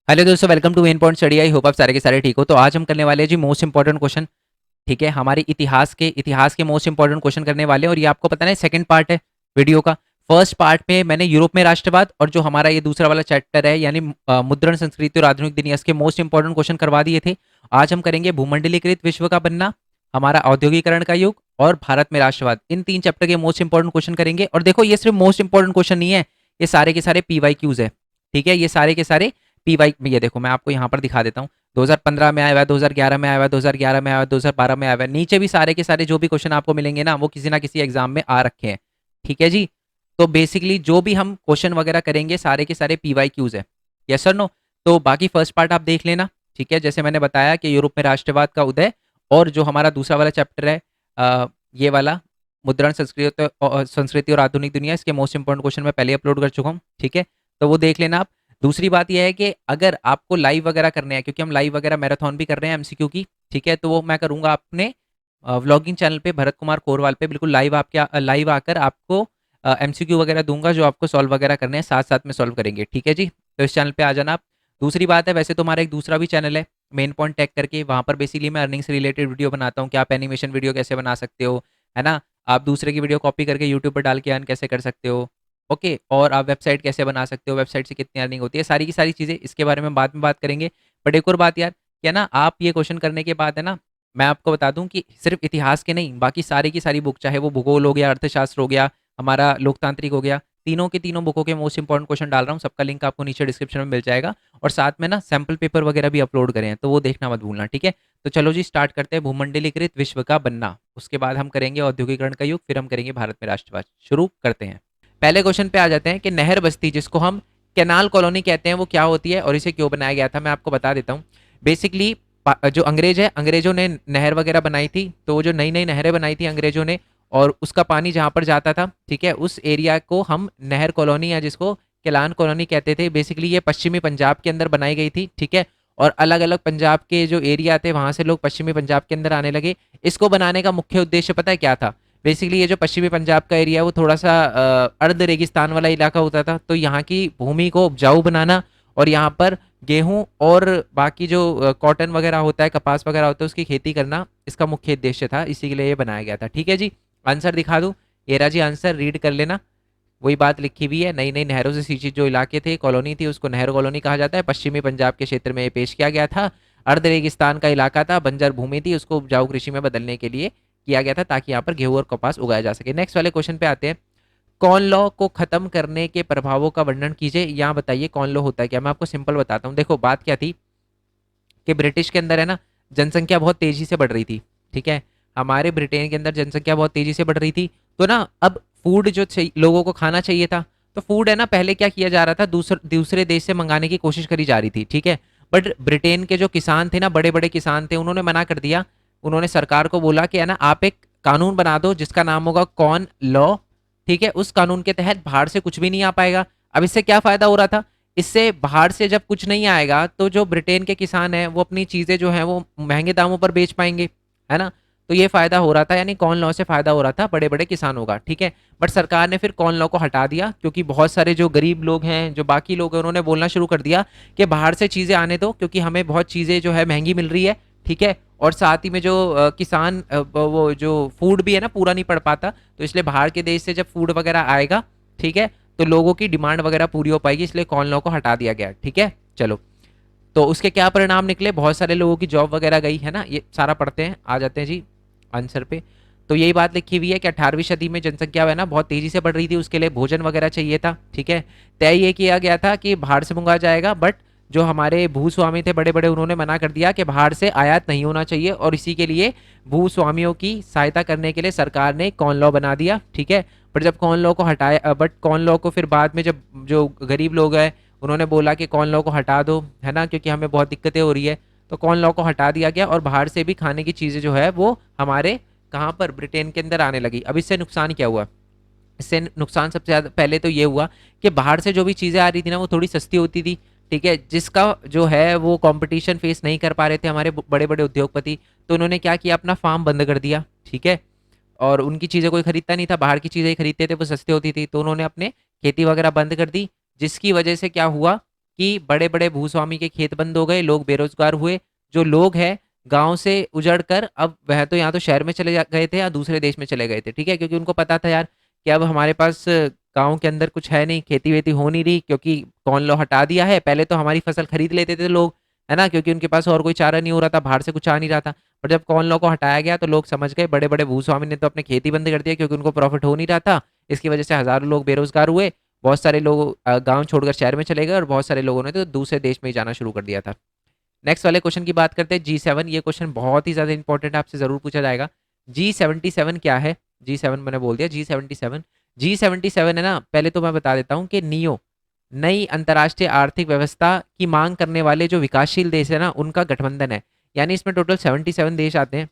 Hello दोस्तों, welcome to main point study. I hope आप सारे के सारे ठीक हो। तो आज हम करने वाले हैं जी मोस्ट इंपॉर्टेंट क्वेश्चन। ठीक है, हमारे इतिहास के मोस्ट इंपॉर्टेंट क्वेश्चन करने वाले हैं। और ये आपको पता है सेकंड पार्ट है वीडियो का। फर्स्ट पार्ट में मैंने यूरोप में राष्ट्रवाद और जो हमारा ये दूसरा वाला चैप्टर है यानी मुद्रण संस्कृति और आधुनिक दुनिया, इसके मोस्ट इंपॉर्टेंट क्वेश्चन करवा दिए थे। आज हम करेंगे भूमंडलीकृत विश्व का बनना, हमारा औद्योगिकरण का युग और भारत में राष्ट्रवाद। इन तीन चैप्टर के मोस्ट इंपॉर्टेंट क्वेश्चन करेंगे। और देखो, ये सिर्फ मोस्ट इंपॉर्टेंट क्वेश्चन नहीं है, ये सारे के सारे पीवाईक्यूज है। ठीक है, ये सारे के सारे पीवाई में, ये देखो मैं आपको यहाँ पर दिखा देता हूँ। 2015 में आया हुआ है, 2011 में आया हुआ है, 2011 में आया हुआ है, 2012 में आया हुआ है। नीचे भी सारे के सारे जो भी क्वेश्चन आपको मिलेंगे ना, वो किसी ना किसी एग्जाम में आ रखे हैं। ठीक है जी। तो बेसिकली जो भी हम क्वेश्चन वगैरह करेंगे सारे के सारे पीवाई क्यूज है। Yes sir no. तो बाकी फर्स्ट पार्ट आप देख लेना। ठीक है, जैसे मैंने बताया कि यूरोप में राष्ट्रवाद का उदय और जो हमारा दूसरा वाला चैप्टर है ये वाला मुद्रण संस्कृति और आधुनिक दुनिया, इसके मोस्ट इंपॉर्टेंट क्वेश्चन मैं पहले अपलोड कर चुका हूँ। ठीक है, तो वो देख लेना आप। दूसरी बात यह है कि अगर आपको लाइव वगैरह करने हैं, क्योंकि हम लाइव वगैरह मैराथन भी कर रहे हैं एमसीक्यू की। ठीक है, तो वो मैं करूंगा अपने व्लॉगिंग चैनल पे भरत कुमार कोरवाल पे, बिल्कुल लाइव आकर आपको एमसीक्यू वगैरह दूंगा, जो आपको सॉल्व वगैरह करने हैं, साथ साथ में सॉल्व करेंगे। ठीक है जी, तो इस चैनल पे आ जाना आप। दूसरी बात है, वैसे तो हमारा एक दूसरा भी चैनल है मेन पॉइंट टेक करके, वहाँ पर बेसिकली मैं अर्निंग से रिलेटेड वीडियो बनाता हूँ कि आप एनिमेशन वीडियो कैसे बना सकते हो, है ना। आप दूसरे की वीडियो कॉपी करके यूट्यूब पर डाल के अर्न कैसे कर सकते हो। ओके, और आप वेबसाइट कैसे बना सकते हो, वेबसाइट से कितनी अर्निंग होती है, सारी की सारी चीज़ें इसके बारे में बाद में बात करेंगे। बट एक और बात यार, क्या ना, आप ये क्वेश्चन करने के बाद है ना, मैं आपको बता दूं कि सिर्फ इतिहास के नहीं, बाकी सारी की सारी बुक, चाहे वो भूगोल हो गया, अर्थशास्त्र हो गया, हमारा लोकतांत्रिक हो गया, तीनों के तीनों बुकों के मोस्ट इंपॉर्टेंट क्वेश्चन डाल रहा हूँ। सबका लिंक आपको नीचे डिस्क्रिप्शन में मिल जाएगा। और साथ में ना सैम्पल पेपर वगैरह भी अपलोड करें हैं, तो वो देखना मत भूलना। ठीक है, तो चलो जी स्टार्ट करते हैं। भूमंडलीकृत विश्व का बनना, उसके बाद हम करेंगे औद्योगिकरण का युग, फिर हम करेंगे भारत में राष्ट्रवाद। शुरू करते हैं। पहले क्वेश्चन पे आ जाते हैं कि नहर बस्ती, जिसको हम कैनाल कॉलोनी कहते हैं, वो क्या होती है और इसे क्यों बनाया गया था, मैं आपको बता देता हूँ। बेसिकली जो अंग्रेज है, अंग्रेजों ने नहर वगैरह बनाई थी, तो वो जो नई नई नहरें बनाई थी अंग्रेजों ने, और उसका पानी जहाँ पर जाता था, ठीक है, उस एरिया को हम नहर कॉलोनी या जिसको केलान कॉलोनी कहते थे। बेसिकली ये पश्चिमी पंजाब के अंदर बनाई गई थी। ठीक है, और अलग अलग पंजाब के जो एरिया थे, वहां से लोग पश्चिमी पंजाब के अंदर आने लगे। इसको बनाने का मुख्य उद्देश्य पता है क्या था? बेसिकली ये जो पश्चिमी पंजाब का एरिया है, वो थोड़ा सा अर्ध रेगिस्तान वाला इलाका होता था, तो यहाँ की भूमि को उपजाऊ बनाना और यहाँ पर गेहूं और बाकी जो कॉटन वगैरह होता है, कपास वगैरह होता है, उसकी खेती करना इसका मुख्य उद्देश्य था। इसी के लिए ये बनाया गया था। ठीक है जी, आंसर दिखा दूं? ये रहा जी आंसर, रीड कर लेना। वही बात लिखी हुई है, नई नई नहरों से सिंचित जो इलाके थे, कॉलोनी थी, उसको नहर कॉलोनी कहा जाता है। पश्चिमी पंजाब के क्षेत्र में ये पेश किया गया था। अर्ध रेगिस्तान का इलाका था, बंजर भूमि थी, उसको उपजाऊ कृषि में बदलने के लिए किया गया था, ताकि यहाँ पर गेहूं और कपास उगाया जा सके। नेक्स्ट वाले क्वेश्चन पे आते हैं। कॉन लॉ को खत्म करने के प्रभावों का वर्णन कीजिए। यहाँ बताइए कॉन लॉ होता है क्या। मैं आपको सिंपल बताता हूँ। देखो, बात क्या थी कि ब्रिटिश के अंदर है ना, जनसंख्या बहुत तेजी से बढ़ रही थी। ठीक है, हमारे ब्रिटेन के अंदर जनसंख्या बहुत तेजी से बढ़ रही थी। तो ना अब फूड जो लोगों को खाना चाहिए था, तो फूड है ना, पहले क्या किया जा रहा था, दूसरे देश से मंगाने की कोशिश करी जा रही थी। ठीक है, बट ब्रिटेन के जो किसान थे ना, बड़े बड़े किसान थे, उन्होंने मना कर दिया। उन्होंने सरकार को बोला कि है ना, आप एक कानून बना दो जिसका नाम होगा कॉन लॉ। ठीक है, उस कानून के तहत बाहर से कुछ भी नहीं आ पाएगा। अब इससे क्या फायदा हो रहा था? इससे बाहर से जब कुछ नहीं आएगा, तो जो ब्रिटेन के किसान हैं वो अपनी चीज़ें जो हैं वो महंगे दामों पर बेच पाएंगे, है ना। तो ये फायदा हो रहा था, यानी कॉर्न लॉ से फायदा हो रहा था बड़े बड़े किसानों का। ठीक है, बट सरकार ने फिर कॉर्न लॉ को हटा दिया, क्योंकि बहुत सारे जो गरीब लोग हैं, जो बाकी लोग हैं, उन्होंने बोलना शुरू कर दिया कि बाहर से चीज़ें आने दो, क्योंकि हमें बहुत चीज़ें जो है महंगी मिल रही है। ठीक है, और साथ ही में जो किसान वो जो फूड भी है ना, पूरा नहीं पड़ पाता, तो इसलिए बाहर के देश से जब फूड वगैरह आएगा, ठीक है, तो लोगों की डिमांड वगैरह पूरी हो पाएगी, इसलिए कॉर्न लॉ को हटा दिया गया। ठीक है, चलो, तो उसके क्या परिणाम निकले? बहुत सारे लोगों की जॉब वगैरह गई, है ना। ये सारा पढ़ते हैं, आ जाते हैं जी आंसर पे। तो यही बात लिखी हुई है कि 18वीं सदी में जनसंख्या है ना बहुत तेजी से बढ़ रही थी, उसके लिए भोजन वगैरह चाहिए था। ठीक है, तय ये किया गया था कि बाहर से मंगाया जाएगा, बट जो हमारे भूस्वामी थे बड़े बड़े, उन्होंने मना कर दिया कि बाहर से आयात नहीं होना चाहिए, और इसी के लिए भूस्वामियों की सहायता करने के लिए सरकार ने कॉर्न लॉ बना दिया। ठीक है, बट जब कॉर्न लॉ को हटाया, बट कॉर्न लॉ को फिर बाद में जब जो गरीब लोग हैं, उन्होंने बोला कि कॉर्न लॉ को हटा दो, है ना, क्योंकि हमें बहुत दिक्कतें हो रही है, तो कॉर्न लॉ को हटा दिया गया, और बाहर से भी खाने की चीज़ें जो है वो हमारे कहाँ पर, ब्रिटेन के अंदर आने लगी। अब इससे नुकसान क्या हुआ? इससे नुकसान सबसे ज़्यादा पहले तो ये हुआ कि बाहर से जो भी चीज़ें आ रही थी ना, वो थोड़ी सस्ती होती थी। ठीक है, जिसका जो है वो कंपटीशन फेस नहीं कर पा रहे थे हमारे बड़े बड़े उद्योगपति, तो उन्होंने क्या किया, अपना फार्म बंद कर दिया। ठीक है, और उनकी चीज़ें कोई खरीदता नहीं था, बाहर की चीज़ें ही खरीदते थे, वो सस्ती होती थी, तो उन्होंने अपने खेती वगैरह बंद कर दी। जिसकी वजह से क्या हुआ कि बड़े बड़े भूस्वामी के खेत बंद हो गए, लोग बेरोजगार हुए, जो लोग हैं गांव से उजड़ कर अब वह तो यहाँ तो शहर में गए थे या दूसरे देश में चले गए थे, ठीक है, क्योंकि उनको पता था यार कि अब हमारे पास गांव के अंदर कुछ है नहीं, खेती वेती हो नहीं रही, क्योंकि कौन लो हटा दिया है। पहले तो हमारी फसल खरीद लेते थे लोग, है ना, क्योंकि उनके पास और कोई चारा नहीं हो रहा था, बाहर से कुछ आ नहीं रहा था। पर जब कौन लो को हटाया गया तो लोग समझ गए, बड़े बड़े भूस्वामी ने तो अपने खेती बंद कर दिया, क्योंकि उनको प्रॉफिट हो नहीं रहा था। इसकी वजह से हजारों लोग बेरोजगार हुए, बहुत सारे लोग गांव छोड़कर शहर में चले गए और बहुत सारे लोगों ने तो दूसरे देश में ही जाना शुरू कर दिया था। नेक्स्ट वाले क्वेश्चन की बात करते हैं, G7। ये क्वेश्चन बहुत ही ज्यादा इंपॉर्टेंट है, आपसे जरूर पूछा जाएगा। G77 क्या है? G7 मैंने बोल दिया, G77 है ना, पहले तो मैं बता देता हूँ कि नियो नई अंतर्राष्ट्रीय आर्थिक व्यवस्था की मांग करने वाले जो विकासशील देश है ना, उनका गठबंधन है। यानी इसमें टोटल 77 देश आते हैं,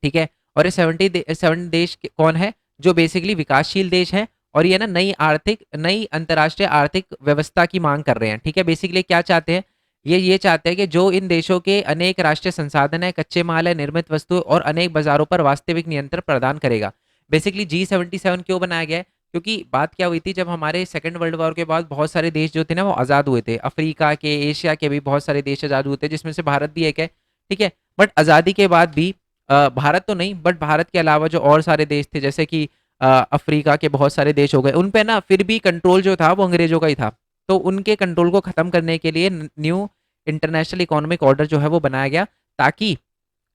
ठीक है। और ये 77 देश कौन है? जो बेसिकली विकासशील देश है, और ये ना नई अंतर्राष्ट्रीय आर्थिक व्यवस्था की मांग कर रहे हैं, ठीक है। बेसिकली क्या चाहते हैं? ये चाहते हैं कि जो इन देशों के अनेक राष्ट्रीय संसाधन है, कच्चे माल है, निर्मित वस्तु और अनेक बाजारों पर वास्तविक नियंत्रण प्रदान करेगा। बेसिकली G77 क्यों बनाया गया है? क्योंकि बात क्या हुई थी, जब हमारे सेकंड वर्ल्ड वॉर के बाद बहुत सारे देश जो थे ना वो आज़ाद हुए थे, अफ्रीका के, एशिया के भी बहुत सारे देश आज़ाद हुए थे, जिसमें से भारत भी एक है, ठीक है। बट आज़ादी के बाद भी भारत तो नहीं, बट भारत के अलावा जो और सारे देश थे, जैसे कि अफ्रीका के बहुत सारे देश हो गए, उन पे ना फिर भी कंट्रोल जो था वो अंग्रेजों का ही था। तो उनके कंट्रोल को खत्म करने के लिए न्यू इंटरनेशनल इकोनॉमिक ऑर्डर जो है वो बनाया गया, ताकि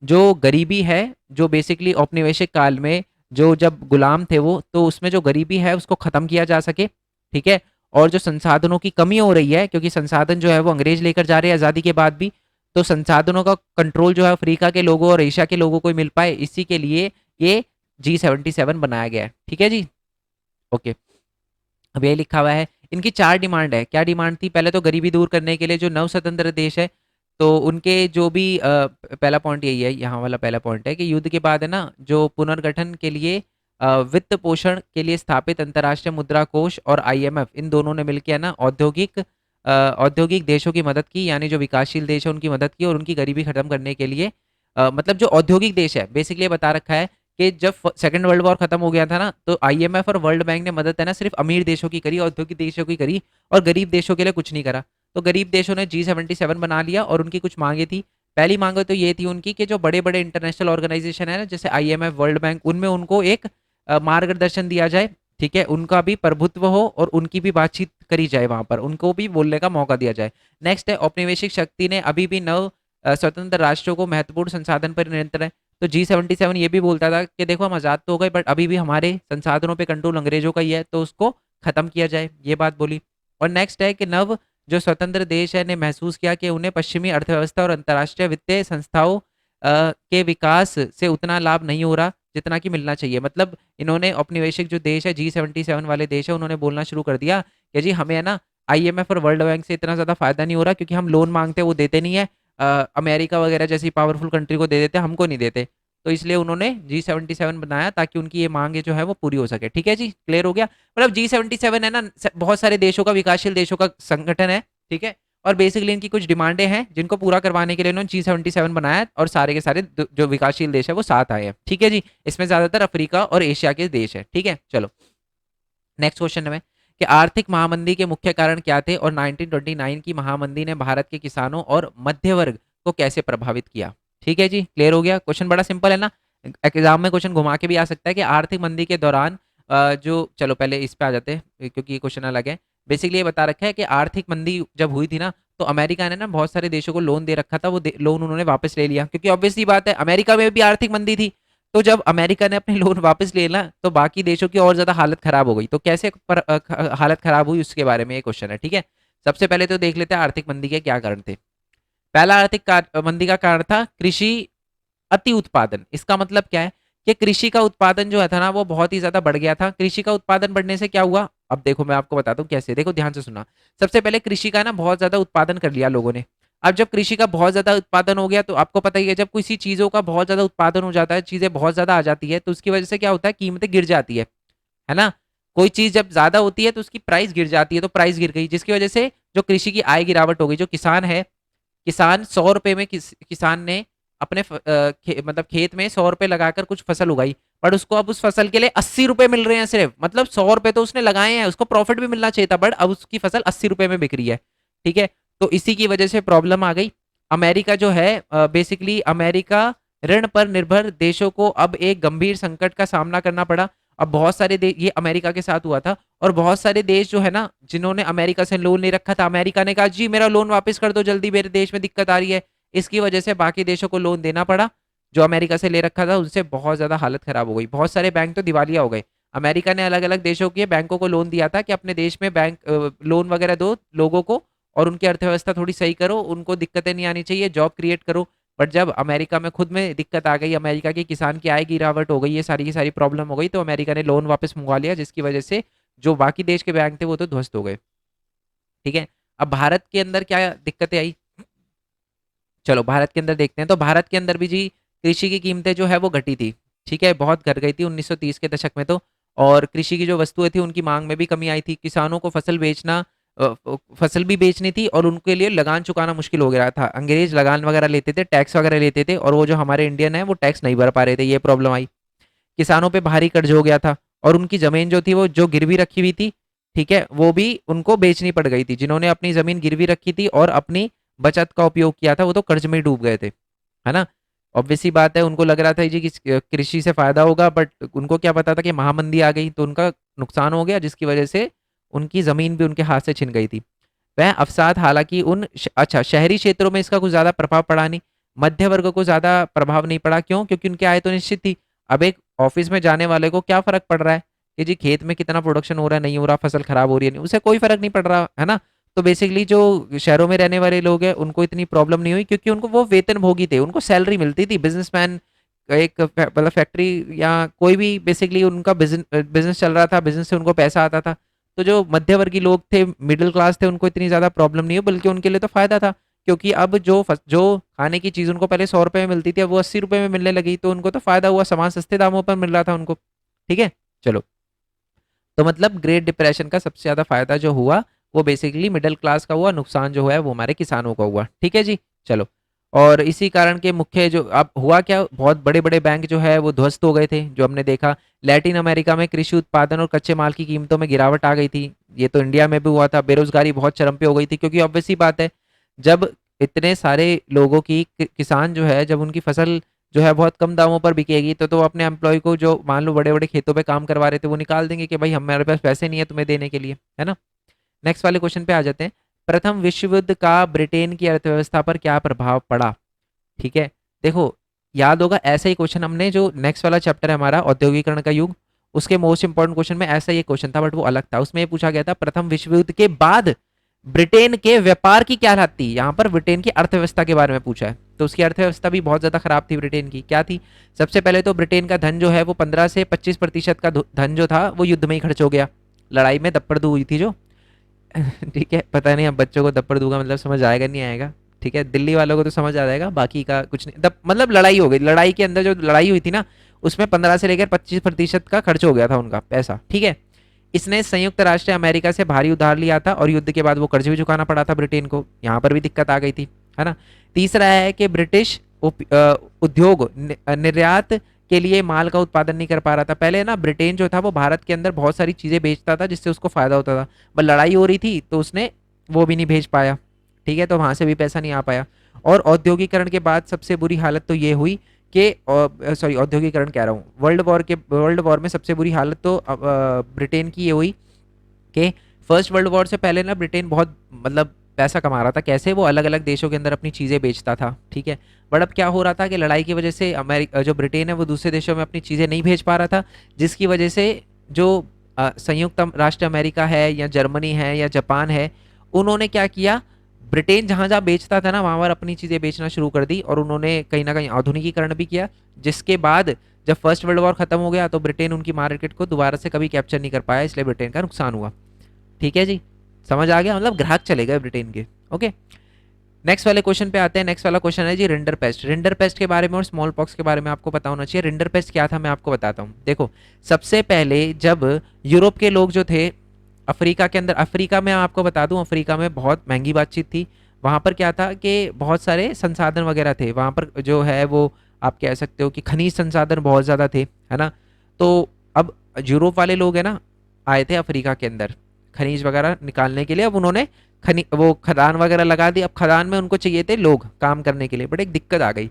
जो गरीबी है, जो बेसिकली औपनिवेशिक काल में जो जब गुलाम थे वो, तो उसमें जो गरीबी है उसको खत्म किया जा सके, ठीक है। और जो संसाधनों की कमी हो रही है, क्योंकि संसाधन जो है वो अंग्रेज लेकर जा रहे हैं आज़ादी के बाद भी, तो संसाधनों का कंट्रोल जो है अफ्रीका के लोगों और एशिया के लोगों को मिल पाए, इसी के लिए ये G77 बनाया गया है, ठीक है जी। ओके, अब ये लिखा हुआ है, इनकी 4 डिमांड है। क्या डिमांड थी? पहले तो गरीबी दूर करने के लिए जो नव स्वतंत्र देश है, तो उनके जो भी पहला पॉइंट यही है, यहाँ वाला पहला पॉइंट है कि युद्ध के बाद है ना, जो पुनर्गठन के लिए वित्त पोषण के लिए स्थापित अंतर्राष्ट्रीय मुद्रा कोष और IMF, इन दोनों ने मिलकर है ना औद्योगिक देशों की मदद की, यानी जो विकासशील देश है उनकी मदद की, और उनकी गरीबी खत्म करने के लिए मतलब जो औद्योगिक देश है, बेसिकली बता रखा है कि जब सेकंड वर्ल्ड वॉर खत्म हो गया था ना, तो IMF और वर्ल्ड बैंक ने मदद है ना सिर्फ अमीर देशों की करी, औद्योगिक देशों की करी, और गरीब देशों के लिए कुछ नहीं करा। तो गरीब देशों ने G77 बना लिया, और उनकी कुछ मांगे थी। पहली मांग तो ये थी उनकी कि जो बड़े बड़े इंटरनेशनल ऑर्गेनाइजेशन है ना, जैसे IMF, वर्ल्ड बैंक, उनमें उनको एक मार्गदर्शन दिया जाए, ठीक है, उनका भी प्रभुत्व हो और उनकी भी बातचीत करी जाए, वहां पर उनको भी बोलने का मौका दिया जाए। नेक्स्ट है, औपनिवेशिक शक्ति ने अभी भी नव स्वतंत्र राष्ट्रों को महत्वपूर्ण संसाधन पर नियंत्रण है। तो G77 ये भी बोलता था कि देखो हम आज़ाद तो हो गए, बट अभी भी हमारे संसाधनों पे कंट्रोल अंग्रेजों का ही है, तो उसको खत्म किया जाए, ये बात बोली। और नेक्स्ट है कि नव जो स्वतंत्र देश है ने महसूस किया कि उन्हें पश्चिमी अर्थव्यवस्था और अंतर्राष्ट्रीय वित्तीय संस्थाओं के विकास से उतना लाभ नहीं हो रहा जितना कि मिलना चाहिए। मतलब इन्होंने औपनिवेशिक जो देश है, G77 वाले देश है, उन्होंने बोलना शुरू कर दिया कि जी हमें है ना IMF और वर्ल्ड बैंक से इतना ज़्यादा फायदा नहीं हो रहा, क्योंकि हम लोन मांगते हैं वो देते नहीं है, अमेरिका वगैरह जैसी पावरफुल कंट्री को दे देते, हमको नहीं देते। तो इसलिए उन्होंने G77 बनाया, ताकि उनकी ये मांग जो है वो पूरी हो सके, ठीक है जी, क्लियर हो गया। मतलब G77 है ना बहुत सारे देशों का, विकासशील देशों का संगठन है, ठीक है। और बेसिकली इनकी कुछ डिमांडें हैं जिनको पूरा करवाने के लिए उन्होंने G77 बनाया है, और सारे के सारे जो विकासशील देश है वो साथ आए हैं, ठीक है जी। इसमें ज्यादातर अफ्रीका और एशिया के देश है, ठीक है। चलो नेक्स्ट क्वेश्चन में, कि आर्थिक महामंदी के मुख्य कारण क्या थे, और 1929 की महामंदी ने भारत के किसानों और मध्य वर्ग को कैसे प्रभावित किया, ठीक है जी, क्लियर हो गया। क्वेश्चन बड़ा सिंपल है ना, एग्जाम में क्वेश्चन घुमा के भी आ सकता है कि आर्थिक मंदी के दौरान जो, चलो पहले इस पे आ जाते हैं क्योंकि ये क्वेश्चन अलग है। बेसिकली ये बता रखा है कि आर्थिक मंदी जब हुई थी ना, तो अमेरिका ने ना बहुत सारे देशों को लोन दे रखा था, वो लोन उन्होंने वापस ले लिया, क्योंकि ऑब्वियसली बात है अमेरिका में भी आर्थिक मंदी थी। तो जब अमेरिका ने अपने लोन वापस ले ला, तो बाकी देशों की और ज्यादा हालत खराब हो गई। तो कैसे हालत खराब हुई उसके बारे में ये क्वेश्चन है, ठीक है। सबसे पहले तो देख लेते हैं आर्थिक मंदी के क्या कारण थे। पहला मंदी का कारण था कृषि अति उत्पादन। इसका मतलब क्या है कि कृषि का उत्पादन जो है था ना वो बहुत ही ज्यादा बढ़ गया था। कृषि का उत्पादन बढ़ने से क्या हुआ, अब देखो मैं आपको बताता हूँ कैसे, देखो ध्यान से सुना। सबसे पहले कृषि का ना बहुत ज्यादा उत्पादन कर लिया लोगों ने। अब जब कृषि का बहुत ज्यादा उत्पादन हो गया, तो आपको पता ही है जब किसी चीजों का बहुत ज्यादा उत्पादन हो जाता है, चीजें बहुत ज्यादा आ जाती है, तो उसकी वजह से क्या होता है, कीमतें गिर जाती है ना। कोई चीज जब ज्यादा होती है तो उसकी प्राइस गिर जाती है, तो प्राइस गिर गई, जिसकी वजह से जो कृषि की आय गिरावट हो गई। जो किसान है, किसान 100 रुपए में किसान ने अपने मतलब खेत में 100 रुपए लगाकर कुछ फसल उगाई, पर उसको अब उस फसल के लिए 80 रुपए मिल रहे हैं सिर्फ। मतलब 100 रुपए तो उसने लगाए हैं, उसको प्रॉफिट भी मिलना चाहिए था, बट अब उसकी फसल 80 रुपए में बिक रही है। ठीक है। तो इसी की वजह से प्रॉब्लम आ गई। अमेरिका जो है बेसिकली अमेरिका ऋण पर निर्भर देशों को अब एक गंभीर संकट का सामना करना पड़ा। अब बहुत सारे देश, ये अमेरिका के साथ हुआ था, और बहुत सारे देश जो है ना जिन्होंने अमेरिका से लोन नहीं रखा था, अमेरिका ने कहा जी मेरा लोन वापस कर दो जल्दी, मेरे देश में दिक्कत आ रही है। इसकी वजह से बाकी देशों को लोन देना पड़ा। जो अमेरिका से ले रखा था उनसे बहुत ज्यादा हालत खराब हो गई, बहुत सारे बैंक तो दिवालिया हो गए। अमेरिका ने अलग अलग देशों के बैंकों को लोन दिया था कि अपने देश में बैंक लोन वगैरह दो लोगों को, और उनकी अर्थव्यवस्था थोड़ी सही करो, उनको दिक्कतें नहीं आनी चाहिए, जॉब क्रिएट करो। बट जब अमेरिका में खुद में दिक्कत आ गई, अमेरिका के किसान की आय गिरावट हो गई, ये सारी की सारी प्रॉब्लम हो गई, तो अमेरिका ने लोन वापस मंगवा लिया, जिसकी वजह से जो बाकी देश के बैंक थे वो तो ध्वस्त हो गए। ठीक है। अब भारत के अंदर क्या दिक्कतें आई, चलो भारत के अंदर देखते हैं। तो भारत के अंदर भी जी कृषि की कीमतें जो है वो घटी थी। ठीक है, बहुत घट गई थी 1930 के दशक में तो। और कृषि की जो वस्तुएं थी उनकी मांग में भी कमी आई थी। किसानों को फसल बेचना, फसल भी बेचनी थी, और उनके लिए लगान चुकाना मुश्किल हो गया था। अंग्रेज लगान वगैरह लेते थे, टैक्स वगैरह लेते थे, और वो जो हमारे इंडियन है वो टैक्स नहीं भर पा रहे थे, ये प्रॉब्लम आई। किसानों पे भारी कर्ज हो गया था, और उनकी जमीन जो थी वो जो गिरवी रखी हुई थी, ठीक है, वो भी उनको बेचनी पड़ गई थी। जिन्होंने अपनी जमीन गिरवी रखी थी और अपनी बचत का उपयोग किया था वो तो कर्ज में ही डूब गए थे, है ना। ऑब्वियस सी बात है, उनको लग रहा था जी कि कृषि से फायदा होगा, बट उनको क्या पता था कि महामंदी आ गई तो उनका नुकसान हो गया, जिसकी वजह से उनकी जमीन भी उनके हाथ से छिन गई थी। वह अवसाद हालांकि अच्छा, शहरी क्षेत्रों में इसका कुछ ज्यादा प्रभाव पड़ा नहीं, मध्य वर्ग को ज्यादा प्रभाव नहीं पड़ा। क्यों? क्योंकि उनकी आय तो निश्चित थी। अब एक ऑफिस में जाने वाले को क्या फर्क पड़ रहा है कि जी खेत में कितना प्रोडक्शन हो रहा है, नहीं हो रहा, फसल खराब हो रही है नहीं, उसे कोई फर्क नहीं पड़ रहा, है ना। तो बेसिकली जो शहरों में रहने वाले लोग हैं उनको इतनी प्रॉब्लम नहीं हुई, क्योंकि उनको वो वेतन भोगी थे, उनको सैलरी मिलती थी। बिजनेसमैन एक मतलब फैक्ट्री या कोई भी बेसिकली उनका बिजनेस चल रहा था, बिजनेस से उनको पैसा आता था। तो जो मध्यवर्गीय लोग थे, मिडिल क्लास थे, उनको इतनी ज्यादा प्रॉब्लम नहीं हुई, बल्कि उनके लिए तो फायदा था। क्योंकि अब जो खाने की चीज उनको पहले 100 रुपए में मिलती थी, अब वो 80 रुपए में मिलने लगी, तो उनको तो फायदा हुआ, सामान सस्ते दामों पर मिल रहा था उनको। ठीक है, चलो। तो मतलब ग्रेट डिप्रेशन का सबसे ज्यादा फायदा जो हुआ वो बेसिकली मिडिल क्लास का हुआ, नुकसान जो है वो हमारे किसानों का हुआ। ठीक है जी, चलो। और इसी कारण के मुख्य जो अब हुआ क्या, बहुत बड़े बड़े बैंक जो है वो ध्वस्त हो गए थे, जो हमने देखा। लैटिन अमेरिका में कृषि उत्पादन और कच्चे माल की कीमतों में गिरावट आ गई थी, ये तो इंडिया में भी हुआ था। बेरोजगारी बहुत चरम पे हो गई थी, क्योंकि ऑब्वियस सी बात है, जब इतने सारे लोगों की किसान जो है, जब उनकी फसल जो है बहुत कम दामों पर बिकेगी, तो अपने एम्प्लॉय को, जो मान लो बड़े बड़े खेतों पे काम करवा रहे थे, वो निकाल देंगे कि भाई हमारे पास पैसे नहीं है तुम्हें देने के लिए, है ना। नेक्स्ट वाले क्वेश्चन पे आ जाते हैं। प्रथम विश्व युद्ध का ब्रिटेन की अर्थव्यवस्था पर क्या प्रभाव पड़ा? ठीक है, देखो, याद होगा ऐसा ही क्वेश्चन हमने, जो नेक्स्ट वाला चैप्टर है हमारा औद्योगिकरण का युग, उसके मोस्ट इंपॉर्टेंट क्वेश्चन में ऐसा ही क्वेश्चन था, बट वो अलग था। उसमें ये पूछा गया था प्रथम विश्व युद्ध के बाद ब्रिटेन के व्यापार की क्या हालत थी। यहाँ पर ब्रिटेन की अर्थव्यवस्था के बारे में पूछा है, तो उसकी अर्थव्यवस्था भी बहुत ज्यादा खराब थी। ब्रिटेन की क्या थी? सबसे पहले तो ब्रिटेन का धन जो है वो 15 से 25% का धन जो था वो युद्ध में ही खर्च हो गया, लड़ाई में दप्पड़ हुई थी जो। ठीक है, पता नहीं अब बच्चों को दप्पड़ दूंगा मतलब समझ आएगा नहीं आएगा। ठीक है, दिल्ली वालों को तो समझ आ जाएगा, बाकी का कुछ नहीं। मतलब लड़ाई हो गई, लड़ाई के अंदर जो लड़ाई हुई थी ना, उसमें 15 से लेकर 25% का खर्च हो गया था उनका पैसा। ठीक है, इसने संयुक्त राष्ट्र अमेरिका से भारी उधार लिया था, और युद्ध के बाद वो कर्ज भी चुकाना पड़ा था ब्रिटेन को, यहाँ पर भी दिक्कत आ गई थी, है ना। तीसरा है कि ब्रिटिश उद्योग निर्यात के लिए माल का उत्पादन नहीं कर पा रहा था। पहले ना ब्रिटेन जो था वो भारत के अंदर बहुत सारी चीजें बेचता था, जिससे उसको फायदा होता था, पर लड़ाई हो रही थी तो उसने वो भी नहीं भेज पाया। ठीक है, तो वहां से भी पैसा नहीं आ पाया। और औद्योगिकरण के बाद सबसे बुरी हालत तो ये हुई कि, सॉरी औद्योगिकरण कह रहा हूँ, वर्ल्ड वॉर में सबसे बुरी हालत तो ब्रिटेन की ये हुई कि फर्स्ट वर्ल्ड वॉर से पहले ना ब्रिटेन बहुत मतलब पैसा कमा रहा था। कैसे? वो अलग अलग देशों के अंदर अपनी चीज़ें बेचता था। ठीक है, बट अब क्या हो रहा था कि लड़ाई की वजह से अमेरिका, जो ब्रिटेन है, वो दूसरे देशों में अपनी चीज़ें नहीं भेज पा रहा था, जिसकी वजह से जो संयुक्त राष्ट्र अमेरिका है या जर्मनी है या जापान है, उन्होंने क्या किया, ब्रिटेन जहां जहां बेचता था ना वहां पर अपनी चीज़ें बेचना शुरू कर दी, और उन्होंने कहीं ना कहीं आधुनिकीकरण भी किया। जिसके बाद जब फर्स्ट वर्ल्ड वॉर खत्म हो गया तो ब्रिटेन उनकी मार्केट को दोबारा से कभी कैप्चर नहीं कर पाया, इसलिए ब्रिटेन का नुकसान हुआ। ठीक है जी, समझ आ गया, मतलब ग्राहक चले गए ब्रिटेन के। ओके, नेक्स्ट वाले क्वेश्चन पे आते हैं। नेक्स्ट वाला क्वेश्चन है जी रिंडर पेस्ट। रिंडर पेस्ट के बारे में और स्मॉल पॉक्स के बारे में आपको पता होना चाहिए। रिंडर पेस्ट क्या था मैं आपको बताता हूँ। देखो, सबसे पहले जब यूरोप के लोग जो थे अफ्रीका के अंदर, अफ्रीका में आपको बता दूं, अफ्रीका में बहुत महंगी बातचीत थी। वहां पर क्या था कि बहुत सारे संसाधन वगैरह थे वहां पर, जो है वो आप कह सकते हो कि खनिज संसाधन बहुत ज्यादा थे, है ना। तो अब यूरोप वाले लोग है ना आए थे अफ्रीका के अंदर खनिज वगैरह निकालने के लिए। अब उन्होंने वो खदान वगैरह लगा दी। अब खदान में उनको चाहिए थे लोग काम करने के लिए, बट एक दिक्कत आ गई,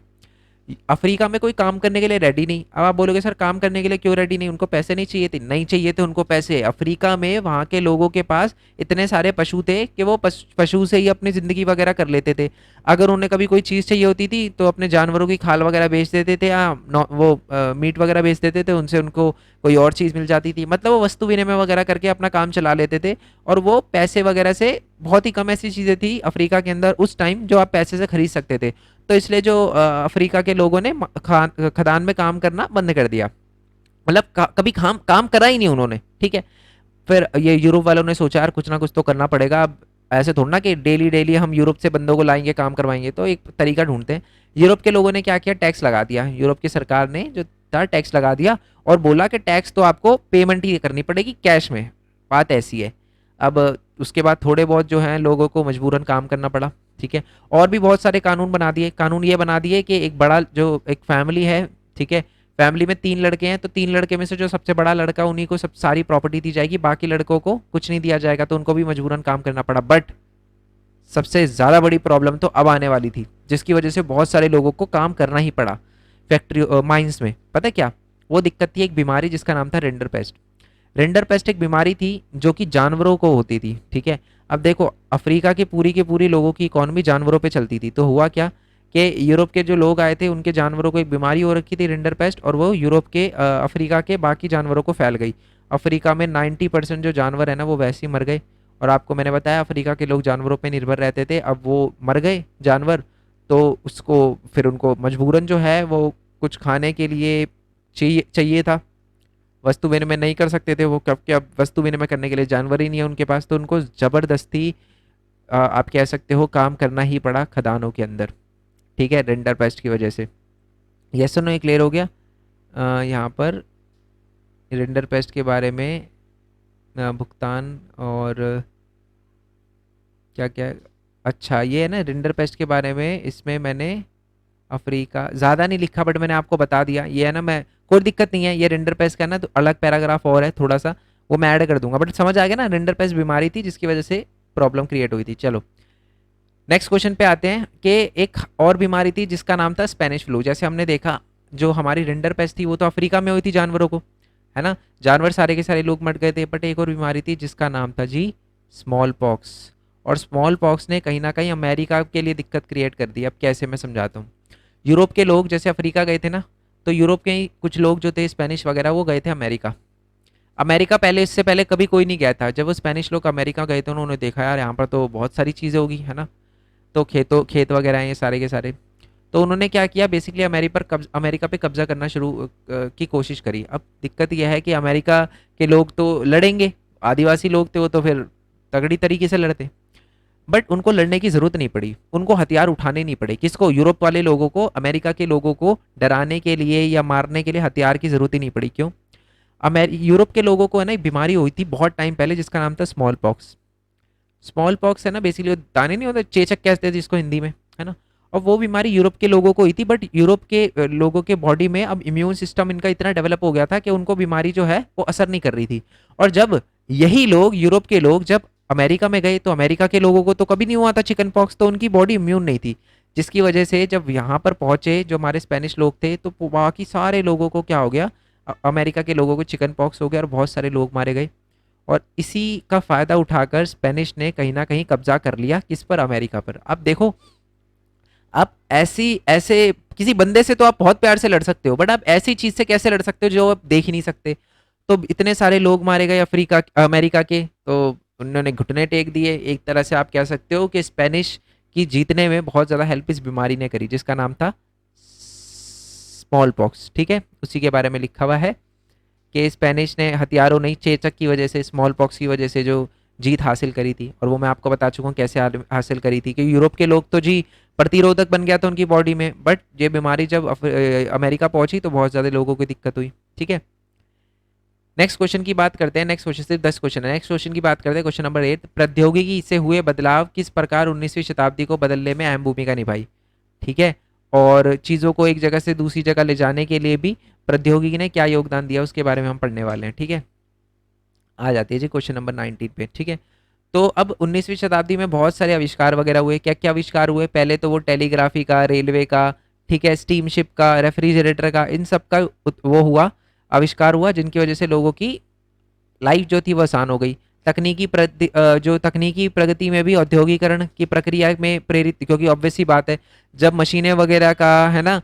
अफ्रीका में कोई काम करने के लिए रेडी नहीं। अब आप बोलोगे सर काम करने के लिए क्यों रेडी नहीं, उनको पैसे नहीं चाहिए थे? नहीं चाहिए थे उनको पैसे। अफ्रीका में वहाँ के लोगों के पास इतने सारे पशु थे कि वो पशु से ही अपनी ज़िंदगी वगैरह कर लेते थे। अगर उन्हें कभी कोई चीज़ चाहिए होती थी तो अपने जानवरों की खाल वगैरह बेच देते थे, या वो मीट वगैरह बेच देते थे, उनसे उनको कोई और चीज़ मिल जाती थी। मतलब वो वस्तु विनिमय वगैरह करके अपना काम चला लेते थे। और वो पैसे वगैरह से, बहुत ही कम ऐसी चीज़ें थी अफ्रीका के अंदर उस टाइम जो आप पैसे से खरीद सकते थे। तो इसलिए जो अफ्रीका के लोगों ने खदान में काम करना बंद कर दिया, मतलब कभी काम करा ही नहीं उन्होंने, ठीक है। फिर ये यूरोप वालों ने सोचा यार कुछ ना कुछ तो करना पड़ेगा। अब ऐसे थोड़ा ना कि डेली डेली हम यूरोप से बंदों को लाएंगे काम करवाएंगे, तो एक तरीका ढूंढते हैं। यूरोप के लोगों ने क्या किया, टैक्स लगा दिया। यूरोप की सरकार ने जो था टैक्स लगा दिया और बोला कि टैक्स तो आपको पेमेंट ही करनी पड़ेगी कैश में, बात ऐसी है। अब उसके बाद थोड़े बहुत जो हैं लोगों को मजबूरन काम करना पड़ा, ठीक है। और भी बहुत सारे कानून बना दिए। कानून ये बना दिए कि एक बड़ा जो एक फैमिली है, ठीक है, फैमिली में 3 लड़के हैं, तो 3 लड़के में से जो सबसे बड़ा लड़का उन्हीं को सब सारी प्रॉपर्टी दी जाएगी, बाकी लड़कों को कुछ नहीं दिया जाएगा। तो उनको भी मजबूरन काम करना पड़ा। बट सबसे ज़्यादा बड़ी प्रॉब्लम तो अब आने वाली थी, जिसकी वजह से बहुत सारे लोगों को काम करना ही पड़ा फैक्ट्री माइंस में। पता है क्या वो दिक्कत थी? एक बीमारी जिसका नाम था रेंडर पेस्ट। रेंडर पेस्ट एक बीमारी थी जो कि जानवरों को होती थी, ठीक है। अब देखो अफ्रीका की पूरी लोगों की इकोनॉमी जानवरों पे चलती थी। तो हुआ क्या कि यूरोप के जो लोग आए थे उनके जानवरों को एक बीमारी हो रखी थी रेंडर पेस्ट, और वो यूरोप के अफ्रीका के बाकी जानवरों को फैल गई। अफ्रीका में 90% जो जानवर है ना वो वैसे ही मर गए। और आपको मैंने बताया अफ्रीका के लोग जानवरों पे निर्भर रहते थे, अब वो मर गए जानवर। तो उसको फिर उनको मजबूरन जो है वो कुछ खाने के लिए चाहिए चाहिए था। वस्तु विनिमय नहीं कर सकते थे वो, कब के अब वस्तु विनिमय करने के लिए जानवर ही नहीं है उनके पास, तो उनको ज़बरदस्ती आप कह सकते हो काम करना ही पड़ा खदानों के अंदर, ठीक है, रेंडर पेस्ट की वजह से। यस और नो क्लियर हो गया? यहाँ पर रेंडर पेस्ट के बारे में भुगतान और क्या क्या, अच्छा ये है ना रेंडर पेस्ट के बारे में, इसमें मैंने अफ्रीका ज़्यादा नहीं लिखा बट मैंने आपको बता दिया। ये है ना, मैं कोई दिक्कत नहीं है, ये रेंडर पेस्ट का ना तो अलग पैराग्राफ और है थोड़ा सा, वो मैं ऐड कर दूंगा। बट समझ आ गया ना, रेंडर पेस्ट बीमारी थी जिसकी वजह से प्रॉब्लम क्रिएट हुई थी। चलो नेक्स्ट क्वेश्चन पे आते हैं कि एक और बीमारी थी जिसका नाम था स्पेनिश फ्लू। जैसे हमने देखा जो हमारी रेंडर पेस्ट थी वो तो अफ्रीका में हुई थी जानवरों को, है ना, जानवर सारे के सारे लोग मर गए थे। बट एक और बीमारी थी जिसका नाम था जी स्मॉल पॉक्स। और स्मॉल पॉक्स ने कहीं ना कहीं अमेरिका के लिए दिक्कत क्रिएट कर दी। अब कैसे, मैं समझाता हूँ। यूरोप के लोग जैसे अफ्रीका गए थे ना, तो यूरोप के ही कुछ लोग जो थे स्पेनिश वगैरह वो गए थे अमेरिका। अमेरिका पहले, इससे पहले कभी कोई नहीं गया था। जब वो स्पेनिश लोग अमेरिका गए थे उन्होंने देखा यार यहाँ पर तो बहुत सारी चीज़ें होगी, है ना, तो खेत वगैरह हैं ये सारे के सारे। तो उन्होंने क्या किया, बेसिकली अमेरिका पे कब्जा करना शुरू की कोशिश करी। अब दिक्कत यह है कि अमेरिका के लोग तो लड़ेंगे, आदिवासी लोग थे वो तो फिर तगड़ी तरीके से लड़ते। बट उनको लड़ने की जरूरत नहीं पड़ी, उनको हथियार उठाने नहीं पड़े। किसको? यूरोप वाले लोगों को, अमेरिका के लोगों को डराने के लिए या मारने के लिए हथियार की जरूरत ही नहीं पड़ी। क्यों? यूरोप के लोगों को है ना एक बीमारी हुई थी बहुत टाइम पहले जिसका नाम था स्मॉल पॉक्स। स्मॉल पॉक्स है ना बेसिकली दाने नहीं होते, चेचक कहते हैं जिसको हिंदी में, है ना। और वो बीमारी यूरोप के लोगों को हुई थी। बट यूरोप के लोगों के बॉडी में अब इम्यून सिस्टम इनका इतना डेवलप हो गया था कि उनको बीमारी जो है वो असर नहीं कर रही थी। और जब यही लोग, यूरोप के लोग जब अमेरिका में गए तो अमेरिका के लोगों को तो कभी नहीं हुआ था चिकन पॉक्स, तो उनकी बॉडी इम्यून नहीं थी। जिसकी वजह से जब यहाँ पर पहुंचे जो हमारे स्पेनिश लोग थे तो बाकी सारे लोगों को क्या हो गया, अमेरिका के लोगों को चिकन पॉक्स हो गया और बहुत सारे लोग मारे गए। और इसी का फायदा उठाकर स्पेनिश ने कहीं ना कहीं कब्जा कर लिया, किस पर? अमेरिका पर। अब देखो, आप ऐसी ऐसे किसी बंदे से तो आप बहुत प्यार से लड़ सकते हो, बट आप ऐसी चीज से कैसे लड़ सकते हो जो आप देख ही नहीं सकते? तो इतने सारे लोग मारे गए अफ्रीका अमेरिका के, तो उन्होंने घुटने टेक दिए। एक तरह से आप कह सकते हो कि स्पेनिश की जीतने में बहुत ज्यादा हेल्प इस बीमारी ने करी जिसका नाम था स्मॉल पॉक्स, ठीक है। उसी के बारे में लिखा हुआ है कि स्पेनिश ने हथियारों नहीं, चेचक की वजह से, स्मॉल पॉक्स की वजह से जो जीत हासिल करी थी। और वो मैं आपको बता चुका हूँ कैसे हासिल करी थी, कि यूरोप के लोग तो जी प्रतिरोधक बन गया था उनकी बॉडी में, बट ये बीमारी जब अमेरिका पहुंची तो बहुत ज़्यादा लोगों को दिक्कत हुई, ठीक है। नेक्स्ट क्वेश्चन की बात करते हैं। नेक्स्ट क्वेश्चन सिर्फ 10 क्वेश्चन है। नेक्स्ट क्वेश्चन की बात करते हैं, क्वेश्चन नंबर 8। प्रौद्योगिकी से हुए बदलाव किस प्रकार 19वीं शताब्दी को बदलने में अहम भूमिका निभाई, ठीक है। और चीज़ों को एक जगह से दूसरी जगह ले जाने के लिए भी प्रौद्योगिकी ने क्या योगदान दिया उसके बारे में हम पढ़ने वाले हैं, ठीक है। आ जाती है जी क्वेश्चन नंबर 19 पे, ठीक है। तो अब 19वीं शताब्दी में बहुत सारे आविष्कार वगैरह हुए। क्या क्या आविष्कार हुए? पहले तो वो टेलीग्राफी का, रेलवे का, ठीक है, स्टीमशिप का, रेफ्रिजरेटर का, इन सब का वो हुआ, आविष्कार हुआ, जिनकी वजह से लोगों की लाइफ जो थी वो आसान हो गई। जो तकनीकी प्रगति में भी औद्योगिकरण की प्रक्रिया में प्रेरित, क्योंकि ऑब्वियस सी बात है, जब मशीनें वगैरह का है ना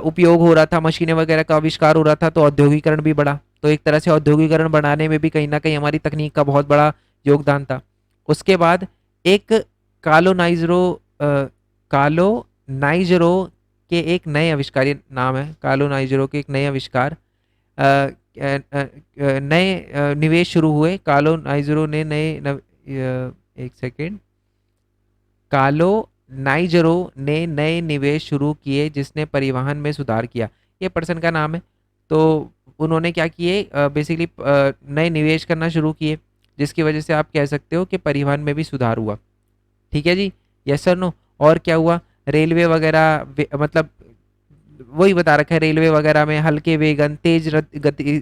उपयोग हो रहा था, मशीनें वगैरह का आविष्कार हो रहा था, तो औद्योगिकरण भी बढ़ा। तो एक तरह से औद्योगिकरण बढ़ाने में भी कहीं ना कहीं हमारी तकनीक का बहुत बड़ा योगदान था। उसके बाद एक कालोनाइजरो कालोनाइजरो के एक नए आविष्कार, ये नाम है कालोनाइजरो के एक नए आविष्कार, नए निवेश शुरू हुए। कालोनाइजरो ने एक सेकेंड, कालोनाइजरो ने नए निवेश शुरू किए जिसने परिवहन में सुधार किया। ये पर्सन का नाम है। तो उन्होंने क्या किए, बेसिकली नए निवेश करना शुरू किए, जिसकी वजह से आप कह सकते हो कि परिवहन में भी सुधार हुआ। ठीक है जी, यस सर नो। और क्या हुआ? रेलवे वगैरह, मतलब वही बता रखा है, रेलवे वगैरह में हल्के वेगन, तेज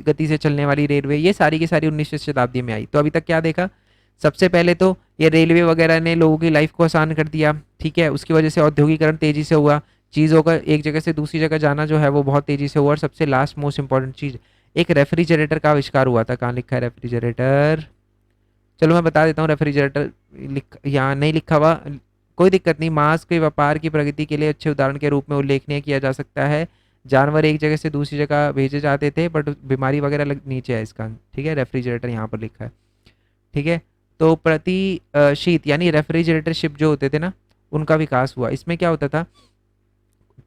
गति से चलने वाली रेलवे, ये सारी की सारी 19वीं शताब्दी में आई। तो अभी तक क्या देखा? सबसे पहले तो ये रेलवे वगैरह ने लोगों की लाइफ को आसान कर दिया, ठीक है, उसकी वजह से औद्योगिकरण तेजी से हुआ, चीज़ों का एक जगह से दूसरी जगह जाना जो है वो बहुत तेजी से हुआ। और सबसे लास्ट मोस्ट इंपॉर्टेंट चीज़, एक रेफ्रिजरेटर का आविष्कार हुआ था। कहाँ लिखा है रेफ्रिजरेटर? चलो मैं बता देता हूँ। रेफ्रिजरेटर यहाँ नहीं लिखा हुआ, कोई दिक्कत नहीं। मांस के व्यापार की प्रगति के लिए अच्छे उदाहरण के रूप में उल्लेखनीय किया जा सकता है। जानवर एक जगह से दूसरी जगह भेजे जाते थे, बट बीमारी वगैरह नीचे है इसका, ठीक है, रेफ्रिजरेटर यहाँ पर लिखा है, ठीक है। तो प्रति शीत यानी रेफ्रिजरेटर शिप जो होते थे ना, उनका विकास हुआ। इसमें क्या होता था,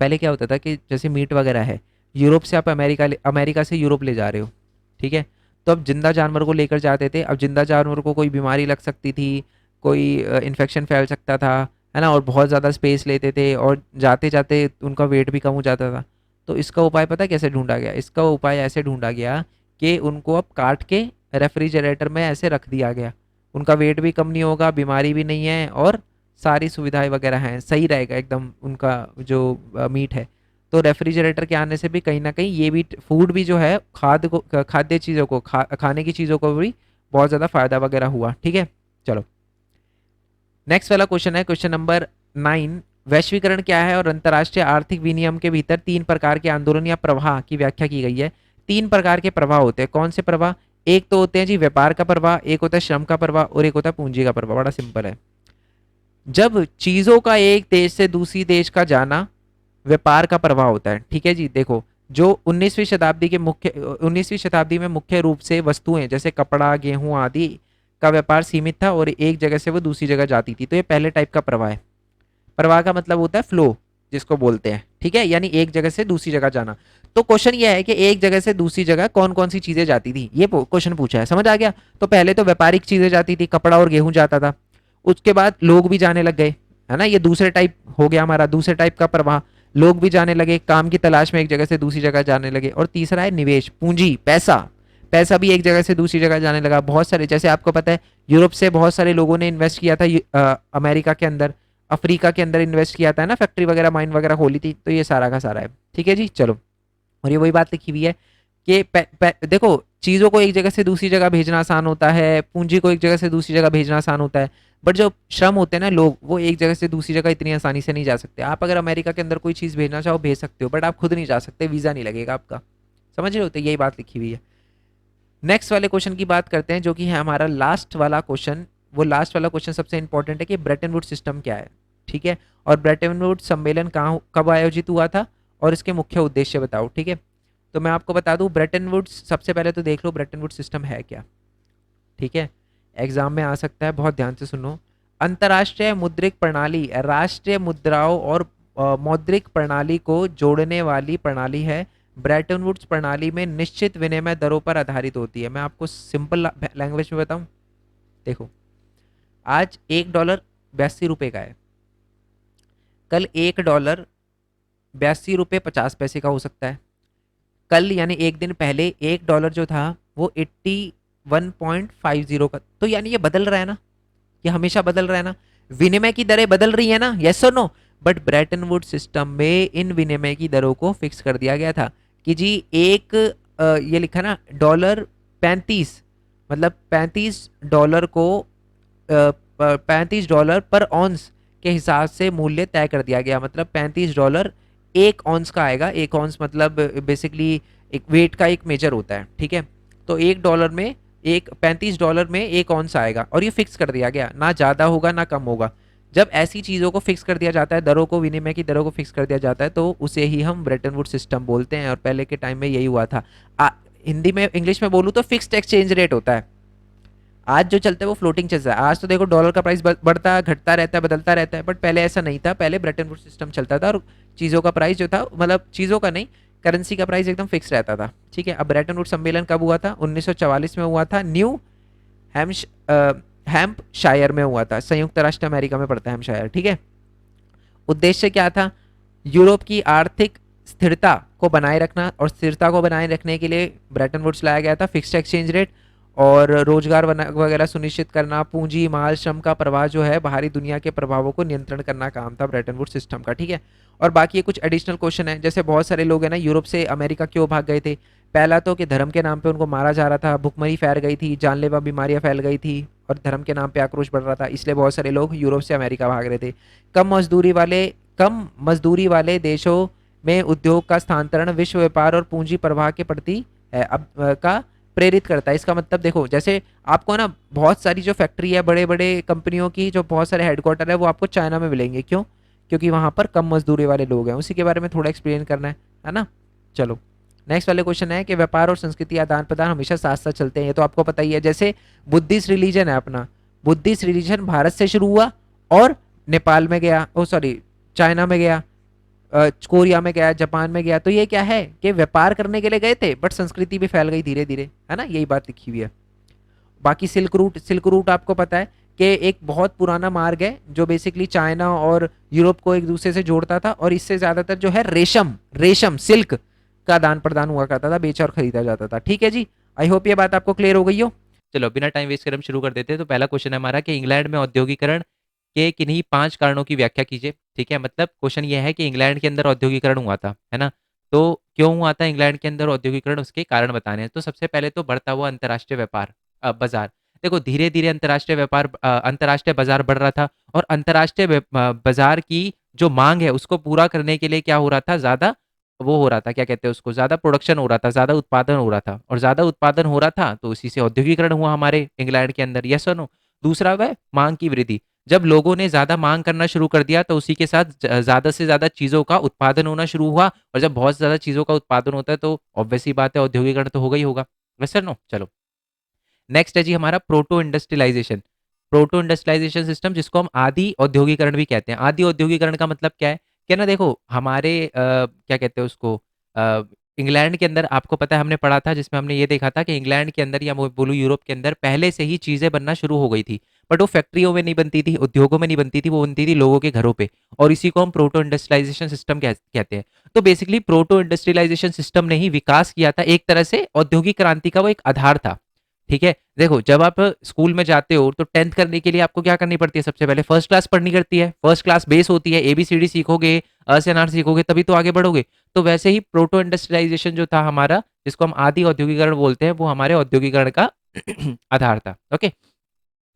पहले क्या होता था कि जैसे मीट वगैरह है, यूरोप से आप अमेरिका से यूरोप ले जा रहे हो, ठीक है, तो अब जिंदा जानवर को लेकर जाते थे। अब जिंदा जानवर को कोई बीमारी लग सकती थी, कोई इन्फेक्शन फैल सकता था, है ना, और बहुत ज़्यादा स्पेस लेते थे, और जाते जाते उनका वेट भी कम हो जाता था। तो इसका उपाय पता है कैसे ढूंढा गया? इसका उपाय ऐसे ढूंढा गया कि उनको अब काट के रेफ्रिजरेटर में ऐसे रख दिया गया। उनका वेट भी कम नहीं होगा, बीमारी भी नहीं है, और सारी सुविधाएं वगैरह हैं, सही रहेगा एकदम उनका जो मीट है। तो रेफ्रिजरेटर के आने से भी कहीं ना कहीं ये भी फूड भी जो है, खाद्य चीज़ों को, खाने की चीज़ों को भी बहुत ज़्यादा फायदा वगैरह हुआ। ठीक है, चलो नेक्स्ट वाला क्वेश्चन है, क्वेश्चन नंबर 9। वैश्वीकरण क्या है और अंतर्राष्ट्रीय आर्थिक विनियम के भीतर 3 प्रकार के आंदोलन या प्रवाह की व्याख्या की गई है। 3 प्रकार के प्रवाह होते हैं। कौन से प्रवाह? एक तो होते हैं जी व्यापार का प्रवाह, एक होता है श्रम का प्रवाह, और एक होता है पूंजी का प्रवाह। बड़ा सिंपल है। जब चीजों का एक देश से दूसरी देश का जाना व्यापार का प्रवाह होता है। ठीक है जी, देखो जो 19वीं शताब्दी में मुख्य रूप से वस्तुएं जैसे कपड़ा, गेहूं आदि का व्यापार सीमित था और एक जगह से वो दूसरी जगह जाती थी, तो ये पहले टाइप का प्रवाह है। प्रवाह का मतलब होता है फ्लो, जिसको बोलते हैं, ठीक है, यानी एक जगह से दूसरी जगह जाना। तो क्वेश्चन ये है कि एक जगह से दूसरी जगह कौन कौन सी चीजें जाती थी, ये क्वेश्चन पूछा है, समझ आ गया? तो पहले तो व्यापारिक चीजें जाती थी, कपड़ा और गेहूं जाता था। उसके बाद लोग भी जाने लग गए, है ना, ये दूसरे टाइप हो गया हमारा, दूसरे टाइप का प्रवाह। लोग भी जाने लगे, काम की तलाश में एक जगह से दूसरी जगह जाने लगे। और तीसरा है निवेश, पूंजी, पैसा। पैसा भी एक जगह से दूसरी जगह जाने लगा। बहुत सारे, जैसे आपको पता है, यूरोप से बहुत सारे लोगों ने इन्वेस्ट किया था अमेरिका के अंदर, अफ्रीका के अंदर इन्वेस्ट किया था ना, फैक्ट्री वगैरह, माइन वगैरह खोली थी। तो ये सारा का सारा है। ठीक है जी, चलो। और ये वही बात लिखी हुई है कि देखो, चीज़ों को एक जगह से दूसरी जगह भेजना आसान होता है, पूंजी को एक जगह से दूसरी जगह भेजना आसान होता है, बट जो श्रम होते हैं ना, लोग, वो एक जगह से दूसरी जगह इतनी आसानी से नहीं जा सकते। आप अगर अमेरिका के अंदर कोई चीज़ भेजना चाहो भेज सकते हो, बट आप खुद नहीं जा सकते, वीज़ा नहीं लगेगा आपका। समझ रहे होते, यही बात लिखी हुई है। नेक्स्ट वाले क्वेश्चन की बात करते हैं, जो कि है हमारा लास्ट वाला क्वेश्चन। वो लास्ट वाला क्वेश्चन सबसे इंपॉर्टेंट है कि ब्रेटन वुड सिस्टम क्या है। ठीक है, और ब्रेटन वुड सम्मेलन कहाँ, कब आयोजित हुआ था, और इसके मुख्य उद्देश्य बताओ। ठीक है, तो मैं आपको बता दूं, ब्रेटन वुड्स, सबसे पहले तो देख लो ब्रेटन वुड सिस्टम है क्या। ठीक है, एग्जाम में आ सकता है, बहुत ध्यान से सुनो। अंतर्राष्ट्रीय मुद्रिक प्रणाली राष्ट्रीय मुद्राओं और मौद्रिक प्रणाली को जोड़ने वाली प्रणाली है। ब्रेटन वुड्स प्रणाली में निश्चित विनिमय दरों पर आधारित होती है। मैं आपको सिंपल लैंग्वेज में बताऊं, देखो, आज $1 82 का है, कल $1 82.50 का हो सकता है। कल यानी एक दिन पहले $1 जो था वो 81.50 का। तो यानी ये बदल रहा है ना, ये हमेशा बदल रहा है ना, विनिमय की दरें बदल रही है ना, यस और no. But Bretton wood system में इन विनिमय की दरों को फिक्स कर दिया गया था कि जी एक ये लिखा ना $35, मतलब $35 को $35 पर ऑन्स के हिसाब से मूल्य तय कर दिया गया। मतलब $35 एक ऑन्स का आएगा। एक ऑन्स मतलब बेसिकली एक वेट का एक मेजर होता है, ठीक है। तो $1 में एक $35 में एक ऑन्स आएगा और ये फिक्स कर दिया गया, ना ज़्यादा होगा ना कम होगा। जब ऐसी चीज़ों को फिक्स कर दिया जाता है, दरों को, विनिमय की दरों को फिक्स कर दिया जाता है, तो उसे ही हम ब्रेटन वुड सिस्टम बोलते हैं। और पहले के टाइम में यही हुआ था। हिंदी में, इंग्लिश में बोलूँ तो फिक्स्ड एक्सचेंज रेट होता है। आज जो चलता है वो फ्लोटिंग चलता है। आज तो देखो डॉलर का प्राइस बढ़ता घटता रहता है, बदलता रहता है, बट पहले ऐसा नहीं था। पहले ब्रेटन वुड सिस्टम चलता था और चीज़ों का प्राइस जो था, मतलब चीज़ों का नहीं, करेंसी का प्राइस एकदम फिक्स रहता था, ठीक है। अब ब्रेटन वुड सम्मेलन कब हुआ था? 1944 में हुआ था। न्यू हैम्श हैम्पशायर में हुआ था। संयुक्त राष्ट्र अमेरिका में पड़ता है हैम्पशायर, ठीक है। उद्देश्य क्या था? यूरोप की आर्थिक स्थिरता को बनाए रखना, और स्थिरता को बनाए रखने के लिए ब्रेटन वुड्स लाया गया था। फिक्स्ड एक्सचेंज रेट और रोजगार वगैरह सुनिश्चित करना, पूंजी, माल, श्रम का प्रवाह जो है, बाहरी दुनिया के प्रभावों को नियंत्रण करना काम था ब्रेटन वुड्स सिस्टम का, ठीक है। और बाकी ये कुछ एडिशनल क्वेश्चन है, जैसे बहुत सारे लोग हैं ना यूरोप से अमेरिका क्यों भाग गए थे? पहला तो कि धर्म के नाम पे उनको मारा जा रहा था, भुखमरी फैल गई थी, जानलेवा बीमारियां फैल गई थी, और धर्म के नाम पे आक्रोश बढ़ रहा था, इसलिए बहुत सारे लोग यूरोप से अमेरिका भाग रहे थे। कम मजदूरी वाले देशों में उद्योग का स्थानांतरण विश्व व्यापार और पूंजी प्रवाह के प्रति अब का प्रेरित करता है। इसका मतलब देखो, जैसे आपको ना बहुत सारी जो फैक्ट्री है, बड़े बड़े कंपनियों की जो बहुत सारे हेडक्वार्टर है, वो आपको चाइना में मिलेंगे। क्यों? क्योंकि वहां पर कम मजदूरी वाले लोग हैं। उसी के बारे में थोड़ा एक्सप्लेन करना है ना। चलो, नेक्स्ट वाले क्वेश्चन है कि व्यापार और संस्कृति आदान प्रदान हमेशा साथ साथ चलते हैं। ये तो आपको पता ही है। जैसे बुद्धिस्ट रिलीजन है अपना, बुद्धिस्ट रिलीजन भारत से शुरू हुआ और नेपाल में गया, ओ सॉरी, चाइना में गया, कोरिया में गया, जापान में गया। तो ये क्या है कि व्यापार करने के लिए गए थे, बट संस्कृति भी फैल गई धीरे धीरे, है ना। यही बात लिखी हुई है। बाकी सिल्क रूट आपको पता है कि एक बहुत पुराना मार्ग है जो बेसिकली चाइना और यूरोप को एक दूसरे से जोड़ता था, और इससे ज्यादातर जो है रेशम रेशम सिल्क का आदान प्रदान हुआ करता था, बेचा और खरीदा जाता था। ठीक है जी, आई होप ये बात आपको क्लियर हो गई हो। चलो बिना टाइम वेस्ट कर हम शुरू कर देते हैं। तो पहला क्वेश्चन है हमारा कि इंग्लैंड में औद्योगिकरण के किन्हीं 5 कारणों की व्याख्या कीजिए। ठीक है, मतलब क्वेश्चन ये है कि इंग्लैंड के अंदर औद्योगिकरण हुआ था, है ना। तो क्यों हुआ था इंग्लैंड के अंदर औद्योगिकरण, उसके कारण बताने हैं। तो सबसे पहले तो बढ़ता हुआ अंतर्राष्ट्रीय व्यापार, बाजार। देखो धीरे धीरे अंतर्राष्ट्रीय व्यापार, अंतर्राष्ट्रीय बाजार बढ़ रहा था, और अंतर्राष्ट्रीय बाजार की जो मांग है उसको पूरा करने के लिए क्या हो रहा था, ज्यादा वो हो रहा था, क्या कहते हैं उसको, ज्यादा प्रोडक्शन हो रहा था, ज्यादा उत्पादन हो रहा था, और ज्यादा उत्पादन हो रहा था तो इसी से औद्योगिकरण हुआ हमारे इंग्लैंड के अंदर। यस और नो। दूसरा वह मांग की वृद्धि। जब लोगों ने ज्यादा मांग करना शुरू कर दिया तो उसी के साथ ज्यादा से ज्यादा चीजों का उत्पादन होना शुरू हुआ, और जब बहुत ज्यादा चीजों का उत्पादन होता है तो ऑब्वियस सी बात है औद्योगिकरण तो होगा ही होगा। वैसे नो। चलो, नेक्स्ट है जी हमारा proto industrialization. Proto industrialization system, जिसको हम आदि औद्योगिकरण भी कहते हैं। आदि औद्योगिकरण का मतलब क्या है? क्या ना, देखो हमारे क्या कहते हैं उसको, इंग्लैंड के अंदर आपको पता है हमने पढ़ा था, जिसमें हमने ये देखा था कि इंग्लैंड के अंदर या मैं बोलूँ यूरोप के अंदर पहले से ही चीजें बनना शुरू हो गई थी, बट वो फैक्ट्रियों में नहीं बनती थी, उद्योगों में नहीं बनती थी, वो बनती थी लोगों के घरों पे। और इसी को हम प्रोटो इंडस्ट्रियलाइजेशन सिस्टम कहते हैं। तो बेसिकली प्रोटो इंडस्ट्रियलाइजेशन सिस्टम ने ही विकास किया था, एक तरह से औद्योगिक क्रांति का वो एक आधार था। ठीक है, देखो जब आप स्कूल में जाते हो तो 10th करने के लिए आपको क्या करनी पड़ती है? सबसे पहले फर्स्ट क्लास पढ़नी करती है। फर्स्ट क्लास बेस होती है, एबीसीडी सीखोगे, अ से अनार सीखोगे, तभी तो आगे बढ़ोगे। तो वैसे ही प्रोटो इंडस्ट्रियलाइजेशन जो था हमारा, जिसको हम आदि औद्योगिकरण बोलते हैं, वो हमारे औद्योगिकरण का आधार था। ओके।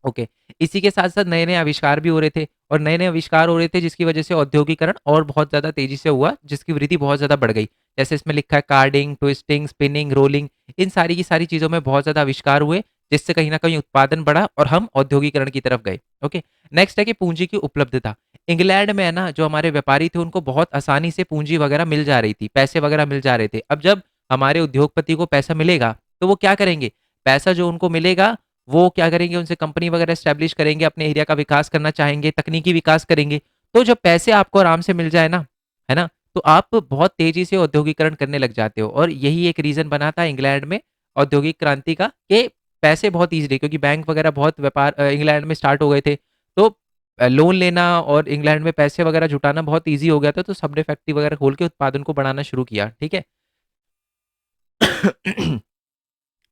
ओके। इसी के साथ साथ नए नए आविष्कार भी हो रहे थे, और नए नए आविष्कार हो रहे थे जिसकी वजह से औद्योगिकरण और बहुत ज्यादा तेजी से हुआ, जिसकी वृद्धि बहुत ज्यादा बढ़ गई। जैसे इसमें लिखा है कार्डिंग, ट्विस्टिंग, स्पिनिंग, रोलिंग, इन सारी की सारी चीजों में बहुत ज्यादा आविष्कार हुए, जिससे कहीं ना कहीं उत्पादन बढ़ा और हम औद्योगिकरण की तरफ गए। ओके। नेक्स्ट है कि पूंजी की उपलब्धता। इंग्लैंड में है ना, जो हमारे व्यापारी थे उनको बहुत आसानी से पूंजी वगैरह मिल जा रही थी, पैसे वगैरह मिल जा रहे थे। अब जब हमारे उद्योगपति को पैसा मिलेगा तो वो क्या करेंगे? पैसा जो उनको मिलेगा वो क्या करेंगे, उनसे कंपनी वगैरह स्टैब्लिश करेंगे, अपने एरिया का विकास करना चाहेंगे, तकनीकी विकास करेंगे। तो जब पैसे आपको आराम से मिल जाए ना, है ना, तो आप बहुत तेजी से औद्योगिकरण करने लग जाते हो। और यही एक रीजन बना था इंग्लैंड में औद्योगिक क्रांति का, कि पैसे बहुत ईजिली, क्योंकि बैंक वगैरह बहुत व्यापार इंग्लैंड में स्टार्ट हो गए थे, तो लोन लेना और इंग्लैंड में पैसे वगैरह जुटाना बहुत ईजी हो गया था। तो सबने फैक्ट्री वगैरह खोल के उत्पादन को बढ़ाना शुरू किया। ठीक है।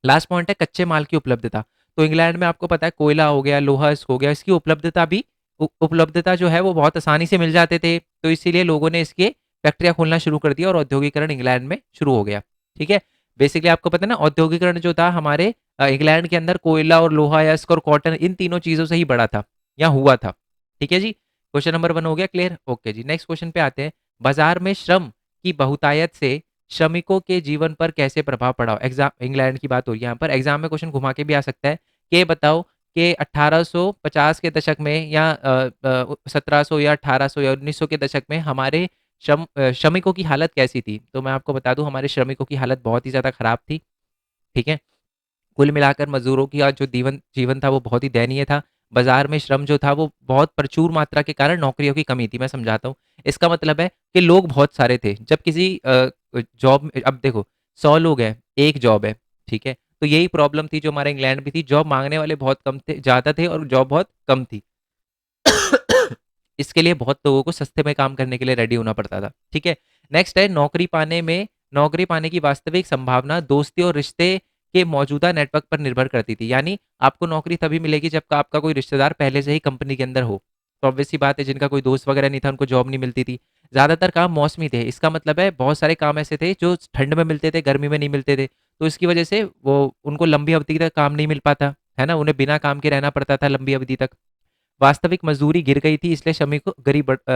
लास्ट पॉइंट है कच्चे माल की उपलब्धता। तो इंग्लैंड में आपको पता है कोयला हो गया, लोहा हो गया, इसकी उपलब्धता भी, उपलब्धता जो है वो बहुत आसानी से मिल जाते थे। तो इसीलिए लोगों ने इसके फैक्ट्रियां खोलना शुरू कर दिया और औद्योगिकरण इंग्लैंड में शुरू हो गया। ठीक है। बेसिकली आपको पता है ना, औद्योगिकरण जो था हमारे इंग्लैंड के अंदर कोयला और लोहा, यस्क और कॉटन, इन तीनों चीजों से ही बढ़ा था या हुआ था। ठीक है जी, क्वेश्चन नंबर 1 हो गया क्लियर। ओके जी, नेक्स्ट क्वेश्चन पे आते हैं। बाजार में श्रम की बहुतायत से श्रमिकों के जीवन पर कैसे प्रभाव पड़ा? एग्जाम, इंग्लैंड की बात हो रही है यहाँ पर, एग्जाम में क्वेश्चन घुमा के भी आ सकता है कि बताओ कि 1850 के दशक में या 1700 या 1800 या 1900 के दशक में हमारे श्रमिकों की हालत कैसी थी? तो मैं आपको बता दूं, हमारे श्रमिकों की हालत बहुत ही ज़्यादा खराब थी। ठीक है, कुल मिलाकर मजदूरों की जो जीवन जीवन था वो बहुत ही दयनीय था। बाजार में श्रम जो था वो बहुत प्रचुर मात्रा के कारण नौकरियों की कमी थी। मैं समझाता हूँ, इसका मतलब है कि लोग बहुत सारे थे। जब किसी जॉब, अब देखो 100 लोग हैं, एक जॉब है, ठीक है, तो यही प्रॉब्लम थी जो हमारे इंग्लैंड में थी, जॉब मांगने वाले बहुत कम थे, ज़्यादा थे, और जॉब बहुत कम थी। इसके लिए बहुत लोगों को सस्ते में काम करने के लिए रेडी होना पड़ता था। ठीक है, नेक्स्ट है नौकरी पाने की वास्तविक संभावना दोस्ती और रिश्ते के मौजूदा नेटवर्क पर निर्भर करती थी। यानी आपको नौकरी तभी मिलेगी जब आपका कोई रिश्तेदार पहले से ही कंपनी के अंदर हो। तो ऑब्वियस सी बात है, जिनका कोई दोस्त वगैरह नहीं था उनको जॉब नहीं मिलती थी। ज़्यादातर काम मौसमी थे, इसका मतलब है बहुत सारे काम ऐसे थे जो ठंड में मिलते थे, गर्मी में नहीं मिलते थे। तो इसकी वजह से वो उनको लंबी अवधि तक काम नहीं मिल पाता है ना, उन्हें बिना काम के रहना पड़ता था लंबी अवधि तक। वास्तविक मजदूरी गिर गई थी, इसलिए श्रमिक को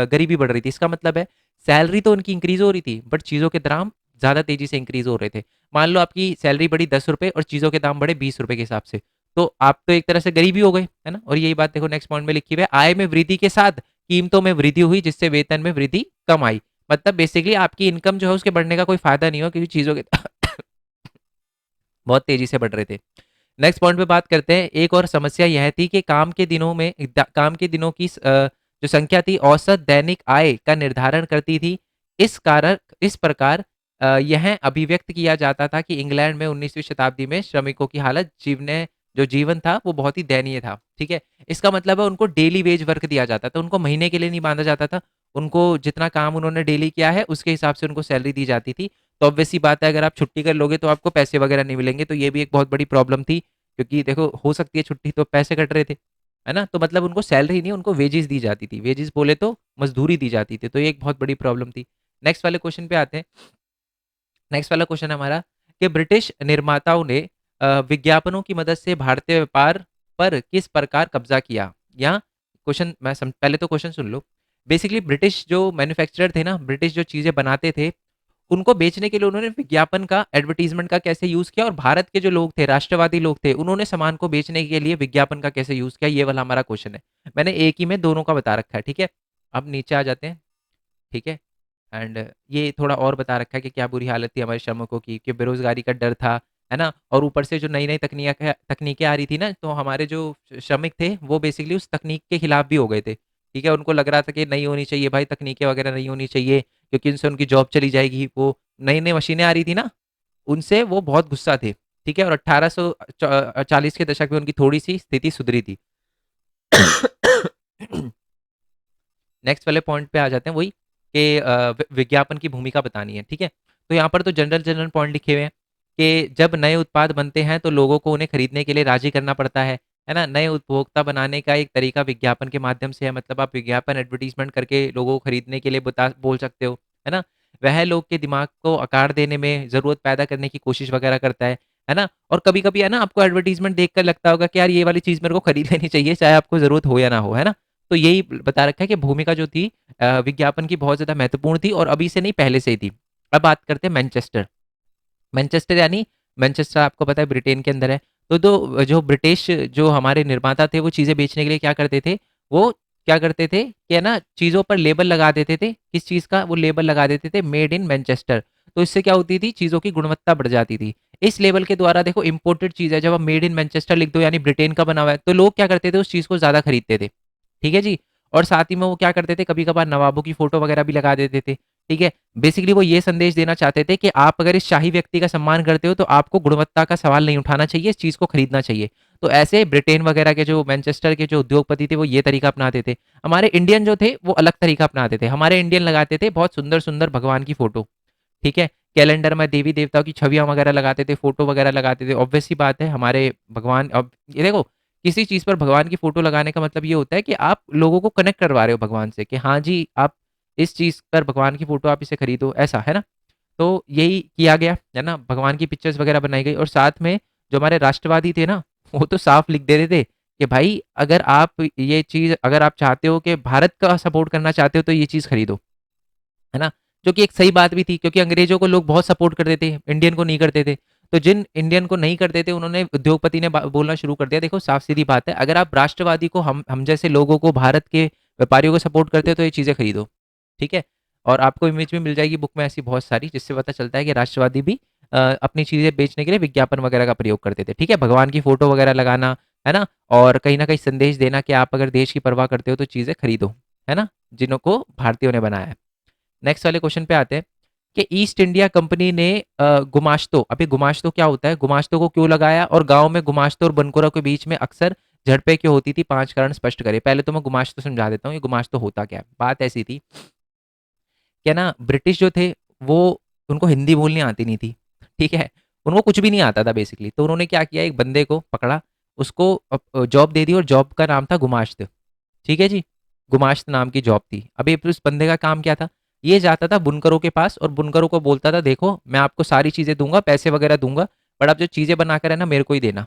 गरीबी बढ़ रही थी। इसका मतलब है सैलरी तो उनकी इंक्रीज हो रही थी, बट चीज़ों के दाम ज़्यादा तेजी से इंक्रीज हो रहे थे। मान लो आपकी सैलरी बढ़ी 10 रुपये और चीज़ों के दाम बढ़े 20 रुपये के हिसाब से, तो आप तो एक तरह से गरीब ही हो गए, है ना। और यही बात देखो नेक्स्ट पॉइंट में लिखी हुई है, आय में वृद्धि के साथ कीमतों में वृद्धि हुई, जिससे वेतन में वृद्धि कम आई। मतलब बेसिकली आपकी इनकम जो है उसके बढ़ने का कोई फायदा नहीं हुआ, क्योंकि चीज़ों के बहुत तेजी से बढ़ रहे थे। नेक्स्ट पॉइंट पे बात करते हैं। एक और समस्या यह थी कि काम के दिनों की जो संख्या थी औसत दैनिक आय का निर्धारण करती थी। इस प्रकार यह अभिव्यक्त किया जाता था कि इंग्लैंड में 19वीं शताब्दी में श्रमिकों की हालत जो जीवन था वो बहुत ही दयनीय था। ठीक है, इसका मतलब है उनको डेली वेज वर्क दिया जाता था, उनको महीने के लिए नहीं बांधा जाता था। उनको जितना काम उन्होंने डेली किया है उसके हिसाब से उनको सैलरी दी जाती थी। तो ऑब्वियस सी बात है, अगर आप छुट्टी कर लोगे तो आपको पैसे वगैरह नहीं मिलेंगे, तो ये भी एक बहुत बड़ी प्रॉब्लम थी। क्योंकि देखो हो सकती है छुट्टी, तो पैसे कट रहे थे, है ना। तो मतलब उनको सैलरी नहीं, उनको वेजेस दी जाती थी, वेजेस बोले तो मजदूरी दी जाती थी, तो ये एक बहुत बड़ी प्रॉब्लम थी। नेक्स्ट वाले क्वेश्चन पे आते हैं। नेक्स्ट वाला क्वेश्चन है हमारा कि ब्रिटिश निर्माताओं ने विज्ञापनों की मदद से भारतीय व्यापार पर किस प्रकार कब्जा किया? या क्वेश्चन पहले तो क्वेश्चन सुन लो। बेसिकली ब्रिटिश जो मैन्युफैक्चरर थे ना, ब्रिटिश जो चीज़ें बनाते थे उनको बेचने के लिए उन्होंने विज्ञापन का, एडवर्टीजमेंट का कैसे यूज किया, और भारत के जो लोग थे, राष्ट्रवादी लोग थे, उन्होंने सामान को बेचने के लिए विज्ञापन का कैसे यूज किया, ये वाला हमारा क्वेश्चन है। मैंने एक ही में दोनों का बता रखा है। ठीक है, अब नीचे आ जाते हैं। ठीक है, एंड ये थोड़ा और बता रखा है कि क्या बुरी हालत थी हमारे श्रमिकों की, कि बेरोजगारी का डर था, है ना। और ऊपर से जो नई नई तकनीकें आ रही थी ना, तो हमारे जो श्रमिक थे वो बेसिकली उस तकनीक के खिलाफ भी हो गए थे। ठीक है, उनको लग रहा था कि नहीं होनी चाहिए भाई, तकनीकें वगैरह नहीं होनी चाहिए, क्योंकि उनसे उनकी जॉब चली जाएगी। वो नई नई मशीनें आ रही थी ना, उनसे वो बहुत गुस्सा थे। ठीक है, और 1840 के दशक में उनकी थोड़ी सी स्थिति सुधरी थी। नेक्स्ट वाले पॉइंट पे आ जाते हैं, वही कि विज्ञापन की भूमिका बतानी है। ठीक है, तो यहाँ पर तो जनरल जनरल पॉइंट लिखे हुए हैं कि जब नए उत्पाद बनते हैं तो लोगों को उन्हें खरीदने के लिए राजी करना पड़ता है ना। नए उपभोक्ता बनाने का एक तरीका विज्ञापन के माध्यम से है, मतलब आप विज्ञापन एडवर्टीजमेंट करके लोगों को खरीदने के लिए बोल सकते हो, है ना। वह लोग के दिमाग को आकार देने में जरूरत पैदा करने की कोशिश वगैरह करता है ना। और कभी कभी है ना, आपको एडवर्टीजमेंट देखकर लगता होगा कि यार ये वाली चीज मेरे को खरीद लेनी चाहिए, चाहे आपको जरूरत हो या ना हो, है ना। तो यही बता रखा है कि भूमिका जो थी विज्ञापन की बहुत ज़्यादा महत्वपूर्ण थी, और अभी से नहीं पहले से ही थी। अब बात करते हैं मैनचेस्टर। मैनचेस्टर यानी मैनचेस्टर आपको पता है ब्रिटेन के अंदर है। तो जो ब्रिटिश जो हमारे निर्माता थे वो चीज़ें बेचने के लिए क्या करते थे, वो क्या करते थे कि है ना, चीज़ों पर लेबल लगा देते थे। किस चीज़ का वो लेबल लगा देते थे? Made in Manchester. तो इससे क्या होती थी, चीज़ों की गुणवत्ता बढ़ जाती थी। इस लेबल के द्वारा देखो, इंपोर्टेड चीज़ है, जब आप मेड इन मैनचेस्टर लिख दो यानी ब्रिटेन का बना हुआ है, तो लोग क्या करते थे, उस चीज़ को ज़्यादा खरीदते थे। ठीक है जी। और साथ ही में वो क्या करते थे, कभी कभार नवाबों की फोटो वगैरह भी लगा देते थे। ठीक है, बेसिकली वो ये संदेश देना चाहते थे कि आप अगर इस शाही व्यक्ति का सम्मान करते हो तो आपको गुणवत्ता का सवाल नहीं उठाना चाहिए, इस चीज़ को खरीदना चाहिए। तो ऐसे ब्रिटेन वगैरह के जो मैनचेस्टर के जो उद्योगपति थे वो ये तरीका अपनाते थे। हमारे इंडियन जो थे वो अलग तरीका अपनाते थे। हमारे इंडियन लगाते थे बहुत सुंदर सुंदर भगवान की फोटो। ठीक है, कैलेंडर में देवी देवताओं की छवियां वगैरह लगाते थे, फोटो वगैरह लगाते थे। ऑब्वियस सी बात है, हमारे भगवान, अब ये देखो, किसी चीज़ पर भगवान की फोटो लगाने का मतलब ये होता है कि आप लोगों को कनेक्ट करवा रहे हो भगवान से, कि हाँ जी आप इस चीज़ पर भगवान की फोटो आप इसे खरीदो, ऐसा है ना। तो यही किया गया है ना, भगवान की पिक्चर्स वगैरह बनाई गई, और साथ में जो हमारे राष्ट्रवादी थे ना, वो तो साफ लिख देते थे कि भाई अगर आप ये चीज़, अगर आप चाहते हो कि भारत का सपोर्ट करना चाहते हो तो ये चीज़ खरीदो, है ना? जो कि एक सही बात भी थी, क्योंकि अंग्रेजों को लोग बहुत सपोर्ट करते थे, इंडियन को नहीं करते थे। तो जिन इंडियन को नहीं करते थे, उन्होंने उद्योगपति ने बोलना शुरू कर दिया, देखो साफ सीधी बात है, अगर आप राष्ट्रवादी को, हम जैसे लोगों को, भारत के व्यापारियों को सपोर्ट करते हो तो ये चीज़ें खरीदो, ठीक है? और आपको इमेज भी मिल जाएगी बुक में ऐसी बहुत सारी, जिससे पता चलता है कि राष्ट्रवादी भी अपनी चीज़ें बेचने के लिए विज्ञापन वगैरह का प्रयोग करते थे, ठीक है? भगवान की फोटो वगैरह लगाना, है ना? और कहीं ना कहीं संदेश देना कि आप अगर देश की परवाह करते हो तो चीज़ें खरीदो, है ना? जिनको भारतीयों ने बनाया है। नेक्स्ट वाले क्वेश्चन पे आते हैं कि ईस्ट इंडिया कंपनी ने गुमाश्तो, अभी गुमाश्तो क्या होता है, गुमाश्तो को क्यों लगाया, और गांव में गुमाश्तो और बनकोरा के बीच में अक्सर झड़पें क्यों होती थी, 5 कारण स्पष्ट करें। पहले तो मैं गुमाश्तो समझा देता हूँ, ये गुमाश्तो होता क्या है। बात ऐसी थी क्या ना, ब्रिटिश जो थे वो, उनको हिंदी बोलनी आती नहीं थी, ठीक है? उनको कुछ भी नहीं आता था बेसिकली। तो उन्होंने क्या किया, एक बंदे को पकड़ा, उसको जॉब दे दी, और जॉब का नाम था गुमाश्त, ठीक है जी? गुमाश्त नाम की जॉब थी। अभी उस बंदे का काम क्या था, ये जाता था बुनकरों के पास और बुनकरों को बोलता था, देखो मैं आपको सारी चीज़ें दूंगा, पैसे वगैरह दूंगा, बट आप जो चीज़ें बनाकर है ना, मेरे को ही देना,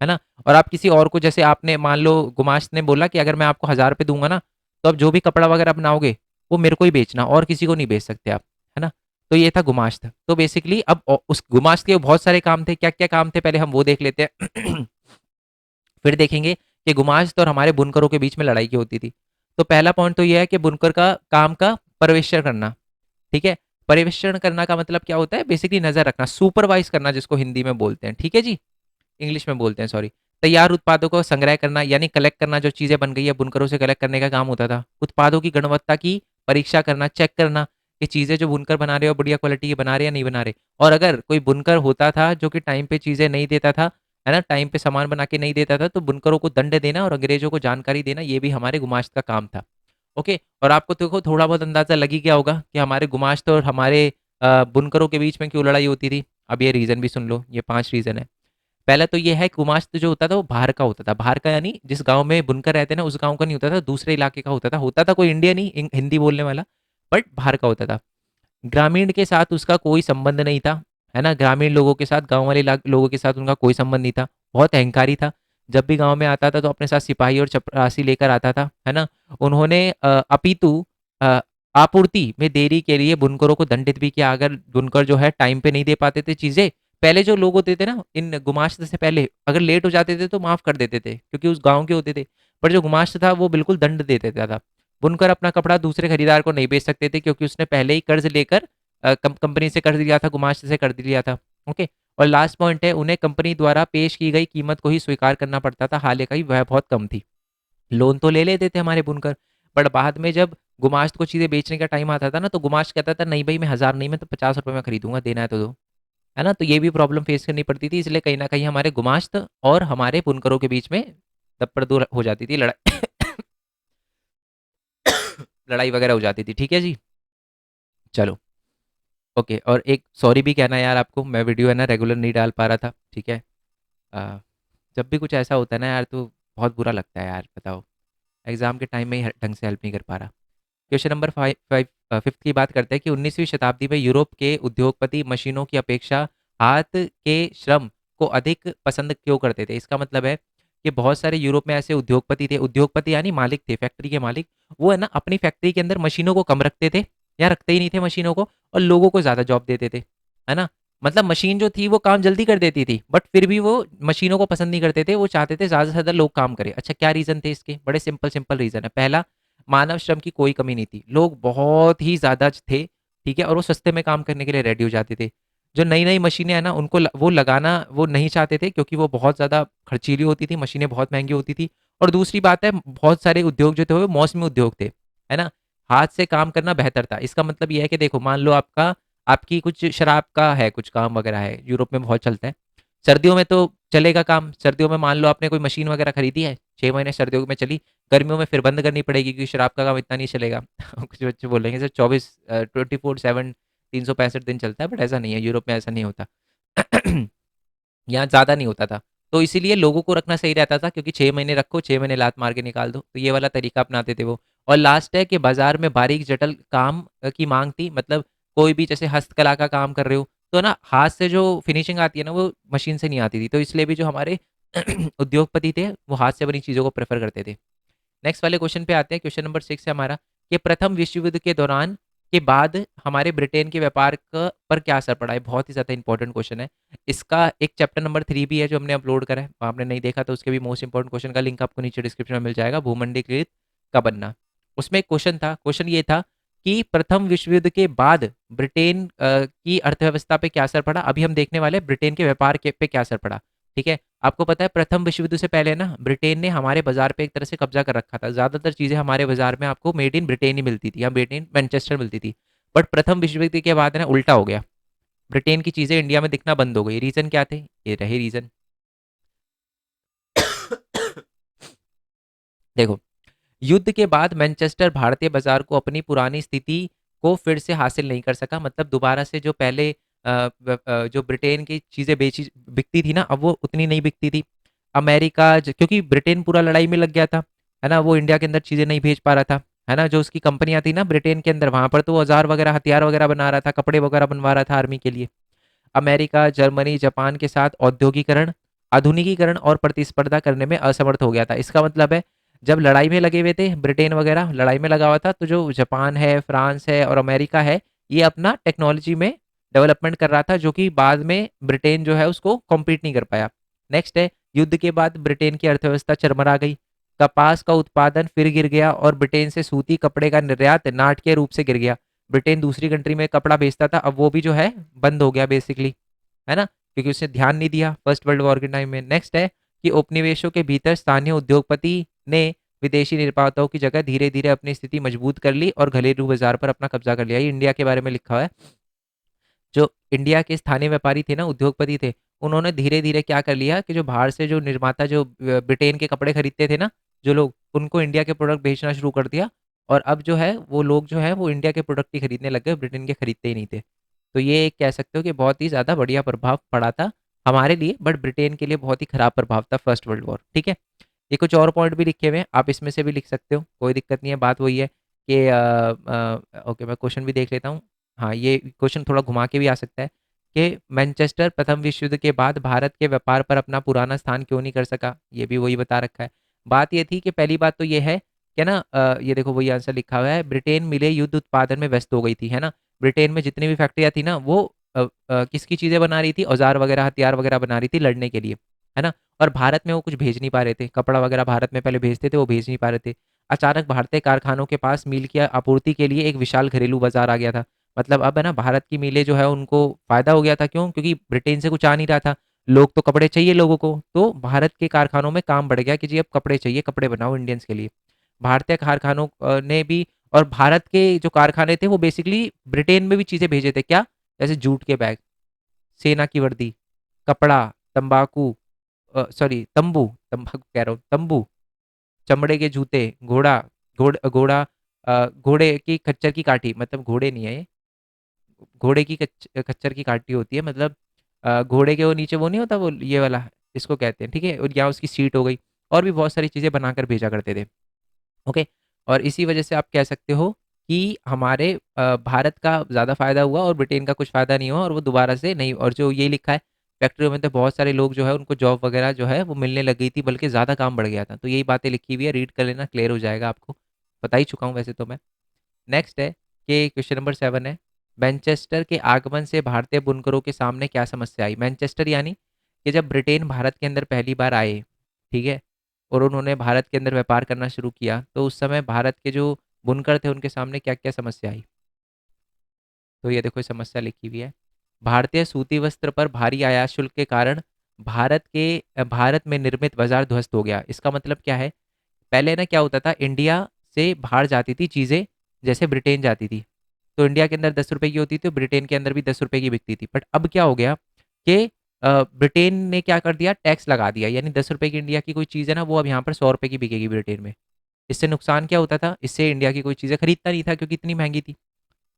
है ना? और आप किसी और को, जैसे आपने मान लो गुमाश्त ने बोला कि अगर मैं आपको 1000 रुपये दूंगा ना, तो अब जो भी कपड़ा वगैरह बनाओगे वो मेरे को ही बेचना, और किसी को नहीं बेच सकते आप, है ना? तो ये था गुमाश्त। तो बेसिकली अब उस गुमाश्त के बहुत सारे काम थे, क्या क्या काम थे पहले हम वो देख लेते हैं। फिर देखेंगे कि गुमाश्त और हमारे बुनकरों के बीच में लड़ाई क्यों होती थी। तो पहला पॉइंट तो यह है कि बुनकर का काम का पर्यवेक्षण करना, ठीक है? पर्यवेक्षण करना का मतलब क्या होता है, बेसिकली नजर रखना, सुपरवाइज करना जिसको हिंदी में बोलते हैं, ठीक है जी? इंग्लिश में बोलते हैं, सॉरी। तैयार उत्पादों को संग्रह करना, यानी कलेक्ट करना, जो चीज़ें बन गई है बुनकरों से कलेक्ट करने का काम होता था। उत्पादों की गुणवत्ता की परीक्षा करना, चेक करना कि चीज़ें जो बुनकर बना रहे हो बढ़िया क्वालिटी की बना रहे या नहीं बना रहे। और अगर कोई बुनकर होता था जो कि टाइम पे चीज़ें नहीं देता था, है ना, टाइम पे सामान बना के नहीं देता था, तो बुनकरों को दंड देना और अंग्रेजों को जानकारी देना, ये भी हमारे गुमाश्त का काम था। ओके। और आपको देखो थोड़ा बहुत अंदाजा लग ही गया होगा कि हमारे गुमाश्त और हमारे बुनकरों के बीच में क्यों लड़ाई होती थी। अब ये रीज़न भी सुन लो, ये 5 रीज़न है। पहला तो ये है, कुमास्त जो होता था वो बाहर का होता था। बाहर का यानी जिस गांव में बुनकर रहते ना, उस गांव का नहीं होता था, दूसरे इलाके का होता था कोई इंडियन ही, हिंदी बोलने वाला, बट बाहर का होता था। ग्रामीण के साथ उसका कोई संबंध नहीं था, है ना? ग्रामीण लोगों के साथ, गांव वाले लोगों के साथ उनका कोई संबंध नहीं था। बहुत अहंकारी था। जब भी गांव में आता था तो अपने साथ सिपाही और चपरासी लेकर आता था, है ना? उन्होंने अपितु अ, आपूर्ति में देरी के लिए बुनकरों को दंडित भी किया। अगर बुनकर जो है टाइम पे नहीं दे पाते थे चीजें, पहले जो लोग होते थे ना, इन गुमाश्त से पहले अगर लेट हो जाते थे तो माफ कर देते थे, क्योंकि उस गांव के होते थे। पर जो गुमाश्त था वो बिल्कुल दंड दे देता था। बुनकर अपना कपड़ा दूसरे खरीदार को नहीं बेच सकते थे, क्योंकि उसने पहले ही कर्ज लेकर कंपनी से कर्ज लिया था, गुमाश्त से कर्ज लिया था। ओके। और लास्ट पॉइंट है, उन्हें कंपनी द्वारा पेश की गई कीमत को ही स्वीकार करना पड़ता था, हालांकि वह बहुत कम थी। लोन तो ले लेते थे हमारे बुनकर, बट बाद में जब गुमाश्त को चीजें बेचने का टाइम आता था ना, तो गुमाश्त कहता था नहीं भाई, मैं 1000 नहीं, मैं तो 50 रुपए में खरीदूंगा, देना है तो दो, है ना? तो ये भी प्रॉब्लम फेस करनी पड़ती थी। इसलिए कहीं ना कहीं हमारे गुमाश्त और हमारे बुनकरों के बीच में तब दो हो जाती थी लड़ाई। लड़ाई वगैरह हो जाती थी, ठीक है जी? चलो। ओके। और एक सॉरी भी कहना है यार आपको, मैं वीडियो है ना रेगुलर नहीं डाल पा रहा था, ठीक है? आ, जब भी कुछ ऐसा होता है ना यार, तो बहुत बुरा लगता है यार, बताओ। एग्जाम के टाइम में ही ढंग से हेल्प नहीं कर पा रहा। क्वेश्चन नंबर फिफ्थ की बात करते हैं कि 19वीं शताब्दी में यूरोप के उद्योगपति मशीनों की अपेक्षा हाथ के श्रम को अधिक पसंद क्यों करते थे। इसका मतलब है कि बहुत सारे यूरोप में ऐसे उद्योगपति थे, उद्योगपति यानी मालिक थे, फैक्ट्री के मालिक। वो है ना, अपनी फैक्ट्री के अंदर मशीनों को कम रखते थे या रखते ही नहीं थे मशीनों को, और लोगों को ज़्यादा जॉब देते थे, है ना? मतलब मशीन जो थी वो काम जल्दी कर देती थी, बट फिर भी वो मशीनों को पसंद नहीं करते थे, वो चाहते थे ज़्यादा से ज़्यादा लोग काम करें। अच्छा, क्या रीज़न थे इसके? बड़े सिंपल सिंपल रीज़न है। पहला, मानव श्रम की कोई कमी नहीं थी, लोग बहुत ही ज़्यादा थे, ठीक है? और वो सस्ते में काम करने के लिए रेडी हो जाते थे। जो नई नई मशीनें हैं ना, उनको वो लगाना वो नहीं चाहते थे, क्योंकि वो बहुत ज़्यादा खर्चीली होती थी, मशीनें बहुत महंगी होती थी। और दूसरी बात है, बहुत सारे उद्योग जो थे वो मौसमी उद्योग थे, है ना? हाथ से काम करना बेहतर था। इसका मतलब ये है कि देखो, मान लो आपका, आपकी कुछ शराब का है, कुछ काम वगैरह है, यूरोप में बहुत चलता है। सर्दियों में तो चलेगा काम, सर्दियों में मान लो आपने कोई मशीन वगैरह खरीदी है, 6 महीने सर्दियों में चली, गर्मियों में फिर बंद करनी पड़ेगी, क्योंकि शराब का काम इतना नहीं चलेगा। कुछ बच्चे बोलेंगे सर 24/7 365 दिन चलता है, बट ऐसा नहीं है, यूरोप में ऐसा नहीं होता। यहाँ ज़्यादा नहीं होता था। तो इसीलिए लोगों को रखना सही रहता था, क्योंकि 6 महीने रखो, 6 महीने लात मार के निकाल दो, तो ये वाला तरीका अपनाते थे वो। और लास्ट है कि बाजार में बारीक जटिल काम की मांग थी। मतलब कोई भी जैसे हस्तकला का काम कर रहे हो, तो ना हाथ से जो फिनिशिंग आती है ना वो मशीन से नहीं आती थी, तो इसलिए भी जो हमारे उद्योगपति थे वो हाथ से बनी चीज़ों को प्रेफर करते थे। नेक्स्ट वाले क्वेश्चन पे आते हैं। क्वेश्चन नंबर 6 है हमारा कि प्रथम विश्व युद्ध के दौरान के बाद हमारे ब्रिटेन के व्यापार पर क्या असर पड़ा है। बहुत ही ज़्यादा इंपॉर्टेंट क्वेश्चन है। इसका एक चैप्टर नंबर 3 भी है जो हमने अपलोड करा है, आपने नहीं देखा तो उसके भी मोस्ट इंपॉर्टेंट क्वेश्चन का लिंक आपको नीचे डिस्क्रिप्शन में मिल जाएगा, भूमंडलीकृत का बनना। उसमें एक क्वेश्चन था, क्वेश्चन ये था कि प्रथम विश्व युद्ध के बाद ब्रिटेन की अर्थव्यवस्था पे क्या असर पड़ा। अभी हम देखने वाले ब्रिटेन के व्यापार के पे क्या असर पड़ा। ठीक है, आपको पता है प्रथम विश्व युद्ध से पहले ना ब्रिटेन ने हमारे बाजार पे एक तरह से कब्जा कर रखा था। ज्यादातर चीजें हमारे बाजार में आपको मेड इन ब्रिटेन ही मिलती थी या मेड इन मैनचेस्टर मिलती थी। बट प्रथम विश्व युद्ध के बाद ना उल्टा हो गया, ब्रिटेन की चीजें इंडिया में दिखना बंद हो गई। रीजन क्या थे, ये रहे रीजन। देखो, युद्ध के बाद मैनचेस्टर भारतीय बाजार को अपनी पुरानी स्थिति को फिर से हासिल नहीं कर सका। मतलब दोबारा से जो पहले जो ब्रिटेन की चीज़ें बेची बिकती थी ना, अब वो उतनी नहीं बिकती थी। अमेरिका क्योंकि ब्रिटेन पूरा लड़ाई में लग गया था, है ना, वो इंडिया के अंदर चीज़ें नहीं भेज पा रहा था, है ना। जो उसकी कंपनियां थी ना ब्रिटेन के अंदर, वहां पर तो वो औजार वगैरह हथियार वगैरह बना रहा था, कपड़े वगैरह बनवा रहा था आर्मी के लिए। अमेरिका, जर्मनी, जापान के साथ औद्योगिकरण, आधुनिकीकरण और प्रतिस्पर्धा करने में असमर्थ हो गया था। इसका मतलब है जब लड़ाई में लगे हुए थे, ब्रिटेन वगैरह लड़ाई में लगा हुआ था, तो जो जापान है, फ्रांस है और अमेरिका है, ये अपना टेक्नोलॉजी में डेवलपमेंट कर रहा था, जो कि बाद में ब्रिटेन जो है उसको कॉम्पीट नहीं कर पाया। नेक्स्ट है, युद्ध के बाद ब्रिटेन की अर्थव्यवस्था चरमरा गई। कपास का उत्पादन फिर गिर गया और ब्रिटेन से सूती कपड़े का निर्यात नाटकीय रूप से गिर गया। ब्रिटेन दूसरी कंट्री में कपड़ा बेचता था, अब वो भी जो है बंद हो गया बेसिकली, है ना, क्योंकि उसने ध्यान नहीं दिया फर्स्ट वर्ल्ड वॉर के टाइम में। नेक्स्ट है कि उपनिवेशों के भीतर स्थानीय उद्योगपति ने विदेशी निर्माताओं की जगह धीरे धीरे अपनी स्थिति मजबूत कर ली और घरेलू बाजार पर अपना कब्जा कर लिया। ये इंडिया के बारे में लिखा हुआ है। जो इंडिया के स्थानीय व्यापारी थे ना, उद्योगपति थे, उन्होंने धीरे धीरे क्या कर लिया कि जो बाहर से जो निर्माता जो ब्रिटेन के कपड़े खरीदते थे ना, जो लोग, उनको इंडिया के प्रोडक्ट बेचना शुरू कर दिया। और अब जो है वो लोग जो है वो इंडिया के प्रोडक्ट ही खरीदने लग गए, ब्रिटेन के खरीदते ही नहीं थे। तो ये एक कह सकते हो कि बहुत ही ज़्यादा बढ़िया प्रभाव पड़ा था हमारे लिए, बट ब्रिटेन के लिए बहुत ही खराब प्रभाव था फर्स्ट वर्ल्ड वॉर। ठीक है, ये कुछ और पॉइंट भी लिखे हुए हैं, आप इसमें से भी लिख सकते हो, कोई दिक्कत नहीं है। बात वही है कि ओके, मैं क्वेश्चन भी देख लेता हूँ। हाँ, ये क्वेश्चन थोड़ा घुमा के भी आ सकता है कि मैनचेस्टर प्रथम विश्व युद्ध के बाद भारत के व्यापार पर अपना पुराना स्थान क्यों नहीं कर सका। ये भी वही बता रखा है। बात ये थी कि पहली बात तो ये है कि ना ये देखो वही आंसर लिखा हुआ है, ब्रिटेन मिले युद्ध उत्पादन में व्यस्त हो गई थी, है ना। ब्रिटेन में जितनी भी फैक्ट्रियाँ थी ना वो किसकी चीज़ें बना रही थी, औजार वगैरह हथियार वगैरह बना रही थी लड़ने के लिए, है ना। और भारत में वो कुछ भेज नहीं पा रहे थे, कपड़ा वगैरह भारत में पहले भेजते थे, वो भेज नहीं पा रहे थे। अचानक भारतीय कारखानों के पास मील की आपूर्ति के लिए एक विशाल घरेलू बाजार आ गया था। मतलब अब है ना भारत की मिलें जो है उनको फायदा हो गया था, क्यों, क्योंकि ब्रिटेन से कुछ आ नहीं रहा था। लोग तो कपड़े चाहिए लोगों को, तो भारत के कारखानों में काम बढ़ गया कि जी अब कपड़े चाहिए, कपड़े बनाओ इंडियंस के लिए। भारतीय कारखानों ने भी, और भारत के जो कारखाने थे वो बेसिकली ब्रिटेन में भी चीज़ें भेजे थे, क्या, जैसे जूट के बैग, सेना की वर्दी, कपड़ा, तंबाकू, सॉरी तंबू, तंबाकू कह रहा हूँ, तंबू, चमड़े के जूते, घोड़ा, घोड़ा, घोड़े की खच्चर की काठी, मतलब घोड़े नहीं है ये, घोड़े की खच्चर की काठी होती है, मतलब घोड़े के वो नीचे वो नहीं होता वो, ये वाला, इसको कहते हैं। ठीक है, और यहाँ उसकी सीट हो गई, और भी बहुत सारी चीज़ें बनाकर भेजा करते थे। ओके, और इसी वजह से आप कह सकते हो कि हमारे भारत का ज़्यादा फायदा हुआ और ब्रिटेन का कुछ फायदा नहीं हुआ, और वो दोबारा से नहीं। और जो ये लिखा है, फैक्ट्रियों में तो बहुत सारे लोग जो है उनको जॉब वगैरह जो है वो मिलने लग गई थी, बल्कि ज़्यादा काम बढ़ गया था। तो यही बातें लिखी हुई है, रीड कर लेना, क्लियर हो जाएगा आपको, बता ही चुका हूँ वैसे तो मैं। नेक्स्ट है कि क्वेश्चन नंबर 7 है, मैनचेस्टर के आगमन से भारतीय बुनकरों के सामने क्या समस्या आई। मैनचेस्टर यानी कि जब ब्रिटेन भारत के अंदर पहली बार आए, ठीक है, और उन्होंने भारत के अंदर व्यापार करना शुरू किया, तो उस समय भारत के जो बुनकर थे उनके सामने क्या क्या समस्या आई। तो ये देखो समस्या लिखी हुई है, भारतीय सूती वस्त्र पर भारी आयात शुल्क के कारण भारत में निर्मित बाजार ध्वस्त हो गया। इसका मतलब क्या है, पहले ना क्या होता था, इंडिया से बाहर जाती थी चीज़ें, जैसे ब्रिटेन जाती थी, तो इंडिया के अंदर 10 रुपए की होती थी, ब्रिटेन के अंदर भी 10 रुपए की बिकती थी। बट अब क्या हो गया कि ब्रिटेन ने क्या कर दिया, टैक्स लगा दिया, यानी 10 रुपए की इंडिया की कोई चीज़ है ना, वो अब यहाँ पर 100 रुपए की बिकेगी ब्रिटेन में। इससे नुकसान क्या होता था, इससे इंडिया की कोई चीज़ें खरीदता नहीं था क्योंकि इतनी महंगी थी।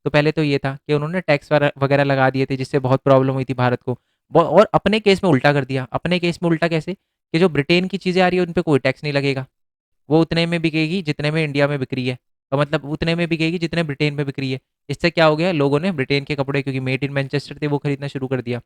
तो पहले तो ये था कि उन्होंने टैक्स वगैरह लगा दिए थे, जिससे बहुत प्रॉब्लम हुई थी भारत को। और अपने केस में उल्टा कर दिया। अपने केस में उल्टा कैसे, कि जो ब्रिटेन की चीज़ें आ रही है उन पर कोई टैक्स नहीं लगेगा, वो उतने में बिकेगी जितने में इंडिया में बिक रही है। मतलब उतने में बिकेगी जितने ब्रिटेन में बिक रही है। इससे क्या हो गया, लोगों ने ब्रिटेन के कपड़े, क्योंकि मेड इन मैनचेस्टर थे, वो खरीदना शुरू कर दिया।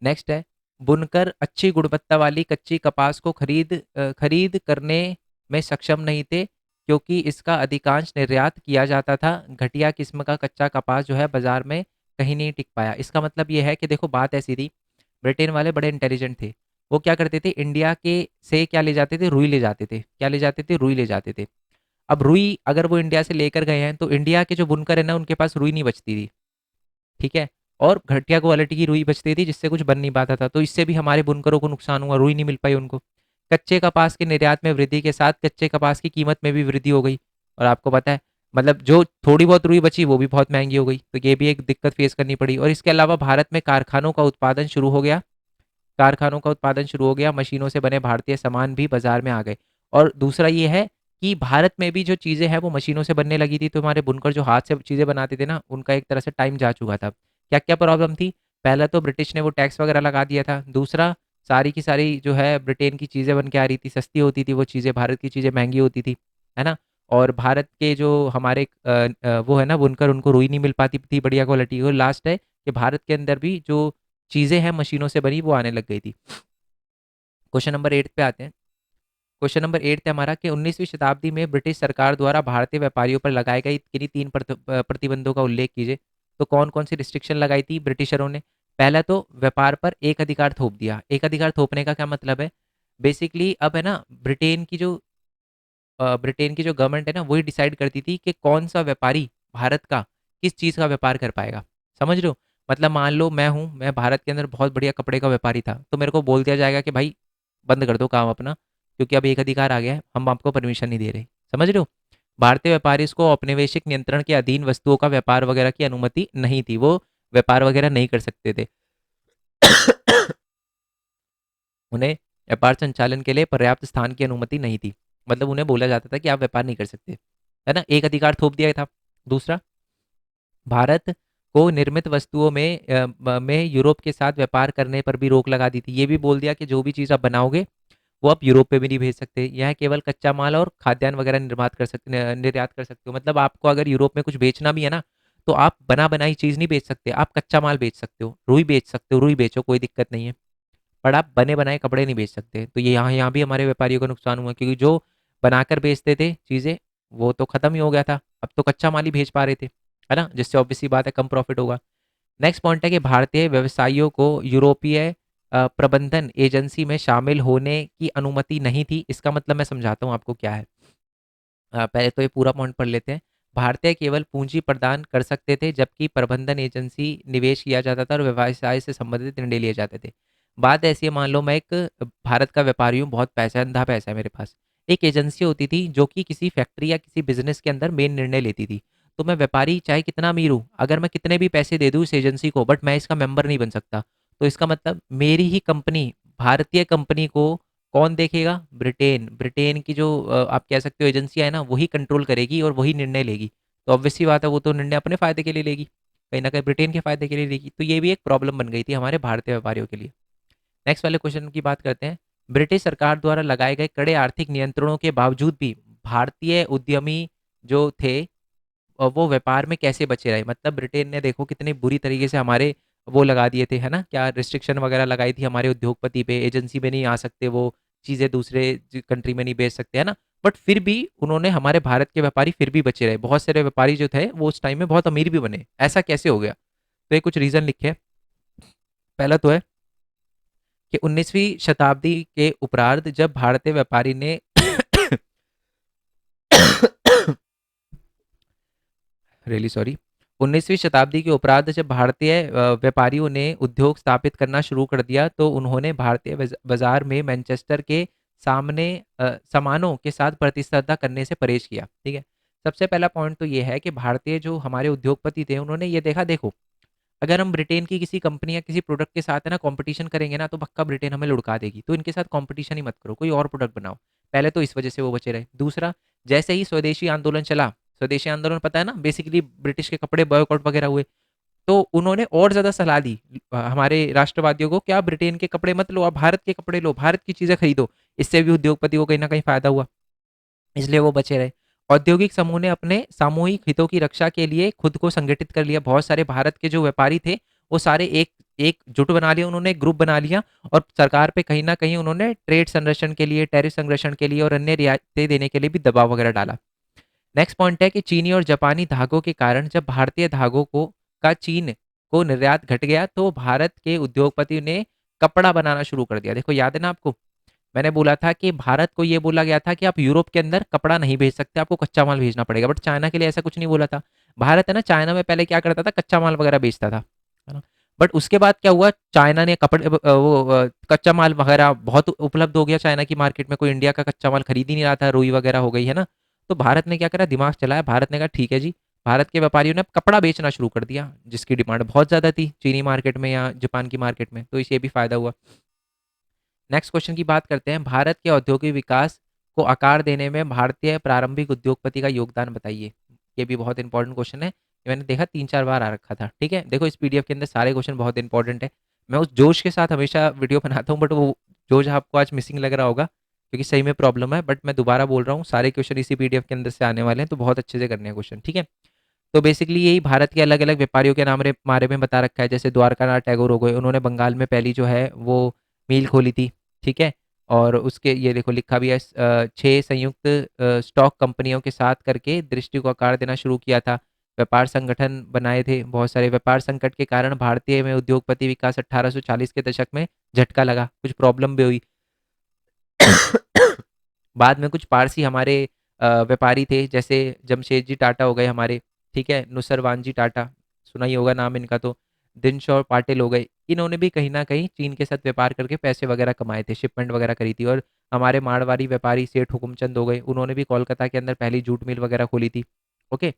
नेक्स्ट है, बुनकर अच्छी गुणवत्ता वाली कच्ची कपास को खरीद करने में सक्षम नहीं थे, क्योंकि इसका अधिकांश निर्यात किया जाता था। घटिया किस्म का कच्चा कपास जो है बाजार में कहीं नहीं टिक पाया। इसका मतलब ये है कि देखो बात ऐसी थी, ब्रिटेन वाले बड़े इंटेलिजेंट थे। वो क्या करते थे, इंडिया के से क्या ले जाते थे, रुई ले जाते थे। क्या ले जाते थे, रुई ले जाते थे। अब रुई अगर वो इंडिया से लेकर गए हैं तो इंडिया के जो बुनकर है ना, उनके पास रुई नहीं बचती थी, ठीक है। और घटिया क्वालिटी की रुई बचती थी, जिससे कुछ बन नहीं पाता था। तो इससे भी हमारे बुनकरों को नुकसान हुआ, रुई नहीं मिल पाई उनको। कच्चे कपास के निर्यात में वृद्धि के साथ कच्चे कपास की कीमत में भी वृद्धि हो गई। और आपको पता है, मतलब जो थोड़ी बहुत रुई बची वो भी बहुत महंगी हो गई, तो ये भी एक दिक्कत फेस करनी पड़ी। और इसके अलावा भारत में कारखानों का उत्पादन शुरू हो गया। कारखानों का उत्पादन शुरू हो गया, मशीनों से बने भारतीय सामान भी बाजार में आ गए। और दूसरा ये है कि भारत में भी जो चीज़ें हैं वो मशीनों से बनने लगी थी, तो हमारे बुनकर जो हाथ से चीज़ें बनाते थे ना, उनका एक तरह से टाइम जा चुका था। क्या क्या प्रॉब्लम थी, पहला तो ब्रिटिश ने वो टैक्स वगैरह लगा दिया था। दूसरा, सारी की सारी जो है ब्रिटेन की चीज़ें बन के आ रही थी, सस्ती होती थी वो चीज़ें, भारत की चीज़ें महंगी होती थी, है ना। और भारत के जो हमारे वो है ना बुनकर, उनको रुई नहीं मिल पाती थी बढ़िया क्वालिटी। और लास्ट है कि भारत के अंदर भी जो चीज़ें हैं मशीनों से बनी वो आने लग गई थी। क्वेश्चन नंबर 8 पे आते हैं। क्वेश्चन नंबर 8 है हमारा कि 19वीं शताब्दी में ब्रिटिश सरकार द्वारा भारतीय व्यापारियों पर लगाए गए किन्हीं तीन प्रतिबंधों का उल्लेख कीजिए। तो कौन कौन सी रिस्ट्रिक्शन लगाई थी ब्रिटिशरों ने। पहला तो व्यापार पर एक अधिकार थोप दिया। एक अधिकार थोपने का क्या मतलब है, बेसिकली अब है ना ब्रिटेन की जो गवर्नमेंट है ना, वही डिसाइड करती थी कि कौन सा व्यापारी भारत का किस चीज़ का व्यापार कर पाएगा। समझ लो, मतलब मान लो मैं भारत के अंदर बहुत बढ़िया कपड़े का व्यापारी था, तो मेरे को बोल दिया जाएगा कि भाई बंद कर दो काम अपना, क्योंकि अब एक अधिकार आ गया है, हम आपको परमिशन नहीं दे रहे। समझ रहे हो, भारतीय व्यापारी इसको औपनिवेशिक नियंत्रण के अधीन वस्तुओं का व्यापार वगैरह की अनुमति नहीं थी, वो व्यापार वगैरह नहीं कर सकते थे। उन्हें व्यापार संचालन के लिए पर्याप्त स्थान की अनुमति नहीं थी। मतलब उन्हें बोला जाता था कि आप व्यापार नहीं कर सकते, है ना, एक अधिकार थोप दिया था। दूसरा, भारत को निर्मित वस्तुओं में यूरोप के साथ व्यापार करने पर भी रोक लगा दी थी। ये भी बोल दिया कि जो भी चीज़ आप बनाओगे वो आप यूरोप पे भी नहीं भेज सकते, यह केवल कच्चा माल और खाद्यान्न वगैरह निर्यात कर सकते हो। मतलब आपको अगर यूरोप में कुछ बेचना भी है ना, तो आप बना बनाई चीज़ नहीं बेच सकते, आप कच्चा माल बेच सकते हो, रुई बेच सकते हो, रुई बेचो कोई दिक्कत नहीं है, पर आप बने बनाए कपड़े नहीं बेच सकते। तो ये यहाँ भी हमारे व्यापारियों को नुकसान हुआ, क्योंकि जो बनाकर बेचते थे चीज़ें, वो तो खत्म ही हो गया था, अब तो कच्चा माल ही भेज पा रहे थे, है ना, जिससे ऑब्वियस सी बात है कम प्रॉफिट होगा। नेक्स्ट पॉइंट है कि भारतीय व्यवसायियों को यूरोपीय प्रबंधन एजेंसी में शामिल होने की अनुमति नहीं थी। इसका मतलब मैं समझाता हूँ आपको क्या है। पहले तो ये पूरा पॉइंट पढ़ लेते हैं। भारतीय केवल पूंजी प्रदान कर सकते थे, जबकि प्रबंधन एजेंसी निवेश किया जाता था और व्यवसाय से संबंधित निर्णय लिए जाते थे। बात ऐसी है, मान लो मैं एक भारत का व्यापारी हूँ, बहुत पैसा है, अंधा पैसा है मेरे पास। एक एजेंसी होती थी जो कि किसी फैक्ट्री या किसी बिजनेस के अंदर मेन निर्णय लेती थी। तो मैं व्यापारी चाहे कितना अमीर हूँ, अगर मैं कितने भी पैसे दे दूँ इस एजेंसी को, बट मैं इसका मेंबर नहीं बन सकता। तो इसका मतलब मेरी ही कंपनी, भारतीय कंपनी को कौन देखेगा, ब्रिटेन, ब्रिटेन की जो आप कह सकते हो एजेंसियां है ना, वही कंट्रोल करेगी और वही निर्णय लेगी। तो ऑब्वियस सी बात है, वो तो निर्णय अपने फायदे के लिए लेगी, कहीं ना कहीं ब्रिटेन के फायदे के लिए लेगी। तो ये भी एक प्रॉब्लम बन गई थी हमारे भारतीय व्यापारियों के लिए। नेक्स्ट वाले क्वेश्चन की बात करते हैं। ब्रिटिश सरकार द्वारा लगाए गए कड़े आर्थिक नियंत्रणों के बावजूद भी भारतीय उद्यमी जो थे वो व्यापार में कैसे बचे रहे। मतलब ब्रिटेन ने देखो कितनी बुरी तरीके से हमारे वो लगा दिए थे, है ना, क्या रिस्ट्रिक्शन वगैरह लगाई थी हमारे उद्योगपति पे, एजेंसी में नहीं आ सकते वो, चीज़ें दूसरे कंट्री में नहीं बेच सकते, है ना। बट फिर भी उन्होंने, हमारे भारत के व्यापारी फिर भी बचे रहे। बहुत सारे व्यापारी जो थे वो उस टाइम में बहुत अमीर भी बने। ऐसा कैसे हो गया, तो ये कुछ रीज़न लिखे। पहला तो है कि 19वीं शताब्दी के उपरांत जब भारतीय व्यापारी ने रियली सॉरी, 19वीं शताब्दी के उपरांत जब भारतीय व्यापारियों ने उद्योग स्थापित करना शुरू कर दिया, तो उन्होंने भारतीय बाजार में मैनचेस्टर के सामने सामानों के साथ प्रतिस्पर्धा करने से परहेज किया। ठीक है, सबसे पहला पॉइंट तो ये है कि भारतीय जो हमारे उद्योगपति थे, उन्होंने ये देखा, देखो अगर हम ब्रिटेन की किसी कंपनी या किसी प्रोडक्ट के साथ है ना कंपटीशन करेंगे ना, तो पक्का ब्रिटेन हमें लुढ़का देगी, तो इनके साथ कंपटीशन ही मत करो, कोई और प्रोडक्ट बनाओ। पहले तो इस वजह से वो बचे रहे। दूसरा, जैसे ही स्वदेशी आंदोलन चला, स्वदेशी आंदोलन पता है ना, बेसिकली ब्रिटिश के कपड़े बॉयकॉट वगैरह हुए, तो उन्होंने और ज़्यादा सलाह दी हमारे राष्ट्रवादियों को, क्या ब्रिटेन के कपड़े मत लो, आप भारत के कपड़े लो, भारत की चीज़ें खरीदो। इससे भी उद्योगपति को कहीं ना कहीं फायदा हुआ, इसलिए वो बचे रहे। औद्योगिक समूह ने अपने सामूहिक हितों की रक्षा के लिए खुद को संगठित कर लिया। बहुत सारे भारत के जो व्यापारी थे वो सारे एक एक जुट बना लिया, उन्होंने एक ग्रुप बना लिया और सरकार पे कहीं ना कहीं उन्होंने ट्रेड संरक्षण के लिए, टैरिफ संरक्षण के लिए और अन्य रियायतें देने के लिए भी दबाव वगैरह डाला। नेक्स्ट पॉइंट है कि चीनी और जापानी धागों के कारण जब भारतीय धागों को का चीन को निर्यात घट गया तो भारत के उद्योगपति ने कपड़ा बनाना शुरू कर दिया। देखो याद है ना आपको, मैंने बोला था कि भारत को ये बोला गया था कि आप यूरोप के अंदर कपड़ा नहीं भेज सकते, आपको कच्चा माल भेजना पड़ेगा, बट चाइना के लिए ऐसा कुछ नहीं बोला था। भारत है ना, चाइना में पहले क्या करता था, कच्चा माल वगैरह बेचता था, है ना। बट उसके बाद क्या हुआ, चाइना ने कपड़े कच्चा माल वगैरह बहुत उपलब्ध हो गया चाइना की मार्केट में, कोई इंडिया का कच्चा माल खरीद ही नहीं रहा था, रुई वगैरह हो गई है ना। तो भारत ने क्या करा, दिमाग चलाया, भारत ने कहा ठीक है जी, भारत के व्यापारियों ने कपड़ा बेचना शुरू कर दिया जिसकी डिमांड बहुत ज़्यादा थी चीनी मार्केट में या जापान की मार्केट में, तो इसे भी फायदा हुआ। नेक्स्ट क्वेश्चन की बात करते हैं, भारत के औद्योगिक विकास को आकार देने में भारतीय प्रारंभिक उद्योगपति का योगदान बताइए। ये भी बहुत इंपॉर्टेंट क्वेश्चन है, ये मैंने देखा 3-4 बार आ रखा था। ठीक है, देखो इस पीडीएफ के अंदर सारे क्वेश्चन बहुत इंपॉर्टेंट है। मैं उस जोश के साथ हमेशा वीडियो बनाता हूँ, बट वो जोश आपको आज मिसिंग लग रहा होगा क्योंकि सही में प्रॉब्लम है, बट मैं दोबारा बोल रहा हूँ, सारे क्वेश्चन इसी पीडीएफ के अंदर से आने वाले हैं, तो बहुत अच्छे से करने हैं क्वेश्चन। ठीक है, तो बेसिकली यही भारत के अलग अलग व्यापारियों के नाम बारे में बता रखा है, जैसे द्वारकानाथ टैगोर हो गए, उन्होंने बंगाल में पहली जो है वो मील खोली थी। ठीक है, और उसके ये देखो लिखा भी है, 6 संयुक्त स्टॉक कंपनियों के साथ करके दृष्टि को आकार देना शुरू किया था, व्यापार संगठन बनाए थे बहुत सारे। व्यापार संकट के कारण भारतीय में उद्योगपति विकास 1840 के दशक में झटका लगा, कुछ प्रॉब्लम भी हुई। बाद में कुछ पारसी हमारे व्यापारी थे, जैसे जमशेदजी टाटा हो गए हमारे, ठीक है, नुसरवानजी टाटा, सुना ही होगा नाम इनका, तो दिनशॉ पाटिल हो गए, इन्होंने भी कहीं ना कहीं चीन के साथ व्यापार करके पैसे वगैरह कमाए थे, शिपमेंट वगैरह करी थी। और हमारे मारवाड़ी व्यापारी सेठ हुकुमचंद हो गए, उन्होंने भी कोलकाता के अंदर पहली जूट मिल वगैरह खोली थी। ओके,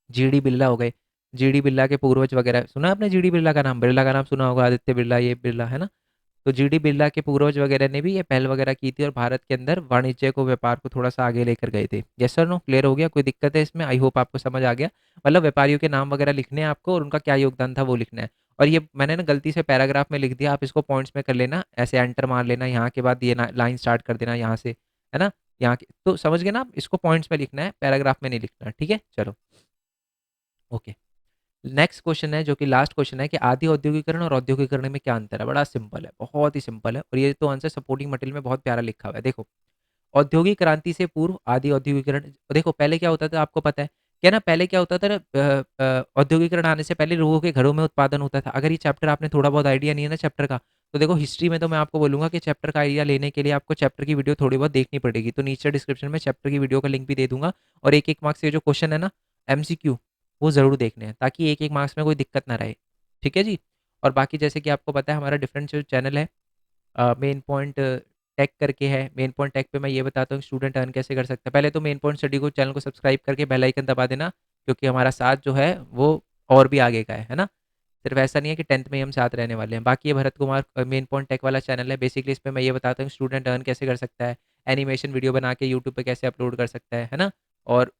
जीडी बिरला हो गए, जीडी बिरला के पूर्वज वगैरह, सुना आपने जीडी बिरला का नाम, बिरला का नाम सुना होगा, आदित्य बिरला, ये बिरला है ना। तो जीडी बिरला के पूर्वज वगैरह ने भी ये पहल वगैरह की थी और भारत के अंदर वाणिज्य को, व्यापार को थोड़ा सा आगे लेकर गए थे। यस सर नो, क्लियर हो गया, कोई दिक्कत है इसमें? आई होप आपको समझ आ गया। मतलब व्यापारियों के नाम वगैरह लिखने हैं आपको और उनका क्या योगदान था वो लिखना है। और ये मैंने ना गलती से पैराग्राफ में लिख दिया, आप इसको पॉइंट्स में कर लेना, ऐसे एंटर मार लेना, यहाँ के बाद ये लाइन स्टार्ट कर देना यहाँ से, है ना, यहाँ के, तो समझ गए ना आप, इसको पॉइंट्स में लिखना है, पैराग्राफ में नहीं लिखना। ठीक है, चलो ओके। नेक्स्ट क्वेश्चन है जो कि लास्ट क्वेश्चन है कि आदि औद्योगिकरण और औद्योगिकरण में क्या अंतर है। बड़ा सिंपल है, बहुत ही सिंपल है, और ये तो आंसर सपोर्टिंग मटेरियल में बहुत प्यारा लिखा हुआ है। देखो, औद्योगिक क्रांति से पूर्व आदि औद्योगिकरण, देखो पहले क्या होता था आपको पता है क्या ना, पहले क्या होता था ना, औद्योगिकरण आने से पहले लोगों के घरों में उत्पादन होता था। अगर ये चैप्टर आपने थोड़ा बहुत आइडिया नहीं है ना चैप्टर का, तो देखो हिस्ट्री में तो मैं आपको बोलूंगा कि चैप्टर का आइडिया लेने के लिए आपको चैप्टर की वीडियो थोड़ी बहुत देखनी पड़ेगी, तो नीचे डिस्क्रिप्शन में चैप्टर की वीडियो का लिंक भी दे दूंगा। और एक एक मार्क्स के जो क्वेश्चन है ना, एमसीक्यू, वो ज़रूर देखने हैं ताकि एक एक मार्क्स में कोई दिक्कत ना रहे। ठीक है जी। और बाकी जैसे कि आपको पता है हमारा डिफरेंट जो चैनल है, मेन पॉइंट टेक करके है, मेन पॉइंट टेक पे मैं ये बताता हूँ स्टूडेंट अर्न कैसे कर सकते हैं। पहले तो मेन पॉइंट स्टडी को चैनल को सब्सक्राइब करके बेल आइकन दबा देना, क्योंकि हमारा साथ जो है वो और भी आगे का है ना। सिर्फ ऐसा नहीं है कि 10th में ही हम साथ रहने वाले हैं। बाकी ये Bharat Kumar main point tech वाला चैनल है, बेसिकली इस पर मैं ये बताता हूँ स्टूडेंट अर्न कैसे कर सकता है, एनिमेशन वीडियो बना के यूट्यूब पे कैसे अपलोड कर सकता है ना। और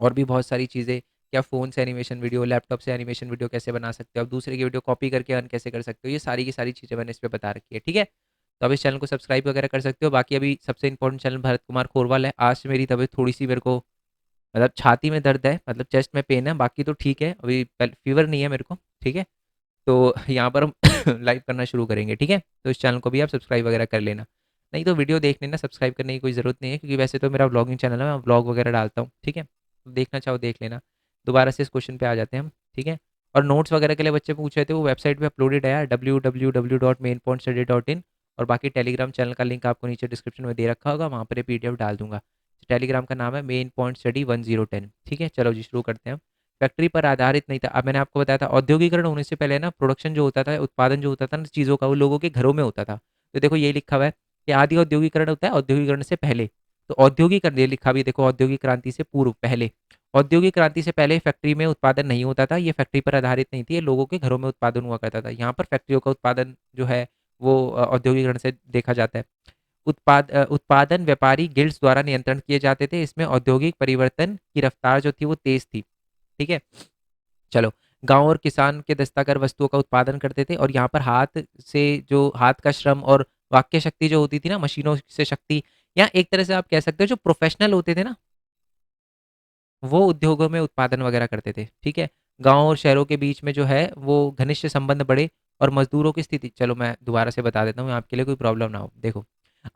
और भी बहुत सारी चीज़ें, क्या फ़ोन से एनिमेशन वीडियो, लैपटॉप से एनिमेशन वीडियो कैसे बना सकते हो, अब दूसरे की वीडियो कॉपी करके अर्न कैसे कर सकते हो, ये सारी की सारी चीज़ें मैंने इस पे बता रखी है। ठीक है, तो अब इस चैनल को सब्सक्राइब वगैरह कर सकते हो। बाकी अभी सबसे इंपॉर्टेंट चैनल भरत कुमार खोरवाल है। आज से मेरी तबीयत थोड़ी सी, मेरे को मतलब छाती में दर्द है, मतलब चेस्ट में पेन है, बाकी तो ठीक है, अभी फीवर नहीं है मेरे को। ठीक है, तो यहाँ पर हम लाइव करना शुरू करेंगे। ठीक है, तो इस चैनल को भी आप सब्सक्राइब वगैरह कर लेना, नहीं तो वीडियो देख लेना, सब्सक्राइब करने की कोई ज़रूरत नहीं है, क्योंकि वैसे तो मेरा व्लॉगिंग चैनल है, मैं व्लॉग वगैरह डालता हूँ। ठीक है, तो देखना चाहो देख लेना। दोबारा से इस क्वेश्चन पे आ जाते हैं हम। ठीक है, और नोट्स वगैरह के लिए बच्चे पूछ रहे थे, वो वेबसाइट पे अपलोडेड है, www.mainpointstudy.in। और बाकी टेलीग्राम चैनल का लिंक आपको नीचे डिस्क्रिप्शन में दे रखा होगा, वहाँ पर पीडीएफ डाल दूंगा। टेलीग्राम का नाम है मेन पॉइंट स्टडी 1010। ठीक है, चलो जी शुरू करते हैं। फैक्ट्री पर आधारित नहीं था, अब मैंने आपको बताया था औद्योगिकरण होने से पहले ना प्रोडक्शन जो होता था, उत्पादन जो होता था ना चीज़ों का, वो लोगों के घरों में होता था। तो देखो ये लिखा हुआ है कि आदि औद्योगिकरण होता है औद्योगिकरण से पहले, तो औद्योगिकरण ये लिखा भी देखो, औद्योगिक क्रांति से पूर्व, पहले। औद्योगिक क्रांति से पहले फैक्ट्री में उत्पादन नहीं होता था, ये फैक्ट्री पर आधारित नहीं थी, ये लोगों के घरों में उत्पादन हुआ करता था। यहाँ पर फैक्ट्रियों का उत्पादन जो है वो औद्योगिकरण से देखा जाता है। उत्पादन व्यापारी गिल्ड्स द्वारा नियंत्रण किए जाते थे, इसमें औद्योगिक परिवर्तन की रफ्तार जो थी वो तेज थी। ठीक है, चलो, गांव और किसान के दस्तकार वस्तुओं का उत्पादन करते थे, और यहाँ पर हाथ से जो हाथ का श्रम और वाक्य शक्ति जो होती थी ना, मशीनों से शक्ति, या एक तरह से आप कह सकते हो जो प्रोफेशनल होते थे ना, वो उद्योगों में उत्पादन वगैरह करते थे, ठीक है। गाँव और शहरों के बीच में जो है वो घनिष्ठ संबंध बढ़े और मजदूरों की स्थिति, चलो मैं दोबारा से बता देता हूँ आपके लिए कोई प्रॉब्लम ना हो। देखो,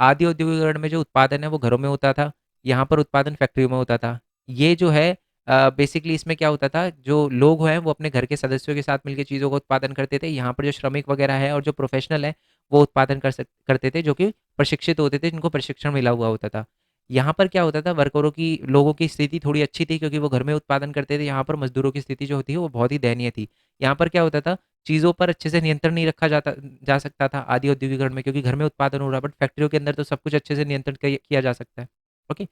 आदि औद्योगिकरण में जो उत्पादन है वो घरों में होता था, यहाँ पर उत्पादन फैक्ट्रियों में होता था। ये जो है बेसिकली इसमें क्या होता था, जो लोग हैं वो अपने घर के सदस्यों के साथ मिलकर चीज़ों का उत्पादन करते थे। यहाँ पर जो श्रमिक वगैरह है और जो प्रोफेशनल है वो उत्पादन करते थे, जो कि प्रशिक्षित होते थे, जिनको प्रशिक्षण मिला हुआ होता था। यहाँ पर क्या होता था, वर्करों की, लोगों की स्थिति थोड़ी अच्छी थी क्योंकि वो घर में उत्पादन करते थे। यहाँ पर मजदूरों की स्थिति जो होती है वो बहुत ही दयनीय थी। यहाँ पर क्या होता था, चीज़ों पर अच्छे से नियंत्रण नहीं रखा जा सकता था आदि औद्योगिकरण में, क्योंकि घर में उत्पादन हो रहा है, बट फैक्ट्रियों के अंदर तो सब कुछ अच्छे से नियंत्रण किया जा सकता है। ओके,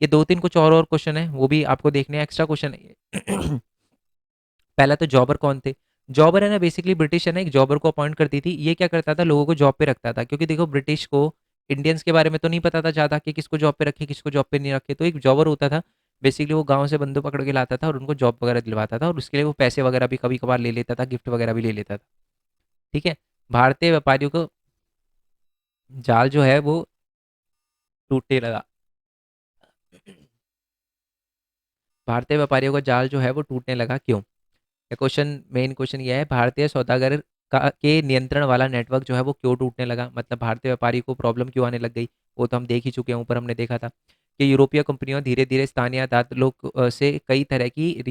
ये दो तीन कुछ और क्वेश्चन है, वो भी आपको देखने हैं, एक्स्ट्रा क्वेश्चन है। पहला तो जॉबर कौन थे। जॉबर है ना, बेसिकली ब्रिटिश है ना, एक जॉबर को अपॉइंट करती थी। ये क्या करता था, लोगों को जॉब पे रखता था, क्योंकि देखो ब्रिटिश को इंडियंस के बारे में तो नहीं पता था ज़्यादा कि किसको जॉब पे रखे किसको जॉब पे नहीं रखे। तो एक जॉबर होता था, बेसिकली वो गाँव से बंदूक पकड़ के लाता था और उनको जॉब वगैरह दिलवाता था, और उसके लिए वो पैसे वगैरह भी कभी कभार ले लेता था, गिफ्ट वगैरह भी ले लेता था, ठीक है। भारतीय व्यापारियों को जाल जो है वो टूटने लगा। भारतीय व्यापारियों का जाल जो है वो टूटने लगा, क्यों? क्वेश्चन, मेन क्वेश्चन ये है, भारतीय सौदागर का के नियंत्रण वाला नेटवर्क जो है वो क्यों टूटने लगा, मतलब भारतीय व्यापारी को प्रॉब्लम क्यों आने लग गई। वो तो हम देख ही चुके हैं, ऊपर हमने देखा था कि यूरोपीय कंपनियों धीरे धीरे स्थानीय अदालतों से कई तरह की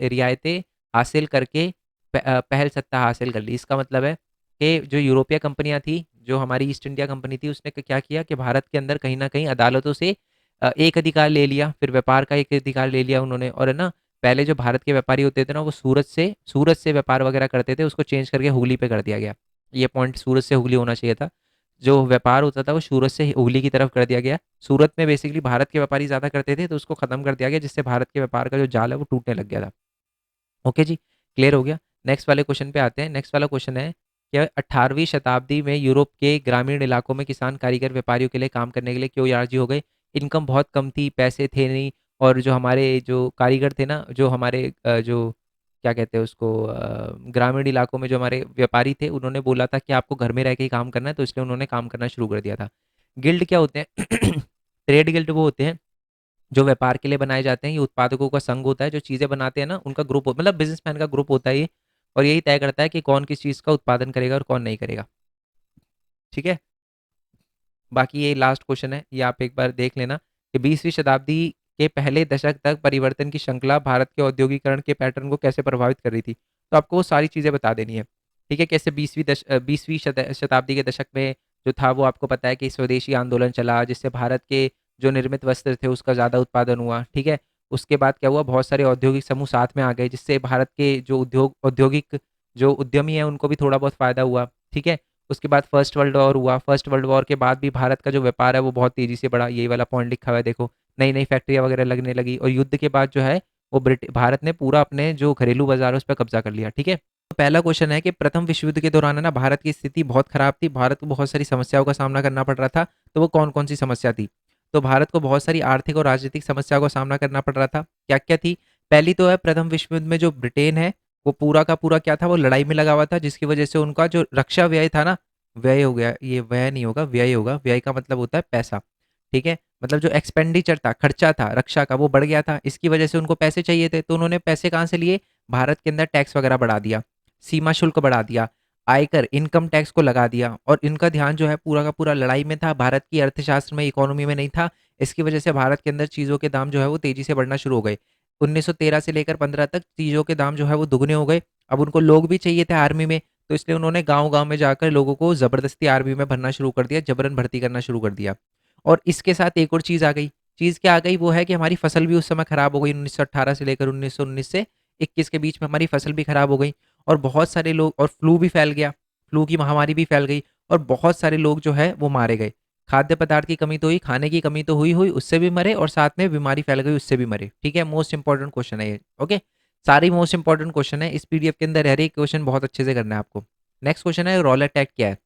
रियायतें हासिल करके पहल सत्ता हासिल कर ली। इसका मतलब है कि जो यूरोपीय कंपनियां थी, जो हमारी ईस्ट इंडिया कंपनी थी, उसने क्या किया कि भारत के अंदर कहीं ना कहीं अदालतों से एक अधिकार ले लिया, फिर व्यापार का एक अधिकार ले लिया उन्होंने। और है ना, पहले जो भारत के व्यापारी होते थे ना, वो सूरत से व्यापार वगैरह करते थे, उसको चेंज करके हुगली पे कर दिया गया। ये पॉइंट, सूरत से हुगली होना चाहिए था। जो व्यापार होता था वो सूरत से हुगली की तरफ कर दिया गया। सूरत में बेसिकली भारत के व्यापारी ज़्यादा करते थे, तो उसको खत्म कर दिया गया, जिससे भारत के व्यापार का जो जाल है वो टूटने लग गया था। ओके जी, क्लियर हो गया। नेक्स्ट वाले क्वेश्चन पे आते हैं। नेक्स्ट वाला क्वेश्चन है कि 18वीं शताब्दी में यूरोप के ग्रामीण इलाकों में किसान कारीगर व्यापारियों के लिए काम करने के लिए क्यों राजी हो गए। इनकम बहुत कम थी, पैसे थे नहीं, और जो हमारे जो कारीगर थे ना, जो हमारे जो क्या कहते हैं उसको, ग्रामीण इलाकों में जो हमारे व्यापारी थे, उन्होंने बोला था कि आपको घर में रह के ही काम करना है, तो इसलिए उन्होंने काम करना शुरू कर दिया था। गिल्ड क्या होते हैं? ट्रेड गिल्ड वो होते हैं जो व्यापार के लिए बनाए जाते हैं। ये उत्पादकों का संघ होता है, जो चीज़ें बनाते हैं ना उनका ग्रुप, मतलब बिजनेसमैन का ग्रुप होता है ये, और यही तय करता है कि कौन किस चीज़ का उत्पादन करेगा और कौन नहीं करेगा, ठीक है। बाकी ये लास्ट क्वेश्चन है, ये आप एक बार देख लेना कि 20वीं शताब्दी के पहले दशक तक परिवर्तन की श्रृंखला भारत के औद्योगिकरण के पैटर्न को कैसे प्रभावित कर रही थी। तो आपको वो सारी चीज़ें बता देनी है, ठीक है। कैसे 20वीं शताब्दी के दशक में जो था वो आपको पता है कि स्वदेशी आंदोलन चला, जिससे भारत के जो निर्मित वस्त्र थे उसका ज़्यादा उत्पादन हुआ, ठीक है। उसके बाद क्या हुआ, बहुत सारे औद्योगिक समूह साथ में आ गए, जिससे भारत के जो औद्योगिक जो उद्यमी है उनको भी थोड़ा बहुत फायदा हुआ, ठीक है। उसके बाद फर्स्ट वर्ल्ड वॉर हुआ। फर्स्ट वर्ल्ड वॉर के बाद भी भारत का जो व्यापार है वो बहुत तेज़ी से बढ़ा, यही वाला पॉइंट लिखा हुआ है देखो। नई नई फैक्ट्रियाँ वगैरह लगने लगी, और युद्ध के बाद जो है वो भारत ने पूरा अपने जो घरेलू बाजार है उस पर कब्जा कर लिया, ठीक है। तो पहला क्वेश्चन है कि प्रथम विश्व युद्ध के दौरान है ना, भारत की स्थिति बहुत खराब थी, भारत को बहुत सारी समस्याओं का सामना करना पड़ रहा था। तो वो कौन कौन सी समस्या थी? तो भारत को बहुत सारी आर्थिक और राजनीतिक समस्याओं का सामना करना पड़ रहा था। क्या क्या थी? पहली तो है, प्रथम विश्व युद्ध में जो ब्रिटेन है वो पूरा का पूरा क्या था, वो लड़ाई में लगा हुआ था, जिसकी वजह से उनका जो रक्षा व्यय था ना, व्यय हो गया, ये व्यय नहीं होगा, व्यय होगा। व्यय का मतलब होता है पैसा, ठीक है। मतलब जो एक्सपेंडिचर था, खर्चा था रक्षा का, वो बढ़ गया था। इसकी वजह से उनको पैसे चाहिए थे, तो उन्होंने पैसे कहाँ से लिए? भारत के अंदर टैक्स वगैरह बढ़ा दिया, सीमा शुल्क बढ़ा दिया, आयकर इनकम टैक्स को लगा दिया, और इनका ध्यान जो है पूरा का पूरा लड़ाई में था, भारत की अर्थशास्त्र में, इकोनॉमी में नहीं था। इसकी वजह से भारत के अंदर चीज़ों के दाम जो है वो तेज़ी से बढ़ना शुरू हो गए। 1913 से लेकर 15 तक चीज़ों के दाम जो है वो दुगने हो गए। अब उनको लोग भी चाहिए थे आर्मी में, तो इसलिए उन्होंने गाँव-गाँव में जाकर लोगों को ज़बरदस्ती आर्मी में भरना शुरू कर दिया, जबरन भर्ती करना शुरू कर दिया। और इसके साथ एक और चीज़ आ गई। चीज़ क्या आ गई? वो है कि हमारी फसल भी उस समय खराब हो गई। 1918 से लेकर 1919 से 21 के बीच में हमारी फसल भी खराब हो गई, और बहुत सारे लोग, और फ्लू भी फैल गया, फ्लू की महामारी भी फैल गई, और बहुत सारे लोग जो है वो मारे गए। खाद्य पदार्थ की कमी तो हुई, खाने की कमी तो हुई उससे भी मरे, और साथ में बीमारी फैल गई, उससे भी मरे, ठीक है। मोस्ट इंपॉर्टेंट क्वेश्चन है ये, ओके। सारी मोस्ट इंपॉर्टेंट क्वेश्चन है इस पीडीएफ के अंदर, हर एक क्वेश्चन बहुत अच्छे से करना है आपको। नेक्स्ट क्वेश्चन है, रॉलेट एक्ट क्या है?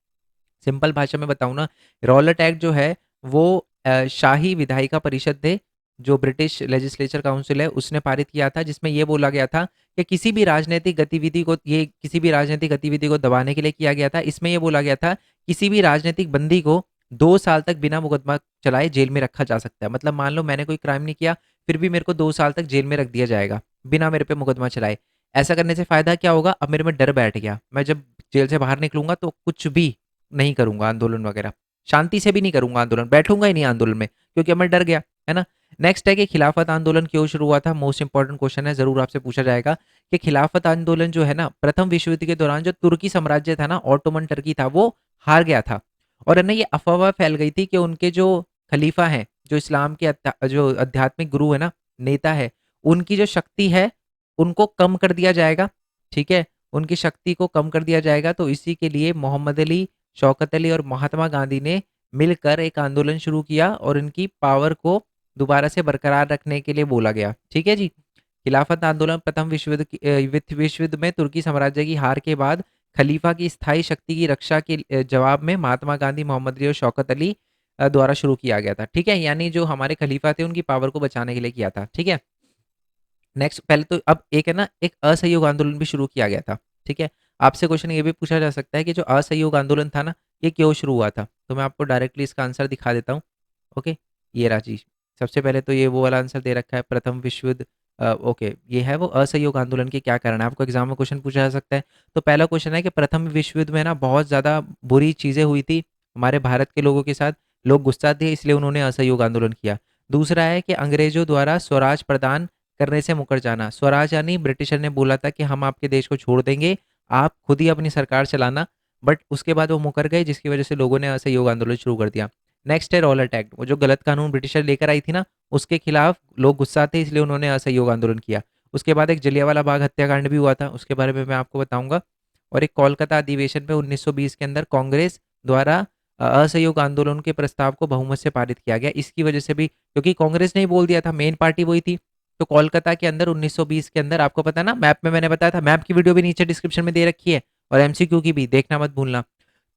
सिंपल भाषा में बताऊँ ना, रॉलेट एक्ट जो है वो शाही विधायिका परिषद ने, जो ब्रिटिश लेजिस्लेचर काउंसिल है, उसने पारित किया था, जिसमें ये बोला गया था कि किसी भी राजनीतिक गतिविधि को दबाने के लिए किया गया था। इसमें ये बोला गया था, किसी भी राजनीतिक बंदी को 2 साल तक बिना मुकदमा चलाए जेल में रखा जा सकता है। मतलब मान लो मैंने कोई क्राइम नहीं किया, फिर भी मेरे को 2 साल तक जेल में रख दिया जाएगा बिना मेरे पे मुकदमा चलाए। ऐसा करने से फायदा क्या होगा, अब मेरे में डर बैठ गया, मैं जब जेल से बाहर निकलूंगा तो कुछ भी नहीं करूंगा, आंदोलन वगैरह शांति से भी नहीं करूंगा, आंदोलन बैठूंगा ही नहीं आंदोलन में, क्योंकि अब मैं डर गया, है ना। नेक्स्ट है कि खिलाफत आंदोलन क्यों शुरू हुआ था। मोस्ट इंपॉर्टेंट क्वेश्चन है, जरूर आपसे पूछा जाएगा कि खिलाफत आंदोलन जो है ना, प्रथम विश्व युद्ध के दौरान जो तुर्की साम्राज्य था ना, ऑटोमन टर्की था, वो हार गया था। और है ना, ये अफवाह फैल गई थी कि उनके जो खलीफा हैं, जो इस्लाम के जो आध्यात्मिक गुरु है ना, नेता है, उनकी जो शक्ति है उनको कम कर दिया जाएगा। ठीक है, उनकी शक्ति को कम कर दिया जाएगा, तो इसी के लिए मोहम्मद अली, शौकत अली और महात्मा गांधी ने मिलकर एक आंदोलन शुरू किया और इनकी पावर को दोबारा से बरकरार रखने के लिए बोला गया। ठीक है जी। खिलाफत आंदोलन प्रथम विश्व युद्ध में तुर्की साम्राज्य की हार के बाद खलीफा की स्थायी शक्ति की रक्षा के जवाब में महात्मा गांधी, मोहम्मद अली और शौकत अली द्वारा शुरू किया गया था। ठीक है, यानी जो हमारे खलीफा थे उनकी पावर को बचाने के लिए किया था। ठीक है, नेक्स्ट पहले तो अब एक है ना, एक असहयोग आंदोलन भी शुरू किया गया था। ठीक है, आपसे क्वेश्चन ये भी पूछा जा सकता है कि जो असहयोग आंदोलन था ना, ये क्यों शुरू हुआ था। तो मैं आपको डायरेक्टली इसका आंसर दिखा देता हूँ। ओके, ये रहा जी। सबसे पहले तो ये वो वाला आंसर दे रखा है, प्रथम विश्व युद्ध। ओके, ये है वो असहयोग आंदोलन के क्या कारण है, आपको एग्जाम में क्वेश्चन पूछा जा सकता है। तो पहला क्वेश्चन है कि प्रथम विश्व युद्ध में ना बहुत ज़्यादा बुरी चीज़ें हुई थी हमारे भारत के लोगों के साथ, लोग गुस्सा थे, इसलिए उन्होंने असहयोग आंदोलन किया। दूसरा है कि अंग्रेजों द्वारा स्वराज प्रदान करने से मुकर जाना। स्वराज यानी ब्रिटिशर ने बोला था कि हम आपके देश को छोड़ देंगे, आप खुद ही अपनी सरकार चलाना, बट उसके बाद वो मुकर गए, जिसकी वजह से लोगों ने असहयोग आंदोलन शुरू कर दिया। नेक्स्ट है रॉलेट एक्ट, वो जो गलत कानून ब्रिटिशर लेकर आई थी ना, उसके खिलाफ लोग गुस्सा थे, इसलिए उन्होंने असहयोग आंदोलन किया। उसके बाद एक जलियांवाला बाग हत्याकांड भी हुआ था, उसके बारे में मैं आपको बताऊंगा। और एक कोलकाता अधिवेशन में 1920 के अंदर कांग्रेस द्वारा असहयोग आंदोलन के प्रस्ताव को बहुमत से पारित किया गया। इसकी वजह से भी, क्योंकि कांग्रेस ने ही बोल दिया था, मेन पार्टी वही थी, तो कोलकाता के अंदर 1920 के अंदर, आपको पता है ना, मैप में मैंने बताया था, मैप की वीडियो भी नीचे डिस्क्रिप्शन में दे रखी है, और एमसीक्यू की भी देखना मत भूलना।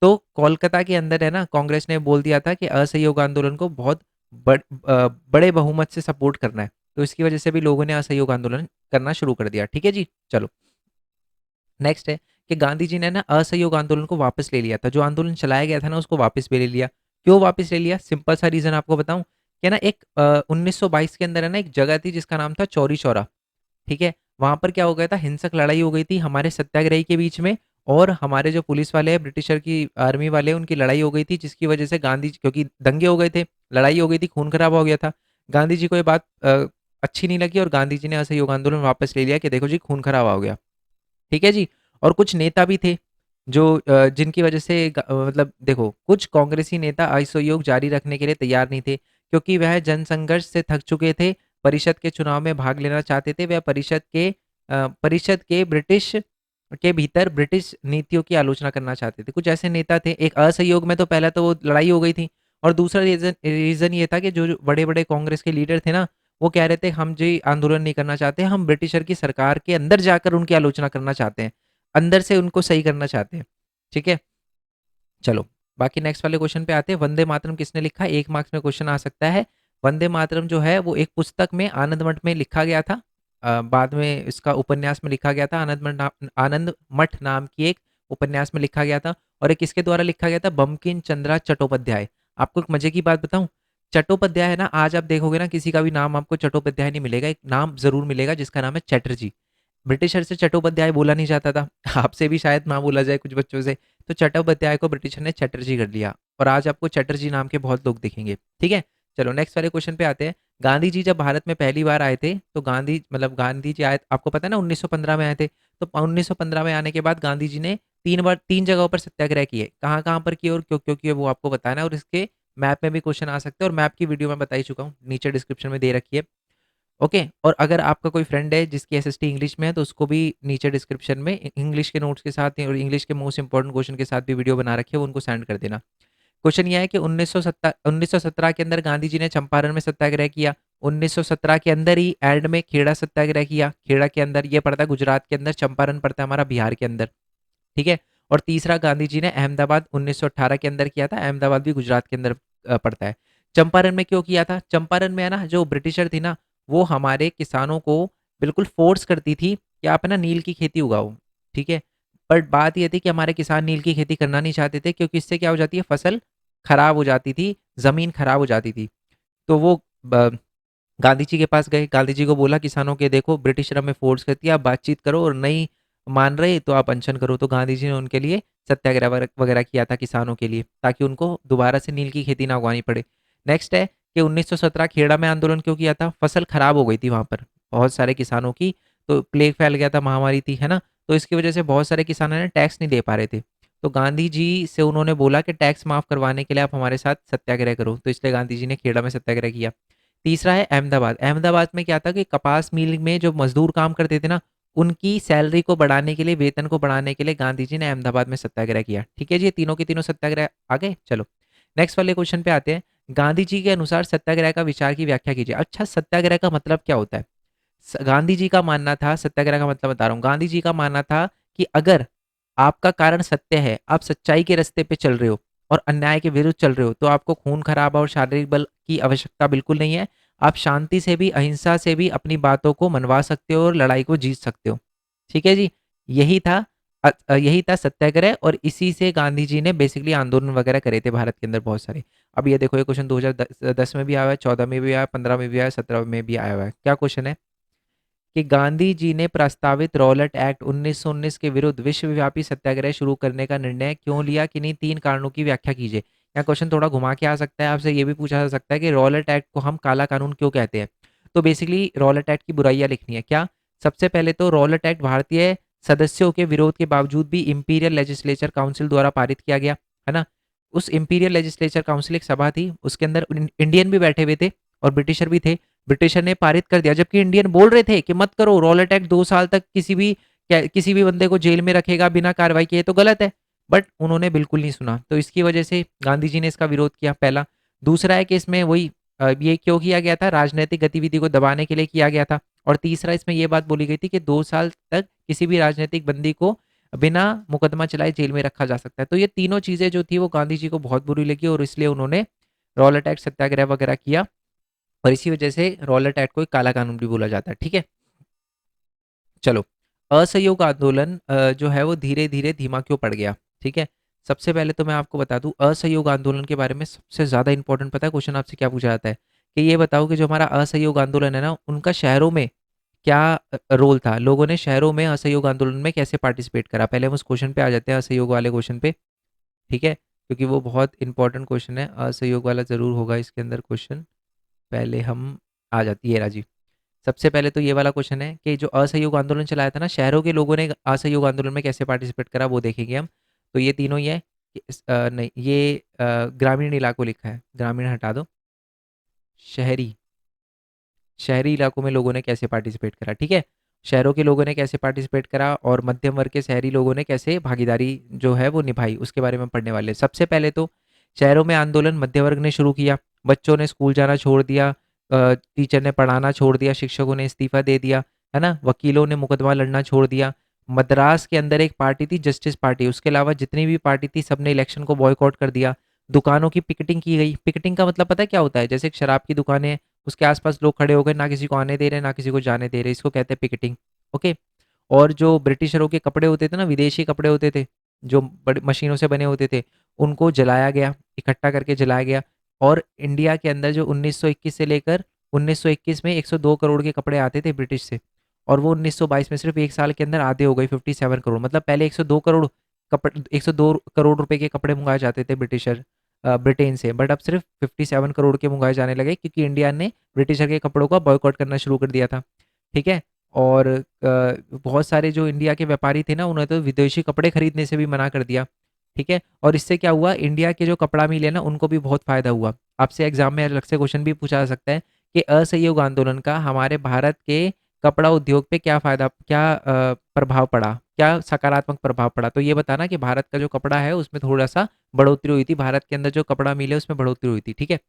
तो कोलकाता के अंदर है ना, कांग्रेस ने बोल दिया था कि असहयोग आंदोलन को बहुत बड़े बहुमत से सपोर्ट करना है, तो इसकी वजह से भी लोगों ने असहयोग आंदोलन करना शुरू कर दिया। ठीक है जी, चलो नेक्स्ट है कि गांधी जी ने ना असहयोग आंदोलन को वापस ले लिया था, जो आंदोलन चलाया गया था ना, उसको वापस भी ले लिया। क्यों वापस ले लिया, सिंपल सा रीजन आपको बताऊं कि ना, एक 1922 के अंदर है ना, एक जगह थी जिसका नाम था चौरी चौरा। ठीक है, वहां पर क्या हो गया था, हिंसक लड़ाई हो गई थी हमारे सत्याग्रही के बीच में, और हमारे जो पुलिस वाले हैं, ब्रिटिशर की आर्मी वाले, उनकी लड़ाई हो गई थी, जिसकी वजह से गांधी जी, क्योंकि दंगे हो गए थे, लड़ाई हो गई थी, खून खराब हो गया था, गांधी जी को ये बात अच्छी नहीं लगी, और गांधी जी ने असहयोग आंदोलन वापस ले लिया कि देखो जी, खून खराब हो गया। ठीक है जी। और कुछ नेता भी थे जो जिनकी वजह से मतलब देखो, कुछ कांग्रेसी नेता असहयोग जारी रखने के लिए तैयार नहीं थे, क्योंकि वह जनसंघर्ष से थक चुके थे, परिषद के चुनाव में भाग लेना चाहते थे, वह परिषद के ब्रिटिश के भीतर ब्रिटिश नीतियों की आलोचना करना चाहते थे। कुछ ऐसे नेता थे, एक असहयोग में तो पहला तो वो लड़ाई हो गई थी, और दूसरा रीजन रीजन ये था कि जो बड़े बड़े कांग्रेस के लीडर थे ना, वो कह रहे थे हम जी आंदोलन नहीं करना चाहते, हम ब्रिटिशर की सरकार के अंदर जाकर उनकी आलोचना करना चाहते हैं, अंदर से उनको सही करना चाहते हैं। ठीक है, चलो बाकी नेक्स्ट वाले क्वेश्चन पे आते हैं। वंदे मातरम किसने लिखा, 1 मार्क्स में क्वेश्चन आ सकता है। वंदे मातरम जो है वो एक पुस्तक में आनंद मठ में लिखा गया था, बाद में इसका उपन्यास में लिखा गया था, आनंद मठ नाम की एक उपन्यास में लिखा गया था। और एक किसके द्वारा लिखा गया था, बंकिम चंद्रा चट्टोपाध्याय। आपको एक मजे की बात बताऊं, चट्टोपाध्याय है ना, आज आप देखोगे ना, किसी का भी नाम आपको चट्टोपाध्याय नहीं मिलेगा, एक नाम जरूर मिलेगा जिसका नाम है चैटर्जी। ब्रिटिशर से चट्टोपाध्याय बोला नहीं जाता था, आपसे भी शायद ना बोला जाए कुछ बच्चों से, तो चट्टोपाध्याय को ब्रिटिशर ने चैटर्जी कर लिया, और आज आपको चैटर्जी नाम के बहुत लोग दिखेंगे। ठीक है, चलो नेक्स्ट वाले क्वेश्चन पे आते हैं। गांधी जी जब भारत में पहली बार आए थे, तो गांधी जी आए, आपको पता है ना, 1915 में आए थे। तो 1915 में आने के बाद गांधी जी ने 3 जगहों पर सत्याग्रह किए, कहाँ कहाँ पर किए और क्यों क्यों किए, वो आपको बताना है। और इसके मैप में भी क्वेश्चन आ सकते हैं, और मैप की वीडियो मैं बता ही चुका हूँ, नीचे डिस्क्रिप्शन में दे रखी है। ओके, और अगर आपका कोई फ्रेंड है जिसकी एसएसटी इंग्लिश में है, तो उसको भी नीचे डिस्क्रिप्शन में इंग्लिश के नोट्स के साथ और इंग्लिश के मोस्ट इंपॉर्टेंट क्वेश्चन के साथ भी वीडियो बना रखी है, वो उनको सेंड कर देना। क्वेश्चन ये है कि 1917 के अंदर गांधी जी ने चंपारण में सत्याग्रह किया। 1917 के अंदर ही एंड में खेड़ा सत्याग्रह किया। खेड़ा के अंदर ये पड़ता है गुजरात के अंदर, चंपारण पड़ता है हमारा बिहार के अंदर। ठीक है, और तीसरा गांधी जी ने अहमदाबाद 1918 के अंदर किया था, अहमदाबाद भी गुजरात के अंदर पड़ता है। चंपारण में क्यों किया था, चंपारण में है ना, जो ब्रिटिशर थी ना, वो हमारे किसानों को बिल्कुल फोर्स करती थी कि आप है ना नील की खेती उगाओ। ठीक है, बट बात ये थी कि हमारे किसान नील की खेती करना नहीं चाहते थे, क्योंकि इससे क्या हो जाती है, फसल खराब हो जाती थी, ज़मीन खराब हो जाती थी। तो वो गांधी जी के पास गए, गांधी जी को बोला किसानों के, देखो ब्रिटिश हमें फोर्स करती है, आप बातचीत करो और नहीं मान रहे तो आप अनशन करो। तो गांधी जी ने उनके लिए सत्याग्रह वगैरह किया था किसानों के लिए, ताकि उनको दोबारा से नील की खेती ना उगानी पड़े। नेक्स्ट है कि 1917 खेड़ा में आंदोलन क्यों किया था? फसल खराब हो गई थी वहां पर बहुत सारे किसानों की, तो प्लेग फैल गया था, महामारी थी, है ना। तो इसकी वजह से बहुत सारे किसानों ने टैक्स नहीं दे पा रहे थे। तो गांधी जी से उन्होंने बोला कि टैक्स माफ करवाने के लिए आप हमारे साथ सत्याग्रह करो, तो इसलिए गांधी जी ने खेड़ा में सत्याग्रह किया। तीसरा है अहमदाबाद। अहमदाबाद में क्या था कि कपास मिल में जो मजदूर काम करते थे ना, उनकी सैलरी को बढ़ाने के लिए, वेतन को बढ़ाने के लिए गांधी जी ने अहमदाबाद में सत्याग्रह किया। ठीक है जी, ये तीनों के तीनों सत्याग्रह आ गए। चलो नेक्स्ट वाले क्वेश्चन पे आते हैं। गांधी जी के अनुसार सत्याग्रह का विचार की व्याख्या कीजिए। अच्छा, सत्याग्रह का मतलब क्या होता है? गांधी जी का मानना था, सत्याग्रह का मतलब बता रहा हूँ, गांधी जी का मानना था कि अगर आपका कारण सत्य है, आप सच्चाई के रास्ते पे चल रहे हो और अन्याय के विरुद्ध चल रहे हो, तो आपको खून खराबा और शारीरिक बल की आवश्यकता बिल्कुल नहीं है। आप शांति से भी, अहिंसा से भी अपनी बातों को मनवा सकते हो और लड़ाई को जीत सकते हो। ठीक है जी, यही था यही था सत्याग्रह, और इसी से गांधी जी ने बेसिकली आंदोलन वगैरह करे थे भारत के अंदर बहुत सारे। अब ये देखो, ये क्वेश्चन 2010 में भी आया है, 14 में भी आया, 15 में भी आया, 17 में भी आया हुआ है। क्या क्वेश्चन है कि गांधी जी ने प्रस्तावित रॉलेट एक्ट 1919 के विरुद्ध विश्वव्यापी सत्याग्रह शुरू करने का निर्णय क्यों लिया? किन्हीं तीन कारणों की व्याख्या कीजिए। यहाँ क्वेश्चन थोड़ा घुमा के आ सकता है, आपसे ये भी पूछा जा सकता है कि रॉलेट एक्ट को हम काला कानून क्यों कहते हैं। तो बेसिकली रॉलेट एक्ट की बुराइयां लिखनी है क्या? सबसे पहले तो रॉलेट एक्ट भारतीय सदस्यों के विरोध के बावजूद भी इंपीरियल लेजिस्लेचर काउंसिल द्वारा पारित किया गया, है ना। उस इंपीरियल लेजिस्लेचर काउंसिल एक सभा थी, उसके अंदर इंडियन भी बैठे हुए थे और ब्रिटिशर भी थे। ब्रिटिशर ने पारित कर दिया, जबकि इंडियन बोल रहे थे कि मत करो, रॉलेट एक्ट 2 साल तक किसी भी बंदे को जेल में रखेगा बिना कार्रवाई किए, तो गलत है। बट उन्होंने बिल्कुल नहीं सुना, तो इसकी वजह से गांधी जी ने इसका विरोध किया, पहला। दूसरा है कि इसमें वही ये क्यों किया गया था? राजनीतिक गतिविधि को दबाने के लिए किया गया था। और तीसरा, इसमें यह बात बोली गई थी कि 2 साल तक किसी भी राजनीतिक बंदी को बिना मुकदमा चलाए जेल में रखा जा सकता है। तो ये तीनों चीजें जो थी वो गांधी जी को बहुत बुरी लगी, और इसलिए उन्होंने रॉलेट एक्ट सत्याग्रह वगैरह किया, और इसी वजह से रॉलेट एक्ट को एक काला कानून भी बोला जाता है। ठीक है, चलो। असहयोग आंदोलन जो है वो धीरे धीरे धीमा क्यों पड़ गया? ठीक है, सबसे पहले तो मैं आपको बता दूं, असहयोग आंदोलन के बारे में सबसे ज्यादा इंपॉर्टेंट पता है क्वेश्चन आपसे क्या पूछा जाता है? कि ये बताओ कि जो हमारा असहयोग आंदोलन है ना, उनका शहरों में क्या रोल था? लोगों ने शहरों में असहयोग आंदोलन में कैसे पार्टिसिपेट करा? पहले हम उस क्वेश्चन पे आ जाते हैं, असहयोग वाले क्वेश्चन पे। ठीक है, क्योंकि वो बहुत इंपॉर्टेंट क्वेश्चन है, असहयोग वाला जरूर होगा इसके अंदर क्वेश्चन। पहले हम आ जाती है राजी। सबसे पहले तो ये वाला क्वेश्चन है कि जो असहयोग आंदोलन चलाया था ना, शहरों के लोगों ने असहयोग आंदोलन में कैसे पार्टिसिपेट करा, वो देखेंगे हम। तो ये तीनों ही है कि नहीं, ये ग्रामीण इलाकों लिखा है, ग्रामीण हटा दो, शहरी, शहरी इलाकों में लोगों ने कैसे पार्टिसिपेट करा। ठीक है, शहरों के लोगों ने कैसे पार्टिसिपेट करा और मध्यम वर्ग के शहरी लोगों ने कैसे भागीदारी जो है वो निभाई, उसके बारे में पढ़ने वाले। सबसे पहले तो शहरों में आंदोलन मध्य वर्ग ने शुरू किया। बच्चों ने स्कूल जाना छोड़ दिया, टीचर ने पढ़ाना छोड़ दिया, शिक्षकों ने इस्तीफा दे दिया, है ना, वकीलों ने मुकदमा लड़ना छोड़ दिया। मद्रास के अंदर एक पार्टी थी, जस्टिस पार्टी, उसके अलावा जितनी भी पार्टी थी सबने इलेक्शन को बॉयकॉट कर दिया। दुकानों की पिकेटिंग की गई। पिकेटिंग का मतलब पता है क्या होता है? जैसे शराब की दुकानें, उसके आसपास लोग खड़े हो गए, ना किसी को आने दे रहे ना किसी को जाने दे रहे, इसको कहते हैं पिकेटिंग। ओके। और जो ब्रिटिशरों के कपड़े होते थे ना, विदेशी कपड़े होते थे जो बड़ी मशीनों से बने होते थे, उनको जलाया गया, इकट्ठा करके जलाया गया। और इंडिया के अंदर जो 1921 से लेकर 1921 में 102 करोड़ के कपड़े आते थे ब्रिटिश से, और वो 1922 में सिर्फ एक साल के अंदर आधे हो गए, 57 करोड़। मतलब पहले 102 करोड़ कपड़े, 102 करोड़ रुपए के कपड़े मंगाए जाते थे ब्रिटेन से, बट अब सिर्फ 57 करोड़ के मंगाए जाने लगे, क्योंकि इंडिया ने ब्रिटिशर के कपड़ों का बॉयकॉट करना शुरू कर दिया था। ठीक है। और बहुत सारे जो इंडिया के व्यापारी थे ना, उन्होंने तो विदेशी कपड़े खरीदने से भी मना कर दिया। ठीक है, और इससे क्या हुआ, इंडिया के जो कपड़ा मिल है ना, उनको भी बहुत फायदा हुआ। आपसे एग्जाम में अलग से क्वेश्चन भी पूछा जा सकता है कि असहयोग आंदोलन का हमारे भारत के कपड़ा उद्योग पे क्या फायदा, क्या प्रभाव पड़ा, क्या सकारात्मक प्रभाव पड़ा। तो ये बताना कि भारत का जो कपड़ा है उसमें थोड़ा सा बढ़ोतरी हुई थी, भारत के अंदर जो कपड़ा मिले उसमें बढ़ोतरी हुई थी। ठीक है,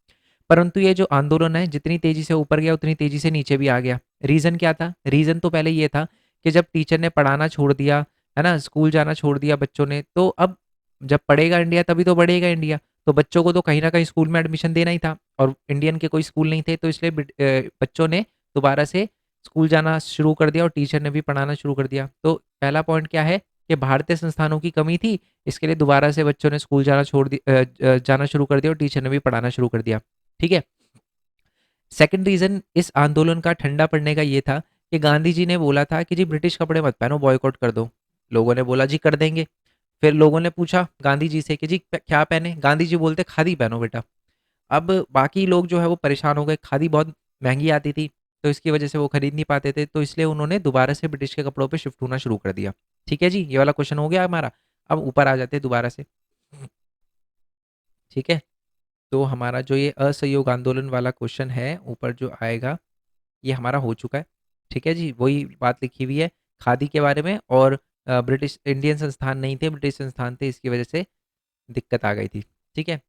परंतु ये जो आंदोलन है जितनी तेजी से ऊपर गया उतनी तेजी से नीचे भी आ गया। रीजन क्या था? रीजन तो पहले ये था कि जब टीचर ने पढ़ाना छोड़ दिया, है ना, स्कूल जाना छोड़ दिया बच्चों ने, तो अब जब पढ़ेगा इंडिया तभी तो बढ़ेगा इंडिया। तो बच्चों को तो कहीं ना कहीं स्कूल में एडमिशन देना ही था, और इंडियन के कोई स्कूल नहीं थे, तो इसलिए बच्चों ने दोबारा से स्कूल जाना शुरू कर दिया और टीचर ने भी पढ़ाना शुरू कर दिया। तो पहला पॉइंट क्या है कि भारतीय संस्थानों की कमी थी, इसके लिए दोबारा से बच्चों ने स्कूल जाना शुरू कर दिया और टीचर ने भी पढ़ाना शुरू कर दिया। ठीक है। सेकंड रीजन इस आंदोलन का ठंडा पड़ने का ये था कि गांधी जी ने बोला था कि जी ब्रिटिश कपड़े मत पहनो, बॉयकॉट कर दो। लोगों ने बोला जी कर देंगे। फिर लोगों ने पूछा गांधी जी से कि जी क्या पहने, गांधी जी बोलते खादी पहनो बेटा। अब बाकी लोग जो है वो परेशान हो गए, खादी बहुत महंगी आती थी, तो इसकी वजह से वो खरीद नहीं पाते थे, तो इसलिए उन्होंने दोबारा से ब्रिटिश के कपड़ों पे शिफ्ट होना शुरू कर दिया। ठीक है जी, ये वाला क्वेश्चन हो गया हमारा। अब ऊपर आ जाते हैं दोबारा से। ठीक है, तो हमारा जो ये असहयोग आंदोलन वाला क्वेश्चन है ऊपर जो आएगा, ये हमारा हो चुका है। ठीक है जी, वही बात लिखी हुई है खादी के बारे में, और ब्रिटिश इंडियन संस्थान नहीं थे, ब्रिटिश संस्थान थे, इसकी वजह से दिक्कत आ गई थी। ठीक है।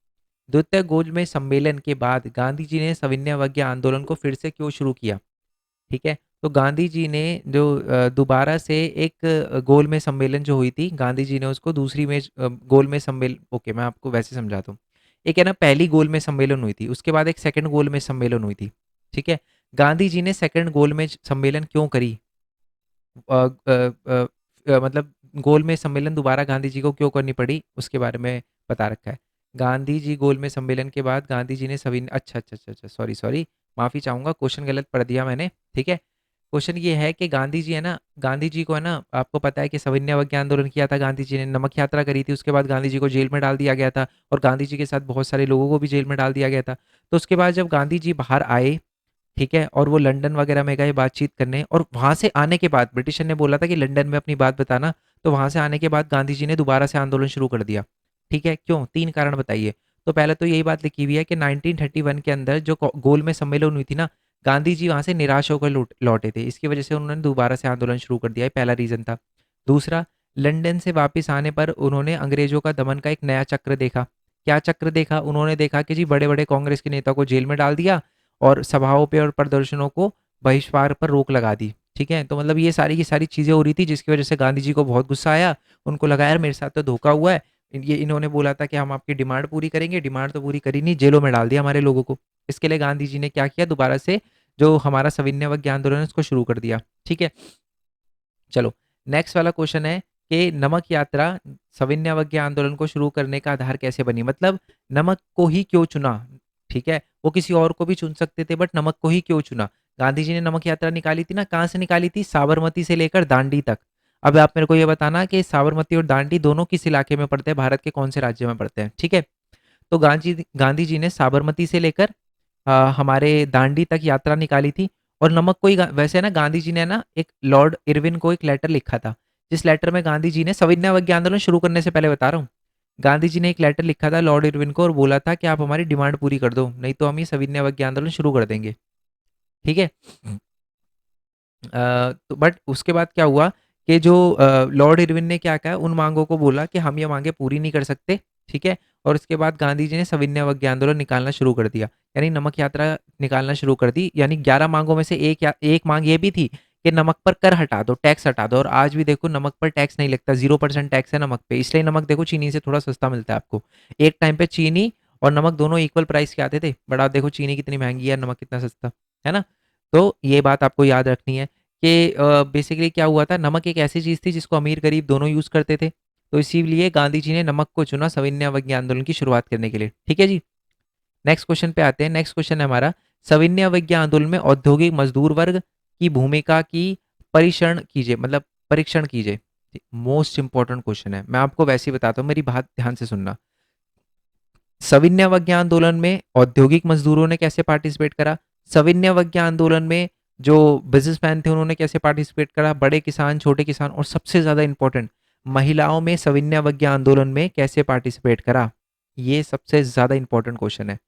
द्वितीय गोलमेज सम्मेलन के बाद गांधी जी ने सविनय अवज्ञा आंदोलन को फिर से क्यों शुरू किया? ठीक है, तो गांधी जी ने जो दोबारा से एक गोलमेज सम्मेलन जो हुई थी, गांधी जी ने उसको दूसरी गोलमेज सम्मेलन, ओके मैं आपको वैसे समझाता हूँ। एक है ना पहली गोलमेज सम्मेलन हुई थी, उसके बाद एक सेकंड गोलमेज सम्मेलन हुई थी। ठीक है, गांधी जी ने सेकंड गोलमेज सम्मेलन क्यों करी? मतलब गोल में सम्मेलन दोबारा गांधी जी को क्यों करनी पड़ी, उसके बारे में बता रखा है। गांधी जी गोल में सम्मेलन के बाद गांधी जी ने सभी, अच्छा अच्छा अच्छा अच्छा, सॉरी सॉरी, माफ़ी चाहूँगा, क्वेश्चन गलत पढ़ दिया मैंने। ठीक है, क्वेश्चन ये है कि गांधी जी है ना, गांधी जी को है ना, आपको पता है कि सविनय अवज्ञा आंदोलन किया था गांधी जी ने, नमक यात्रा करी थी, उसके बाद गांधी जी को जेल में डाल दिया गया था, और गांधी जी के साथ बहुत सारे लोगों को भी जेल में डाल दिया गया था। तो उसके बाद जब गांधी जी बाहर आए, ठीक है, और वो लंदन वगैरह में गए बातचीत करने, और वहाँ से आने के बाद ब्रिटिशर ने बोला था कि लंदन में अपनी बात बताना, तो वहाँ से आने के बाद गांधी जी ने दोबारा से आंदोलन शुरू कर दिया। ठीक है, क्यों? 3 कारण बताइए। तो पहले तो यही बात लिखी हुई है कि 1931 के अंदर जो गोल में सम्मेलन हुई थी ना, गांधी जी वहाँ से निराश होकर लौटे थे, इसकी वजह से उन्होंने दोबारा से आंदोलन शुरू कर दिया, पहला रीज़न था। दूसरा, लंदन से वापस आने पर उन्होंने अंग्रेजों का दमन का एक नया चक्र देखा। क्या चक्र देखा? उन्होंने देखा कि जी बड़े बड़े कांग्रेस के नेता को जेल में डाल दिया, और सभाओं पे और प्रदर्शनों को बहिष्कार पर रोक लगा दी। ठीक है, तो मतलब ये सारी की सारी चीज़ें हो रही थी, जिसकी वजह से गांधी जी को बहुत गुस्सा आया। उनको लगा यार मेरे साथ तो धोखा हुआ है, ये इन्होंने बोला था कि हम आपकी डिमांड पूरी करेंगे, डिमांड तो पूरी करी नहीं, जेलों में डाल दिया हमारे लोगों को। इसके लिए गांधी जी ने क्या किया, दोबारा से जो हमारा सविनय अवज्ञा आंदोलन है उसको शुरू कर दिया। ठीक है, चलो नेक्स्ट वाला क्वेश्चन है कि नमक यात्रा सविनय अवज्ञा आंदोलन को शुरू करने का आधार कैसे बनी, मतलब नमक को ही क्यों चुना? ठीक है, वो किसी और को भी चुन सकते थे, बट नमक को ही क्यों चुना? गांधी जी ने नमक यात्रा निकाली थी ना, कहाँ से निकाली थी? साबरमती से लेकर दांडी तक। अब आप मेरे को ये बताना कि साबरमती और दांडी दोनों किस इलाके में पड़ते हैं, भारत के कौन से राज्य में पड़ते हैं? ठीक है, तो गांधी गांधी जी ने साबरमती से लेकर हमारे दांडी तक यात्रा निकाली थी, और नमक को ही वैसे ना गांधी जी ने ना एक लॉर्ड इरविन को एक लेटर लिखा था, जिस लेटर में गांधी जी ने सविनय अवज्ञा आंदोलन शुरू करने से पहले बता रहा हूँ, गांधी जी ने एक लेटर लिखा था लॉर्ड इरविन को, और बोला था कि आप हमारी डिमांड पूरी कर दो, नहीं तो हम ये सविनय अवज्ञा आंदोलन शुरू कर देंगे। ठीक है, तो बट उसके बाद क्या हुआ कि जो लॉर्ड इरविन ने क्या कहा, उन मांगों को बोला कि हम ये मांगे पूरी नहीं कर सकते। ठीक है, और उसके बाद गांधी जी ने सविनय अवज्ञा आंदोलन निकालना शुरू कर दिया, यानी नमक यात्रा निकालना शुरू कर दी। यानी 11 मांगों में से एक मांग ये भी थी कि नमक पर कर हटा दो, टैक्स हटा दो, और आज भी देखो नमक पर टैक्स नहीं लगता, 0% टैक्स है नमक पे, इसलिए नमक देखो चीनी से थोड़ा सस्ता मिलता है आपको। एक टाइम पे चीनी और नमक दोनों इक्वल प्राइस के आते थे, बट आप देखो चीनी कितनी महंगी है, नमक कितना सस्ता है ना। तो ये बात आपको याद रखनी है कि बेसिकली क्या हुआ था, नमक एक ऐसी चीज़ थी जिसको अमीर गरीब दोनों यूज़ करते थे, तो इसीलिए गांधी जी ने नमक को चुना सविनय अवज्ञा आंदोलन की शुरुआत करने के लिए। ठीक है जी, नेक्स्ट क्वेश्चन पे आते हैं। नेक्स्ट क्वेश्चन है हमारा, सविनय अवज्ञा आंदोलन में औद्योगिक मजदूर वर्ग की भूमिका की परीक्षण कीजिए, मतलब परीक्षण कीजिए। मोस्ट इंपॉर्टेंट क्वेश्चन है, मैं आपको वैसे ही बताता हूँ, मेरी बात ध्यान से सुनना। सविनय अवज्ञा आंदोलन में औद्योगिक मजदूरों ने कैसे पार्टिसिपेट करा? सविनय अवज्ञा आंदोलन में जो बिजनेसमैन थे उन्होंने कैसे पार्टिसिपेट करा? बड़े किसान, छोटे किसान, और सबसे ज्यादा इंपॉर्टेंट, महिलाओं में सविनय अवज्ञा आंदोलन में कैसे पार्टिसिपेट करा? ये सबसे ज्यादा इंपॉर्टेंट क्वेश्चन है।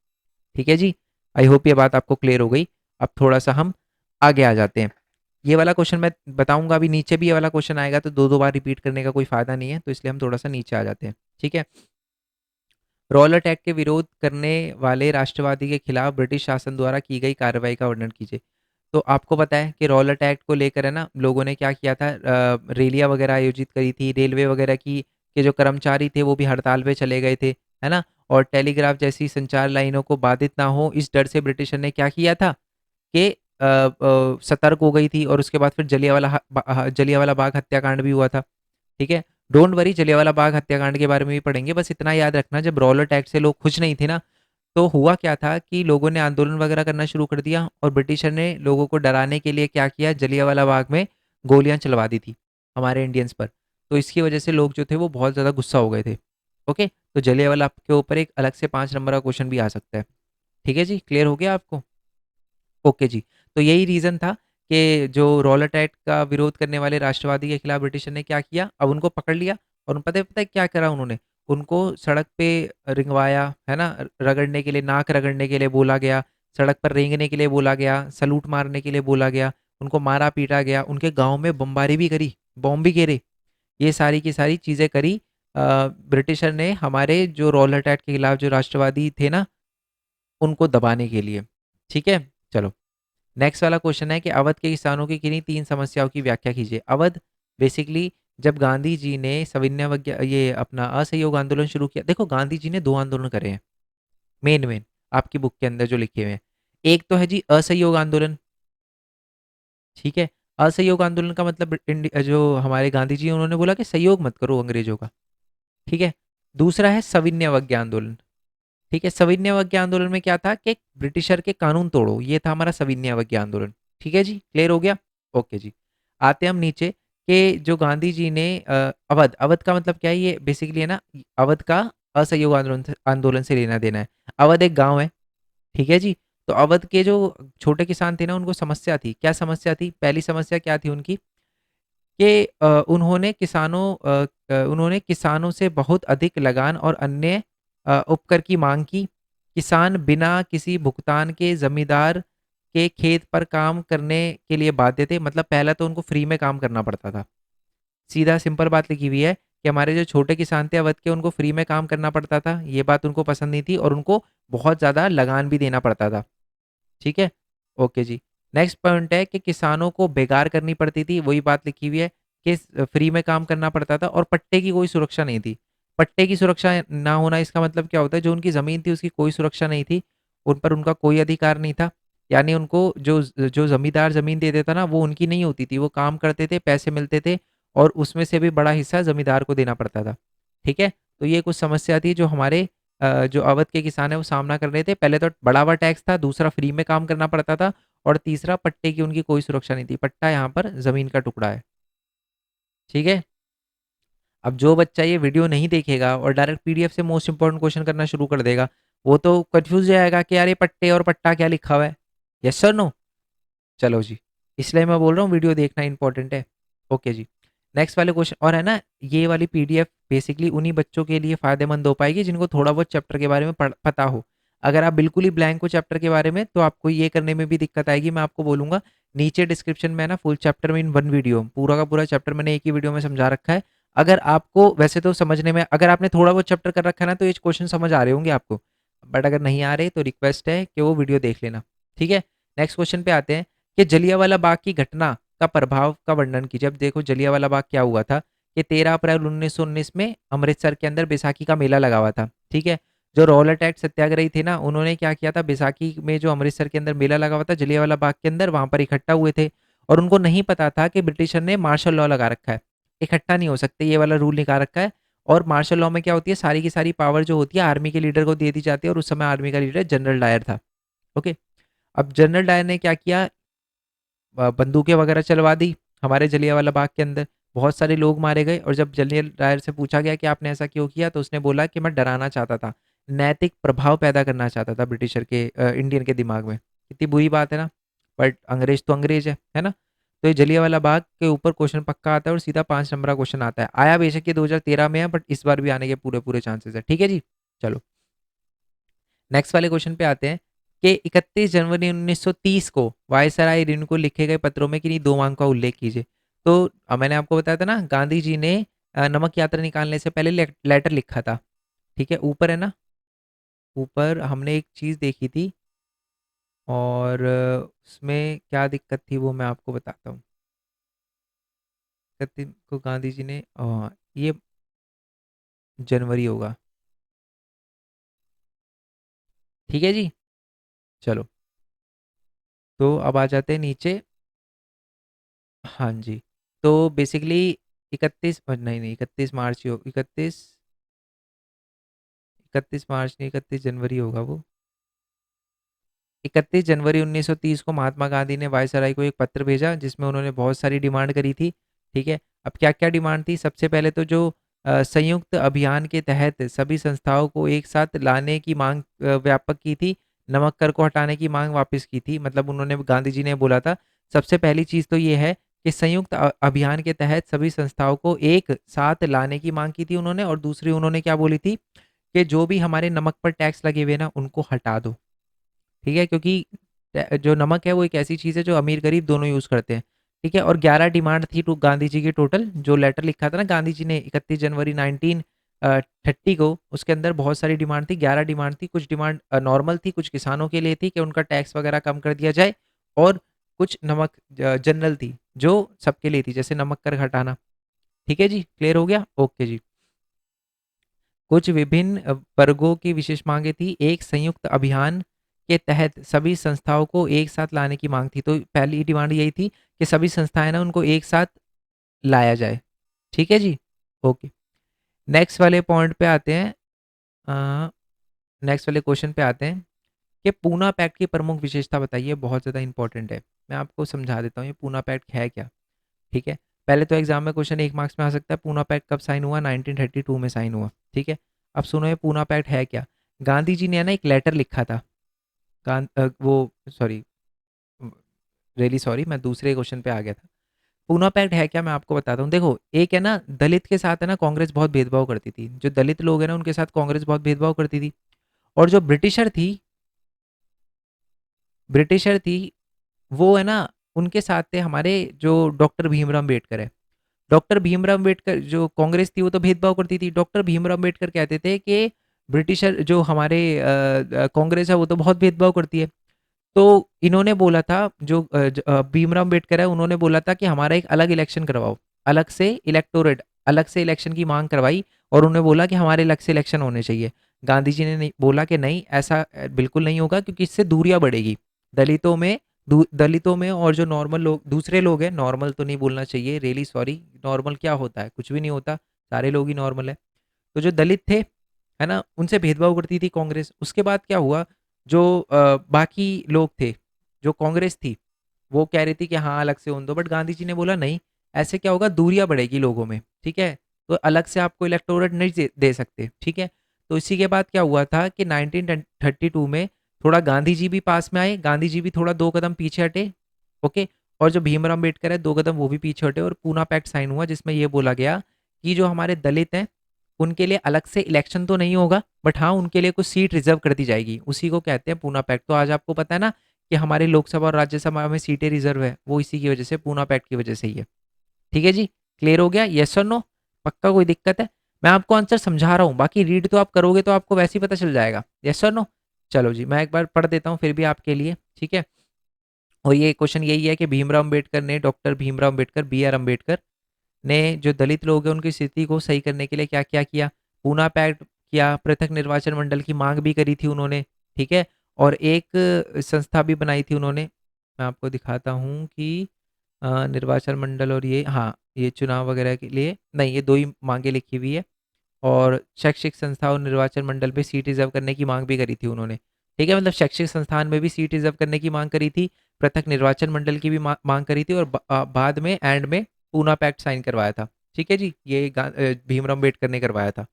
ठीक है जी, आई होप ये बात आपको क्लियर हो गई। अब थोड़ा सा हम आगे आ जाते हैं। ये वाला क्वेश्चन मैं बताऊंगा, अभी नीचे भी ये वाला क्वेश्चन आएगा, तो दो दो बार रिपीट करने का कोई फायदा नहीं है, तो इसलिए हम थोड़ा सा नीचे आ जाते हैं। ठीक है, रॉलेट एक्ट के विरोध करने वाले राष्ट्रवादी के खिलाफ ब्रिटिश शासन द्वारा की गई कार्रवाई का वर्णन कीजिए। तो आपको पता है कि रॉलेट एक्ट को लेकर है ना, लोगों ने क्या किया था, रैलियां वगैरह आयोजित करी थी, रेलवे वगैरह की के जो कर्मचारी थे वो भी हड़ताल पे चले गए थे, है ना। और टेलीग्राफ जैसी संचार लाइनों को बाधित ना हो, इस डर से ब्रिटिशर ने क्या किया था कि सतर्क हो गई थी, और उसके बाद फिर जलियांवाला बाग हत्याकांड भी हुआ था। ठीक है, डोंट वरी, जलियांवाला बाग हत्याकांड के बारे में भी पढ़ेंगे। बस इतना याद रखना, जब रॉलेट एक्ट से लोग खुश नहीं थे ना, तो हुआ क्या था कि लोगों ने आंदोलन वगैरह करना शुरू कर दिया और ब्रिटिशर ने लोगों को डराने के लिए क्या किया, जलियांवाला बाग में गोलियां चलवा दी थी हमारे इंडियंस पर। तो इसकी वजह से लोग जो थे वो बहुत ज़्यादा गुस्सा हो गए थे। ओके, तो जलियांवाला के ऊपर एक अलग से 5 नंबर का क्वेश्चन भी आ सकता है। ठीक है जी, क्लियर हो गया आपको? ओके जी। तो यही रीज़न था कि जो रॉलेट एक्ट का विरोध करने वाले राष्ट्रवादी के खिलाफ ब्रिटिशर ने क्या किया, अब उनको पकड़ लिया और पता है क्या करा उन्होंने? उनको सड़क पे रिंगवाया, है ना? रगड़ने के लिए, नाक रगड़ने के लिए बोला गया, सड़क पर रेंगने के लिए बोला गया, सैल्यूट मारने के लिए बोला गया, उनको मारा-पीटा गया, उनके गाँव में बमबारी भी करी, बॉम्ब भी गिरे। ये सारी की सारी चीज़ें करी ब्रिटिशर ने हमारे जो रॉलेट एक्ट के खिलाफ जो राष्ट्रवादी थे ना, उनको दबाने के लिए। ठीक है? चलो। नेक्स्ट वाला क्वेश्चन है कि अवध के किसानों की किन्हीं 3 समस्याओं की व्याख्या कीजिए। अवध बेसिकली जब गांधी जी ने सविनय ये अपना असहयोग आंदोलन शुरू किया, देखो गांधी जी ने 2 आंदोलन करे हैं, मेन आपकी बुक के अंदर जो लिखे हुए हैं। एक तो है जी असहयोग आंदोलन, ठीक है? असहयोग आंदोलन का मतलब जो हमारे गांधी जी हैं, उन्होंने बोला कि सहयोग मत करो अंग्रेजों का, ठीक है? दूसरा है सविनय अवज्ञा आंदोलन, ठीक है? सविनय अवज्ञा आंदोलन में क्या था कि ब्रिटिशर के कानून तोड़ो, ये था हमारा सविनय अवज्ञा आंदोलन। ठीक है जी, क्लियर हो गया? ओके जी। आते हैं हम नीचे कि जो गांधी जी ने अवध, अवध का मतलब क्या है, ये बेसिकली है ना, अवध का असहयोग आंदोलन से लेना देना है। अवध एक गांव है, ठीक है जी। तो अवध के जो छोटे किसान थे ना, उनको समस्या थी। क्या समस्या थी? पहली समस्या क्या थी उनकी कि उन्होंने किसानों से बहुत अधिक लगान और अन्य उपकर की मांग की। किसान बिना किसी भुगतान के जमींदार के खेत पर काम करने के लिए बाध्य थे। मतलब पहला तो उनको फ्री में काम करना पड़ता था। सीधा सिंपल बात लिखी हुई है कि हमारे जो छोटे किसान थे अवध के, उनको फ्री में काम करना पड़ता था। ये बात उनको पसंद नहीं थी और उनको बहुत ज़्यादा लगान भी देना पड़ता था। ठीक है? ओके जी। नेक्स्ट पॉइंट है कि किसानों को बेगार करनी पड़ती थी, वही बात लिखी हुई है कि फ्री में काम करना पड़ता था और पट्टे की कोई सुरक्षा नहीं थी। पट्टे की सुरक्षा ना होना इसका मतलब क्या होता है? जो उनकी ज़मीन थी उसकी कोई सुरक्षा नहीं थी, उन पर उनका कोई अधिकार नहीं था। यानी उनको जो जो ज़मींदार ज़मीन दे देता ना, वो उनकी नहीं होती थी, वो काम करते थे, पैसे मिलते थे और उसमें से भी बड़ा हिस्सा ज़मींदार को देना पड़ता था। ठीक है? तो ये कुछ समस्या थी जो हमारे जो अवध के किसान हैं वो सामना कर रहे थे। पहले तो बढ़ावा टैक्स था, दूसरा फ्री में काम करना पड़ता था और तीसरा पट्टे की उनकी कोई सुरक्षा नहीं थी। पट्टा यहाँ पर ज़मीन का टुकड़ा है। ठीक है? अब जो बच्चा ये वीडियो नहीं देखेगा और डायरेक्ट पीडीएफ से मोस्ट इंपोर्टेंट क्वेश्चन करना शुरू कर देगा, वो तो कन्फ्यूज़ जाएगा कि यार ये पट्टे और पट्टा क्या लिखा हुआ है? Yes sir no? चलो जी, इसलिए मैं बोल रहा हूँ वीडियो देखना इंपॉर्टेंट है। ओके जी। नेक्स्ट वाले क्वेश्चन, और है ना, ये वाली पीडीएफ बेसिकली उन्हीं बच्चों के लिए फ़ायदेमंद हो पाएगी जिनको थोड़ा बहुत चैप्टर के बारे में पता हो। अगर आप बिल्कुल ही ब्लैंक हो चैप्टर के बारे में, तो आपको ये करने में भी दिक्कत आएगी। मैं आपको बोलूँगा नीचे डिस्क्रिप्शन में है ना, फुल चैप्टर में इन वन वीडियो, पूरा का पूरा चैप्टर मैंने एक ही वीडियो में समझा रखा है। अगर आपको वैसे तो समझने में, अगर आपने थोड़ा बहुत चैप्टर कर रखा है ना, तो ये क्वेश्चन समझ आ रहे होंगे आपको, बट अगर नहीं आ रहे तो रिक्वेस्ट है कि वो वीडियो देख लेना। ठीक है? नेक्स्ट क्वेश्चन पे आते हैं कि जलियांवाला बाग की घटना का प्रभाव का वर्णन कीजिए। अब देखो जलियांवाला बाग क्या हुआ था कि 13 अप्रैल 1919 में अमृतसर के अंदर बैसाखी का मेला लगा हुआ था। ठीक है? जो रॉलेट एक्ट सत्याग्रही थे ना, उन्होंने क्या किया था, बैसाखी में जो अमृतसर के अंदर मेला लगा हुआ था जलियांवाला बाग के अंदर, वहां पर इकट्ठा हुए थे और उनको नहीं पता था कि ब्रिटिशर ने मार्शल लॉ लगा रखा है, इकट्ठा नहीं हो सकते, ये वाला रूल निकाल रखा है। और मार्शल लॉ में क्या होती है, सारी की सारी पावर जो होती है आर्मी के लीडर को दे दी जाती है और उस समय आर्मी का लीडर जनरल डायर था। ओके, अब जनरल डायर ने क्या किया, बंदूकें वगैरह चलवा दी हमारे जलियांवाला बाग के अंदर, बहुत सारे लोग मारे गए। और जब जनरल डायर से पूछा गया कि आपने ऐसा क्यों किया, तो उसने बोला कि मैं डराना चाहता था, नैतिक प्रभाव पैदा करना चाहता था ब्रिटिशर के इंडियन के दिमाग में। कितनी बुरी बात है ना, बट अंग्रेज तो अंग्रेज है ना? तो ये जलियांवाला बाग के ऊपर क्वेश्चन पक्का आता है और सीधा 5 नंबर का क्वेश्चन आता है। आया बेशक ये 2013 में है, बट इस बार भी आने के पूरे पूरे चांसेस है। ठीक है जी, चलो नेक्स्ट वाले क्वेश्चन पे आते हैं कि 31 जनवरी 1930 को वायसराय रिन को लिखे गए पत्रों में किन्हीं 2 मांग का उल्लेख कीजिए। तो मैंने आपको बताया था ना, गांधी जी ने नमक यात्रा निकालने से पहले लेटर लिखा था। ठीक है, ऊपर है ना, ऊपर हमने एक चीज़ देखी थी और उसमें क्या दिक्कत थी वो मैं आपको बताता हूँ। 31 को गांधी जी ने ये जनवरी होगा। ठीक है जी, चलो तो अब आ जाते हैं नीचे। हाँ जी, तो बेसिकली 31 नहीं नहीं 31 मार्च ही हो, 31 मार्च नहीं, 31 जनवरी होगा वो। 31 जनवरी 1930 को महात्मा गांधी ने वायसराय को एक पत्र भेजा जिसमें उन्होंने बहुत सारी डिमांड करी थी। ठीक है, अब क्या क्या डिमांड थी? सबसे पहले तो जो संयुक्त अभियान के तहत सभी संस्थाओं को एक साथ लाने की मांग व्यापक की थी। नमक कर को हटाने की मांग वापस की थी। मतलब उन्होंने, गांधी जी ने बोला था, सबसे पहली चीज तो ये है कि संयुक्त अभियान के तहत सभी संस्थाओं को एक साथ लाने की मांग की थी उन्होंने। और दूसरी उन्होंने क्या बोली थी कि जो भी हमारे नमक पर टैक्स लगे हुए ना उनको हटा दो। ठीक है, क्योंकि जो नमक है वो एक ऐसी चीज़ है जो अमीर गरीब दोनों यूज़ करते हैं। ठीक है, और 11 डिमांड थी टू गांधी जी की टोटल। जो लेटर लिखा था ना गांधी जी ने 31 जनवरी 1930 को, उसके अंदर बहुत सारी डिमांड थी, 11 डिमांड थी। कुछ डिमांड नॉर्मल थी, कुछ किसानों के लिए थी कि उनका टैक्स वगैरह कम कर दिया जाए, और कुछ नमक जनरल थी जो सबके लिए थी, जैसे नमक कर हटाना। ठीक है जी, क्लियर हो गया? ओके जी। कुछ विभिन्न वर्गों की विशेष मांगे थी। एक संयुक्त अभियान के तहत सभी संस्थाओं को एक साथ लाने की मांग थी। तो पहली डिमांड यही थी कि सभी संस्थाएं ना उनको एक साथ लाया जाए। ठीक है जी, ओके। नेक्स्ट वाले पॉइंट पे आते हैं। नेक्स्ट वाले क्वेश्चन पे आते हैं कि पूना पैक्ट की प्रमुख विशेषता बताइए। बहुत ज़्यादा इंपॉर्टेंट है, मैं आपको समझा देता हूँ ये पूना पैक्ट है क्या। ठीक है, पहले तो एग्जाम में क्वेश्चन 1 मार्क्स में आ सकता है, पूना पैक्ट कब साइन हुआ? 1932 में साइन हुआ। ठीक है, अब सुनो ये पूना पैक्ट है क्या। गांधी जी ने ना एक लेटर लिखा था। वो सॉरी, रियली सॉरी, मैं दूसरे क्वेश्चन पे आ गया था। पूना पैक्ट है क्या, मैं आपको बताता हूँ। देखो, एक है ना दलित के साथ है ना कांग्रेस बहुत भेदभाव करती थी। जो दलित लोग हैं ना उनके साथ कांग्रेस बहुत भेदभाव करती थी। और जो ब्रिटिशर थी वो है ना, उनके साथ थे हमारे जो डॉक्टर भीमराव अम्बेडकर है। डॉक्टर भीमराव अम्बेडकर, जो कांग्रेस थी वो तो भेदभाव करती थी। डॉक्टर भीमराव अम्बेडकर कहते थे कि ब्रिटिशर जो हमारे कांग्रेस है वो तो बहुत भेदभाव करती है। तो इन्होंने बोला था, जो भीमराव अम्बेडकर है उन्होंने बोला था कि हमारा एक अलग इलेक्शन करवाओ, अलग से इलेक्टोरेट, अलग से इलेक्शन की मांग करवाई। और उन्होंने बोला कि हमारे अलग से इलेक्शन होने चाहिए। गांधी जी ने नहीं बोला कि नहीं, ऐसा बिल्कुल नहीं होगा, क्योंकि इससे दूरियां बढ़ेगी दलितों में। दलितों में और जो नॉर्मल लोग, दूसरे लोग हैं, नॉर्मल तो नहीं बोलना चाहिए, रियली सॉरी। नॉर्मल क्या होता है? कुछ भी नहीं होता, सारे लोग ही नॉर्मल है। तो जो दलित थे, है ना, उनसे भेदभाव करती थी कांग्रेस। उसके बाद क्या हुआ, जो बाकी लोग थे, जो कांग्रेस थी, वो कह रही थी कि हाँ अलग से होने दो। बट गांधी जी ने बोला नहीं, ऐसे क्या होगा, दूरियां बढ़ेगी लोगों में। ठीक है, तो अलग से आपको इलेक्टोरेट नहीं दे सकते। ठीक है, तो इसी के बाद क्या हुआ था कि 1932 में थोड़ा गांधी जी भी पास में आए, गांधी जी भी थोड़ा 2 कदम पीछे हटे। ओके, और जो भीमराव अम्बेडकर है 2 कदम वो भी पीछे हटे, और पूना पैक्ट साइन हुआ जिसमें यह बोला गया कि जो हमारे दलित हैं उनके लिए अलग से इलेक्शन तो नहीं होगा, बट हाँ उनके लिए कुछ सीट रिजर्व कर दी जाएगी। उसी को कहते हैं पूना पैक्ट। तो आज आपको पता है ना कि हमारे लोकसभा और राज्यसभा में सीटें रिजर्व है, वो इसी की वजह से, पूना पैक्ट की वजह से ही है। ठीक है जी, क्लियर हो गया? यस और नो? पक्का कोई दिक्कत है? मैं आपको आंसर समझा रहा हूँ, बाकी रीड तो आप करोगे तो आपको वैसे ही पता चल जाएगा। यस और नो? चलो जी, मैं एक बार पढ़ देता हूँ फिर भी आपके लिए। ठीक है, और ये क्वेश्चन यही है कि भीमराव अम्बेडकर ने, डॉक्टर भीमराव अम्बेडकर, B.R. अम्बेडकर ने जो दलित लोग हैं उनकी स्थिति को सही करने के लिए क्या क्या किया? पूना पैक्ट किया, पृथक निर्वाचन मंडल की मांग भी करी थी उन्होंने। ठीक है, और एक संस्था भी बनाई थी उन्होंने। मैं आपको दिखाता हूँ कि निर्वाचन मंडल और ये, हाँ ये चुनाव वगैरह के लिए नहीं, ये दो ही मांगे लिखी हुई है। और शैक्षिक संस्था और निर्वाचन मंडल पे सीट रिजर्व करने की मांग भी करी थी उन्होंने। ठीक है, मतलब शैक्षिक संस्थान में भी सीट रिजर्व करने की मांग करी थी, पृथक निर्वाचन मंडल की भी मांग करी थी, और बाद में एंड में पूना पैक्ट साइन करवाया था। ठीक है जी, ये भीमराव अम्बेडकर ने करवाया था।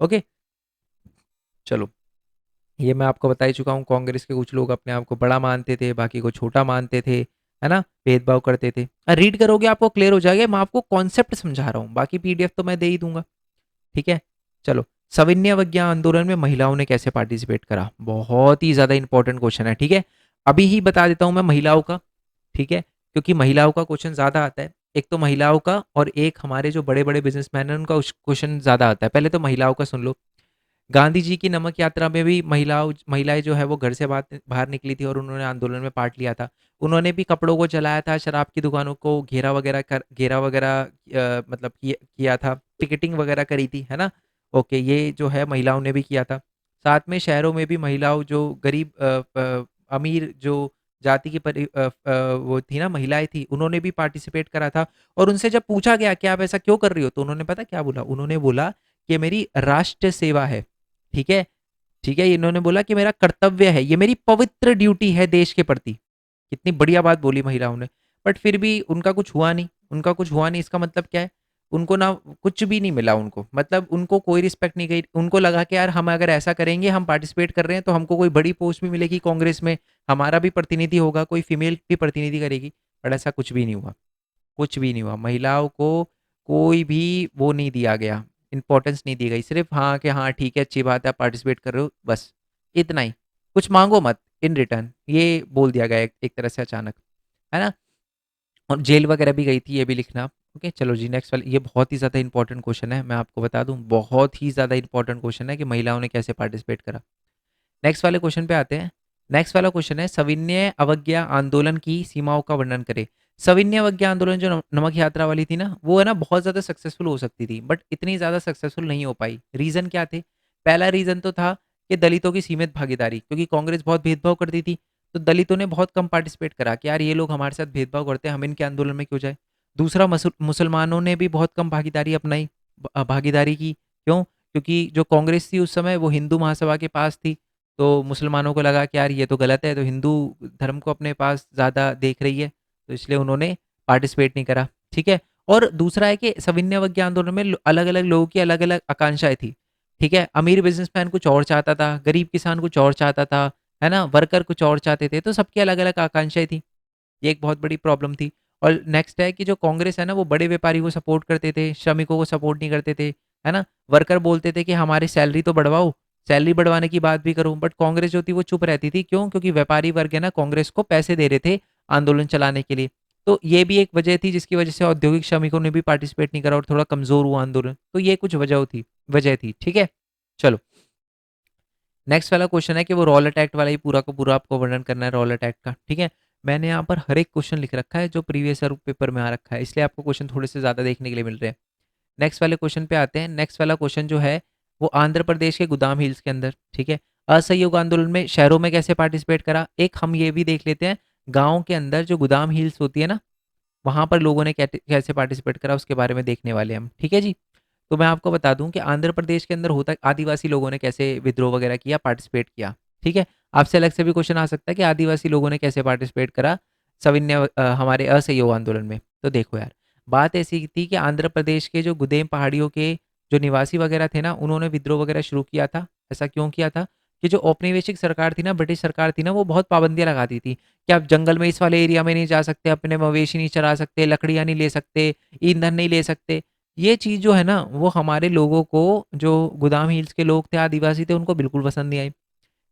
ओके, चलो, ये मैं आपको बता ही चुका हूँ। कांग्रेस के कुछ लोग अपने आप को बड़ा मानते थे, बाकी को छोटा मानते थे, है ना, भेदभाव करते थे। रीड करोगे आपको क्लियर हो जाएगा, मैं आपको कॉन्सेप्ट समझा रहा हूँ, बाकी पीडीएफ तो मैं दे ही दूंगा। ठीक है, चलो। सविनय अवज्ञा आंदोलन में महिलाओं ने कैसे पार्टिसिपेट करा? बहुत ही ज्यादा इंपॉर्टेंट क्वेश्चन है। ठीक है, अभी ही बता देता हूं मैं महिलाओं का। ठीक है, क्योंकि महिलाओं का क्वेश्चन ज्यादा आता है। एक तो महिलाओं का, और एक हमारे जो बड़े बड़े बिजनेसमैन हैं उनका क्वेश्चन ज्यादा आता है। पहले तो महिलाओं का सुन लो। गांधी जी की नमक यात्रा में भी महिलाएं जो है वो घर से बाहर बाहर निकली थी और उन्होंने आंदोलन में पार्ट लिया था। उन्होंने भी कपड़ों को जलाया था, शराब की दुकानों को घेरा वगैरह मतलब किया था, पिकेटिंग वगैरह करी थी, है ना। ओके, ये जो है महिलाओं ने भी किया था। साथ में शहरों में भी महिलाओं, जो गरीब अमीर जो जाति की वो थी ना, महिलाएं थी, उन्होंने भी पार्टिसिपेट करा था। और उनसे जब पूछा गया कि आप ऐसा क्यों कर रही हो, तो उन्होंने पता क्या बोला, उन्होंने बोला कि ये मेरी राष्ट्र सेवा है। ठीक है, ठीक है, इन्होंने बोला कि मेरा कर्तव्य है, ये मेरी पवित्र ड्यूटी है देश के प्रति। कितनी बढ़िया बात बोली महिलाओं ने। बट फिर भी उनका कुछ हुआ नहीं, उनका कुछ हुआ नहीं, इसका मतलब क्या है, उनको ना कुछ भी नहीं मिला उनको, मतलब उनको कोई रिस्पेक्ट नहीं गई। उनको लगा कि यार हम अगर ऐसा करेंगे, हम पार्टिसिपेट कर रहे हैं तो हमको कोई बड़ी पोस्ट भी मिलेगी कांग्रेस में, हमारा भी प्रतिनिधि होगा, कोई फीमेल भी प्रतिनिधि करेगी। बट ऐसा कुछ भी नहीं हुआ, कुछ भी नहीं हुआ। महिलाओं को कोई भी वो नहीं दिया गया, इंपॉर्टेंस नहीं दी गई। सिर्फ हाँ कि हाँ ठीक है, अच्छी बात है, आप पार्टिसिपेट कर रहे हो, बस इतना ही। कुछ मांगो मत इन रिटर्न, ये बोल दिया गया एक तरह से अचानक, है ना। और जेल वगैरह भी गई थी, ये भी लिखना आप। ओके चलो जी, नेक्स्ट वाले, ये बहुत ही ज़्यादा इंपॉर्टेंट क्वेश्चन है, मैं आपको बता दूं, बहुत ही ज़्यादा इंपॉर्टेंट क्वेश्चन है कि महिलाओं ने कैसे पार्टिसिपेट करा। नेक्स्ट वाले क्वेश्चन पे आते हैं। नेक्स्ट वाला क्वेश्चन है, सविनय अवज्ञा आंदोलन की सीमाओं का वर्णन करें। सविनय अवज्ञा आंदोलन जो नमक यात्रा वाली थी ना, वो है ना बहुत ज़्यादा सक्सेसफुल हो सकती थी, बट इतनी ज़्यादा सक्सेसफुल नहीं हो पाई। रीज़न क्या थे? पहला रीज़न तो था कि दलितों की सीमित भागीदारी, क्योंकि कांग्रेस बहुत भेदभाव करती थी, तो दलितों ने बहुत कम पार्टिसिपेट करा कि यार ये लोग हमारे साथ भेदभाव करते हैं, हम इनके आंदोलन में क्यों जाए। दूसरा, मुसलमानों ने भी बहुत कम भागीदारी अपनाई, भागीदारी की। क्यों? क्योंकि जो कांग्रेस थी उस समय वो हिंदू महासभा के पास थी, तो मुसलमानों को लगा कि यार ये तो गलत है, तो हिंदू धर्म को अपने पास ज़्यादा देख रही है, तो इसलिए उन्होंने पार्टिसिपेट नहीं करा। ठीक है। और दूसरा है कि सविनय अवज्ञा आंदोलन में अलग अलग लोगों की अलग अलग आकांक्षाएं थी। ठीक है, अमीर बिजनेसमैन कुछ और चाहता था, गरीब किसान कुछ और चाहता था, है ना, वर्कर कुछ और चाहते थे, तो सबकी अलग अलग आकांक्षाएं थी। ये एक बहुत बड़ी प्रॉब्लम थी। और नेक्स्ट है कि जो कांग्रेस है ना, वो बड़े व्यापारी को सपोर्ट करते थे, श्रमिकों को सपोर्ट नहीं करते थे, है ना। वर्कर बोलते थे कि हमारी सैलरी तो बढ़वाओ, सैलरी बढ़वाने की बात भी करो, बट कांग्रेस जो थी वो चुप रहती थी। क्यों? क्योंकि व्यापारी वर्ग है ना, कांग्रेस को पैसे दे रहे थे आंदोलन चलाने के लिए। तो ये भी एक वजह थी जिसकी वजह से औद्योगिक श्रमिकों ने भी पार्टिसिपेट नहीं करा और थोड़ा कमजोर हुआ आंदोलन। तो ये कुछ वजह थी। ठीक है, चलो नेक्स्ट वाला क्वेश्चन है कि वो रॉल अटैक वाला ही पूरा का पूरा आपको वर्णन करना है, रॉल अटैक का। ठीक है, मैंने यहाँ पर हर एक क्वेश्चन लिख रखा है जो प्रीवियस ईयर पेपर में आ रखा है, इसलिए आपको क्वेश्चन थोड़े से ज़्यादा देखने के लिए मिल रहे हैं। नेक्स्ट वाले क्वेश्चन पे आते हैं। नेक्स्ट वाला क्वेश्चन जो है वो आंध्र प्रदेश के गोदाम हिल्स के अंदर, ठीक है, असहयोग आंदोलन में शहरों में कैसे पार्टिसिपेट करा। एक हम ये भी देख लेते हैं, गाँव के अंदर जो गोदाम हिल्स होती है ना, वहाँ पर लोगों ने कैसे पार्टिसिपेट करा उसके बारे में देखने वाले हम। ठीक है जी। तो मैं आपको बता दूं कि आंध्र प्रदेश के अंदर होता आदिवासी लोगों ने कैसे विद्रोह वगैरह किया, पार्टिसिपेट किया। ठीक है, आपसे अलग से भी क्वेश्चन आ सकता है कि आदिवासी लोगों ने कैसे पार्टिसिपेट करा सविन्य हमारे असहयोग आंदोलन में। तो देखो यार, बात ऐसी थी कि आंध्र प्रदेश के जो गुदेम पहाड़ियों के जो निवासी वगैरह थे ना, उन्होंने विद्रोह वगैरह शुरू किया था। ऐसा क्यों किया था कि जो औपनिवेशिक सरकार थी ना, ब्रिटिश सरकार थी ना, वो बहुत पाबंदियां लगाती थी कि आप जंगल में इस वाले एरिया में नहीं जा सकते, अपने मवेशी नहीं चरा सकते, लकड़ियां नहीं ले सकते, ईंधन नहीं ले सकते। ये चीज़ जो है ना, वो हमारे लोगों को, जो गोदाम हिल्स के लोग थे, आदिवासी थे, उनको बिल्कुल पसंद नहीं आई।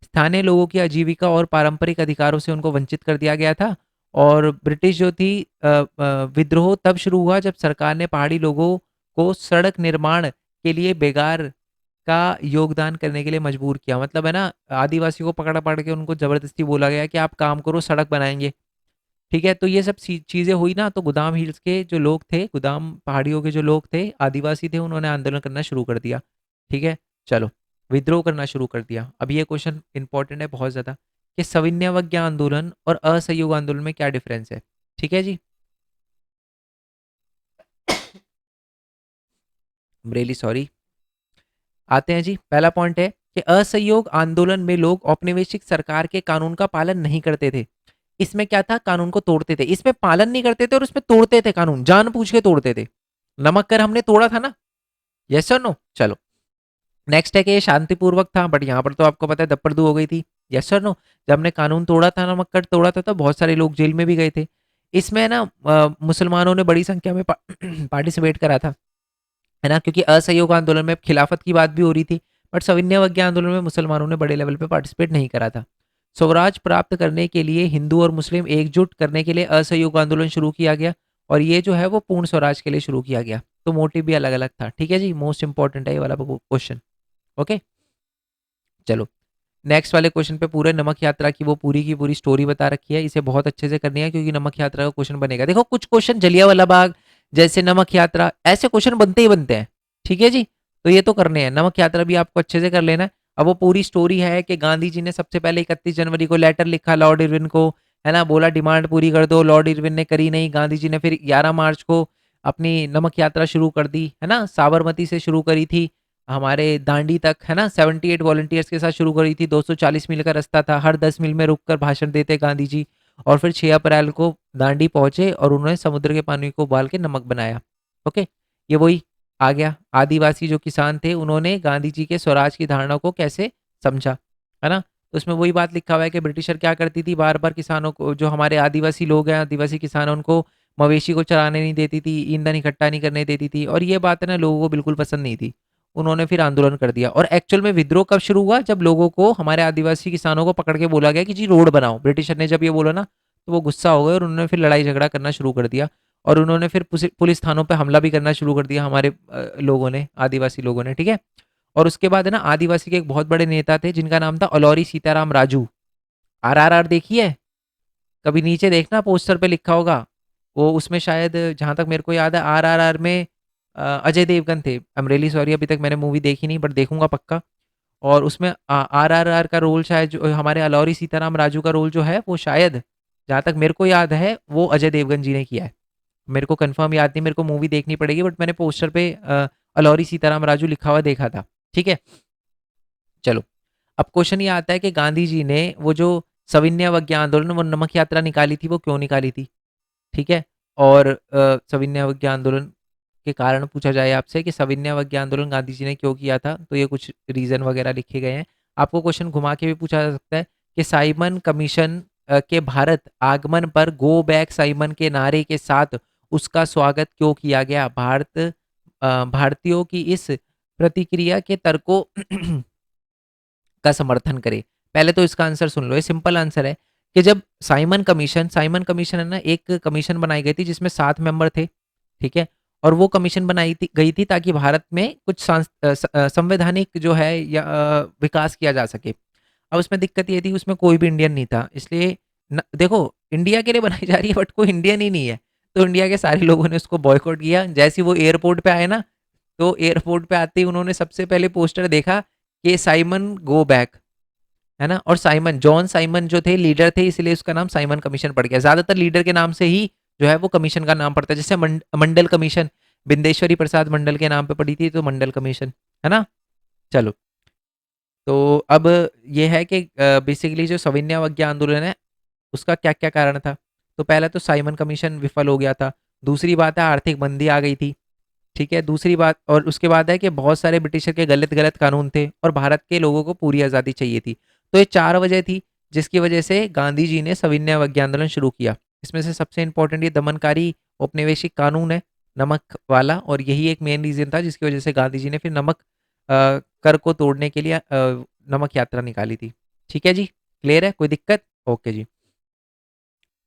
स्थानीय लोगों की आजीविका और पारंपरिक अधिकारों से उनको वंचित कर दिया गया था। और ब्रिटिश जो थी विद्रोह तब शुरू हुआ जब सरकार ने पहाड़ी लोगों को सड़क निर्माण के लिए बेगार का योगदान करने के लिए मजबूर किया। मतलब है ना, आदिवासियों को पकड़ पकड़ के उनको जबरदस्ती बोला गया कि आप काम करो, सड़क बनाएंगे। ठीक है, तो ये सब चीज़ें हुई ना, तो गोदाम हिल्स के जो लोग थे, गोदाम पहाड़ियों के जो लोग थे, आदिवासी थे, उन्होंने आंदोलन करना शुरू कर दिया। ठीक है, चलो विद्रोह करना शुरू कर दिया। अब ये क्वेश्चन इंपॉर्टेंट है बहुत ज़्यादा कि सविनय अवज्ञा आंदोलन और असहयोग आंदोलन में क्या डिफरेंस है। ठीक है जी, रियली सॉरी। आते हैं जी, पहला पॉइंट है कि असहयोग आंदोलन में लोग औपनिवेशिक सरकार के कानून का पालन नहीं करते थे। इसमें क्या था, कानून को तोड़ते थे, इसमें पालन नहीं करते थे और उसमें तोड़ते थे, कानून जानबूझ के तोड़ते थे। नमक कर हमने तोड़ा था ना, यस और नो। चलो नेक्स्ट है कि ये शांतिपूर्वक था, बट यहाँ पर तो आपको पता है दपड़दू हो गई थी, यस और नो। जब हमने कानून तोड़ा था, नमक कर तोड़ा था, तो बहुत सारे लोग जेल में भी गए थे। इसमें ना मुसलमानों ने बड़ी संख्या में पार्टिसिपेट करा था, है ना, क्योंकि असहयोग आंदोलन में खिलाफत की बात भी हो रही थी, बट सविनय अवज्ञा आंदोलन में मुसलमानों ने बड़े लेवल पे पार्टिसिपेट नहीं करा था। स्वराज प्राप्त करने के लिए हिंदू और मुस्लिम एकजुट करने के लिए असहयोग आंदोलन शुरू किया गया, और ये जो है वो पूर्ण स्वराज के लिए शुरू किया गया। तो मोटिव भी अलग अलग था। ठीक है जी, मोस्ट इंपॉर्टेंट है ये वाला क्वेश्चन। ओके चलो नेक्स्ट वाले क्वेश्चन पे पूरे नमक यात्रा की वो पूरी की पूरी स्टोरी बता रखी है, इसे बहुत अच्छे से करनी है क्योंकि नमक यात्रा का क्वेश्चन बनेगा। देखो कुछ क्वेश्चन जलियांवाला बाग जैसे नमक यात्रा, ऐसे क्वेश्चन बनते ही बनते हैं। ठीक है जी, तो ये तो करने हैं। नमक यात्रा भी आपको अच्छे से कर लेना है। अब वो पूरी स्टोरी है कि गांधी जी ने सबसे पहले 31 जनवरी को लेटर लिखा लॉर्ड इरविन को है ना, बोला डिमांड पूरी कर दो, लॉर्ड इरविन ने करी नहीं, गांधी जी ने फिर 11 मार्च को अपनी नमक यात्रा शुरू कर दी, है ना, साबरमती से शुरू करी थी हमारे दांडी तक, है ना, 78 वॉलंटियर्स के साथ शुरू करी थी, 240 मील का रास्ता था, हर 10 मील में रुककर भाषण देते गांधी जी, और फिर 6 अप्रैल को दांडी पहुंचे और उन्होंने समुद्र के पानी को उबाल के नमक बनाया। ओके, ये वही आ गया। आदिवासी जो किसान थे उन्होंने गांधी जी के स्वराज की धारणा को कैसे समझा, है ना, तो उसमें वही बात लिखा हुआ है कि ब्रिटिशर क्या करती थी, बार बार किसानों को, जो हमारे आदिवासी लोग हैं, आदिवासी किसान हैं, उनको मवेशी को चराने नहीं देती थी, ईंधन इकट्ठा नहीं करने देती थी, और ये बात है ना लोगों को बिल्कुल पसंद नहीं थी। उन्होंने फिर आंदोलन कर दिया, और एक्चुअल में विद्रोह कब शुरू हुआ, जब लोगों को, हमारे आदिवासी किसानों को पकड़ के बोला गया कि जी रोड बनाओ। ब्रिटिशर ने जब ये बोला ना, तो वो गुस्सा हो गए और उन्होंने फिर लड़ाई झगड़ा करना शुरू कर दिया, और उन्होंने फिर पुलिस थानों पर हमला भी करना शुरू कर दिया, हमारे लोगों ने, आदिवासी लोगों ने, ठीक है। और उसके बाद है ना, आदिवासी के एक बहुत बड़े नेता थे जिनका नाम था अलौरी सीताराम राजू। आरआरआर देखी है, कभी नीचे देखना पोस्टर पे लिखा होगा, वो उसमें शायद, जहां तक मेरे को याद है, आरआरआर में अजय देवगन थे। आई एम रियली सॉरी, अभी तक मैंने मूवी देखी नहीं, बट देखूंगा पक्का। और उसमें आरआरआर का रोल शायद, जो हमारे अलौरी सीताराम राजू का रोल जो है, वो शायद, जहां तक मेरे को याद है, वो अजय देवगन जी ने किया है। मेरे को कंफर्म याद नहीं, मेरे को मूवी देखनी पड़ेगी, बट मैंने पोस्टर पे अलौरी सीताराम राजू लिखा हुआ देखा था, ठीक है। चलो, अब क्वेश्चन ये आता है कि गांधी जी ने वो जो सविनय अवज्ञा आंदोलन, वो नमक यात्रा निकाली थी, वो क्यों निकाली थी, ठीक है। और सविनय अवज्ञा आंदोलन के कारण पूछा जाए आपसे कि सविनय अवज्ञा आंदोलन गांधी जी ने क्यों किया था, तो ये कुछ रीजन वगैरह लिखे गए हैं। आपको क्वेश्चन घुमा के भी पूछा जा सकता है कि साइमन कमीशन के भारत आगमन पर गो बैक साइमन के नारे के साथ उसका स्वागत क्यों किया गया, भारतीयों की इस प्रतिक्रिया के तर्कों का समर्थन करे। पहले तो इसका आंसर सुन लो, ये सिंपल आंसर है कि जब साइमन कमीशन है ना, एक कमीशन बनाई गई थी जिसमें 7 मेंबर थे, ठीक है। और वो कमीशन बनाई थी गई थी ताकि भारत में कुछ संवैधानिक जो है या विकास किया जा सके। अब उसमें दिक्कत ये थी, उसमें कोई भी इंडियन नहीं था, इसलिए देखो, इंडिया के लिए बनाई जा रही है बट कोई इंडियन ही नहीं है, तो इंडिया के सारे लोगों ने उसको बॉयकॉट किया। जैसे ही वो एयरपोर्ट पे आए ना, तो एयरपोर्ट पे आते ही उन्होंने सबसे पहले पोस्टर देखा कि साइमन गो बैक, है ना, और साइमन, जॉन साइमन जो थे लीडर थे, इसलिए उसका नाम साइमन कमीशन पड़ गया। ज्यादातर लीडर के नाम से ही जो है वो कमीशन का नाम पड़ता है, जैसे मंडल कमीशन, बिंदेश्वरी प्रसाद मंडल के नाम पे पड़ी थी, तो मंडल कमीशन, है ना। चलो, तो अब ये है कि बेसिकली जो सविनय अवज्ञा आंदोलन है, उसका क्या क्या कारण था। तो पहला तो साइमन कमीशन विफल हो गया था, दूसरी बात है आर्थिक मंदी आ गई थी, ठीक है, दूसरी बात, और उसके बाद है कि बहुत सारे ब्रिटिशर के गलत गलत कानून थे और भारत के लोगों को पूरी आज़ादी चाहिए थी। तो ये 4 वजह थी जिसकी वजह से गांधी जी ने सविनय अवज्ञा आंदोलन शुरू किया। इसमें से सबसे इंपॉर्टेंट ये दमनकारी औपनिवेशिक कानून है, नमक वाला, और यही एक मेन रीजन था जिसकी वजह से गांधी जी ने फिर नमक कर को तोड़ने के लिए नमक यात्रा निकाली थी। ठीक है जी, क्लियर है, कोई दिक्कत? ओके जी,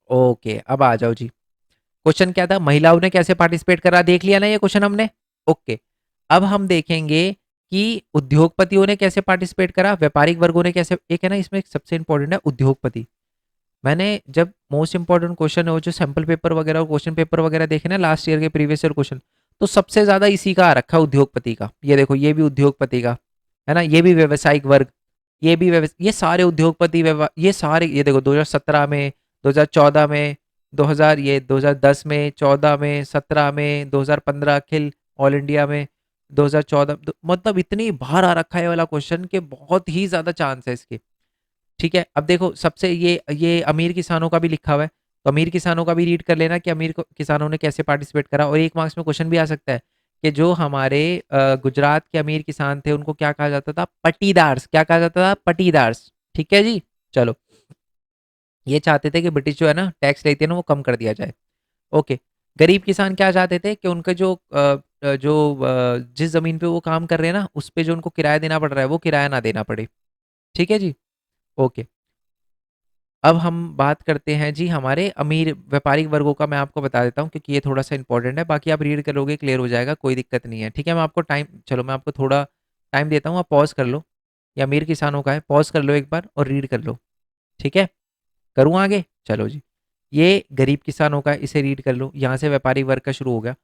ओके, अब आ जाओ जी। क्वेश्चन क्या था, महिलाओं ने कैसे पार्टिसिपेट करा, देख लिया ना ये क्वेश्चन हमने। ओके, अब हम देखेंगे कि उद्योगपतियों ने कैसे पार्टिसिपेट करा, व्यापारिक वर्गों ने कैसे, एक है ना इसमें सबसे इंपॉर्टेंट है उद्योगपति। मैंने जब मोस्ट इंपॉर्टेंट क्वेश्चन हो जो सैंपल पेपर वगैरह और क्वेश्चन पेपर वगैरह देखे ना लास्ट ईयर के प्रीवियस ईयर क्वेश्चन, तो सबसे ज्यादा इसी का आ रखा है, उद्योगपति का। ये देखो, ये भी उद्योगपति का है ना, ये भी व्यवसायिक वर्ग, ये भी ये सारे उद्योगपति, ये सारे, ये देखो 2017 में, 2014 में, 2000, ये 2010 में, 14 में, 17 में, 2015 अखिल ऑल इंडिया में, 2014, मतलब इतनी बार आ रखा है ये वाला क्वेश्चन कि बहुत ही ज्यादा चांस है इसके। ठीक है, अब देखो सबसे ये अमीर किसानों का भी लिखा हुआ है, तो अमीर किसानों का भी रीड कर लेना कि किसानों ने कैसे पार्टिसिपेट करा। और 1 मार्क्स में क्वेश्चन भी आ सकता है कि जो हमारे गुजरात के अमीर किसान थे उनको क्या कहा जाता था, पटीदार्स, क्या कहा जाता था, पटीदार्स। ठीक है जी, चलो, ये चाहते थे कि ब्रिटिश जो है ना टैक्स लेते हैं ना वो कम कर दिया जाए। ओके, गरीब किसान क्या चाहते थे कि उनके जिस जमीन पे वो काम कर रहे हैं ना, उस पे जो उनको किराया देना पड़ रहा है वो किराया ना देना पड़े। ठीक है जी, ओके। अब हम बात करते हैं जी हमारे अमीर व्यापारिक वर्गों का। मैं आपको बता देता हूँ क्योंकि ये थोड़ा सा इंपॉर्टेंट है, बाकी आप रीड करोगे क्लियर हो जाएगा, कोई दिक्कत नहीं है। ठीक है, मैं आपको टाइम, चलो मैं आपको थोड़ा टाइम देता हूँ, आप पॉज कर लो। ये अमीर किसानों का है, पॉज कर लो एक बार और रीड कर लो। ठीक है, करूँ आगे? चलो जी, ये गरीब किसानों का है, इसे रीड कर लो। यहाँ से व्यापारिक वर्ग का शुरू हो गया।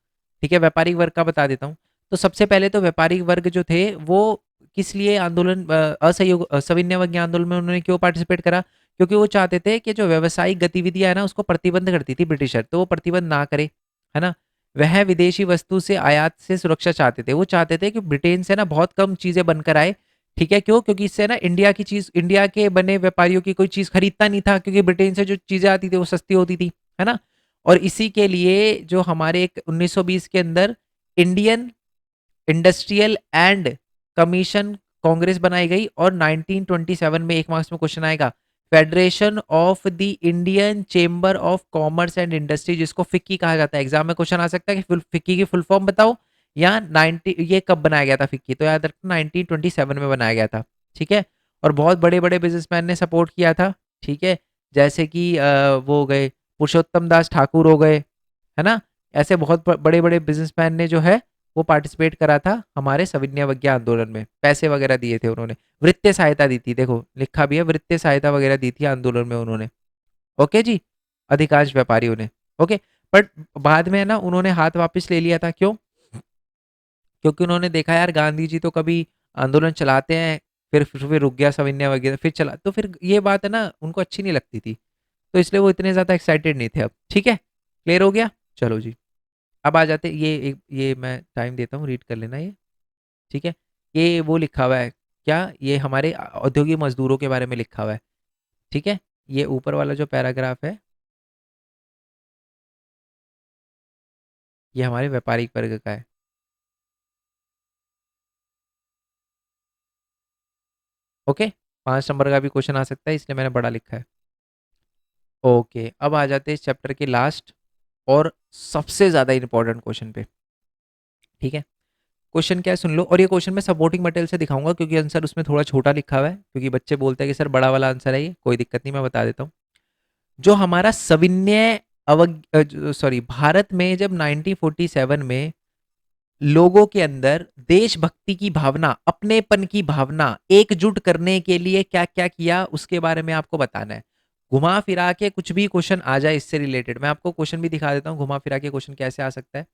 ठीक है, व्यापारिक वर्ग का बता देता हूँ। तो सबसे पहले तो व्यापारिक वर्ग जो थे वो किस लिए आंदोलन, असहयोग, सविनय अवज्ञा आंदोलन में उन्होंने क्यों पार्टिसिपेट करा, क्योंकि वो चाहते थे कि जो व्यावसायिक गतिविधियां है ना उसको प्रतिबंध करती थी ब्रिटिशर, तो वो प्रतिबंध ना करे, है ना। वह विदेशी वस्तु से आयात से सुरक्षा चाहते थे, वो चाहते थे कि ब्रिटेन से ना बहुत कम चीजें बनकर आए। ठीक है, क्यों? क्योंकि इससे ना इंडिया की चीज, इंडिया के बने व्यापारियों की कोई चीज खरीदता नहीं था, क्योंकि ब्रिटेन से जो चीजें आती थी वो सस्ती होती थी, है ना। और इसी के लिए जो हमारे एक 1920 के अंदर Indian industrial and commission Congress बनाई गई, और 1927 में एक मार्क्स में क्वेश्चन आएगा, federation of the Indian chamber of commerce and industry, जिसको फिक्की कहा जाता है। एग्जाम में क्वेश्चन आ सकता है कि फिक्की की फुल फॉर्म बताओ, या 90 ये कब बनाया गया था फिक्की, तो याद रखना 1927 में बनाया गया था। ठीक है, और बहुत बड़े बड़े बिजनेसमैन ने सपोर्ट किया था। ठीक है, जैसे कि वो हो गए पुरुषोत्तम दास ठाकुर हो गए, है ना। ऐसे बहुत बड़े बड़े बिजनेसमैन ने जो है वो पार्टिसिपेट करा था हमारे सविनय अवज्ञा आंदोलन में, पैसे वगैरह दिए थे उन्होंने, वित्तीय सहायता दी थी, देखो लिखा भी है, वित्तीय सहायता वगैरह दी थी आंदोलन में उन्होंने। ओके जी, अधिकांश व्यापारियों ने। ओके, बट बाद में ना उन्होंने हाथ वापस ले लिया था, क्यों? क्योंकि उन्होंने देखा यार गांधी जी तो कभी आंदोलन चलाते हैं, फिर रुक गया सविनय वगैरह, फिर चला, तो फिर ये बात है ना उनको अच्छी नहीं लगती थी, तो इसलिए वो इतने ज्यादा एक्साइटेड नहीं थे अब। ठीक है, क्लियर हो गया। चलो जी, अब आ जाते, ये मैं टाइम देता हूँ, रीड कर लेना ये। ठीक है, ये वो लिखा हुआ है क्या, ये हमारे औद्योगिक मजदूरों के बारे में लिखा हुआ है। ठीक है, ये ऊपर वाला जो पैराग्राफ है ये हमारे व्यापारिक वर्ग का है। ओके, 5 नंबर का भी क्वेश्चन आ सकता है, इसलिए मैंने बड़ा लिखा है। ओके, अब आ जाते हैं इस चैप्टर के लास्ट और सबसे ज्यादा इंपॉर्टेंट क्वेश्चन पे। ठीक है, क्वेश्चन क्या है सुन लो, और ये क्वेश्चन मैं सपोर्टिंग मटेरियल से दिखाऊंगा क्योंकि आंसर उसमें थोड़ा छोटा लिखा हुआ है, क्योंकि बच्चे बोलते हैं कि सर बड़ा वाला आंसर है, ये कोई दिक्कत नहीं, मैं बता देता हूँ। जो हमारा सविनय सॉरी, भारत में जब 1947 में लोगों के अंदर देशभक्ति की भावना, अपनेपन की भावना, एकजुट करने के लिए क्या क्या किया उसके बारे में आपको बताना है। घुमा फिरा के कुछ भी क्वेश्चन आ जाए इससे रिलेटेड, मैं आपको क्वेश्चन भी दिखा देता हूँ घुमा फिरा के क्वेश्चन कैसे आ सकता है।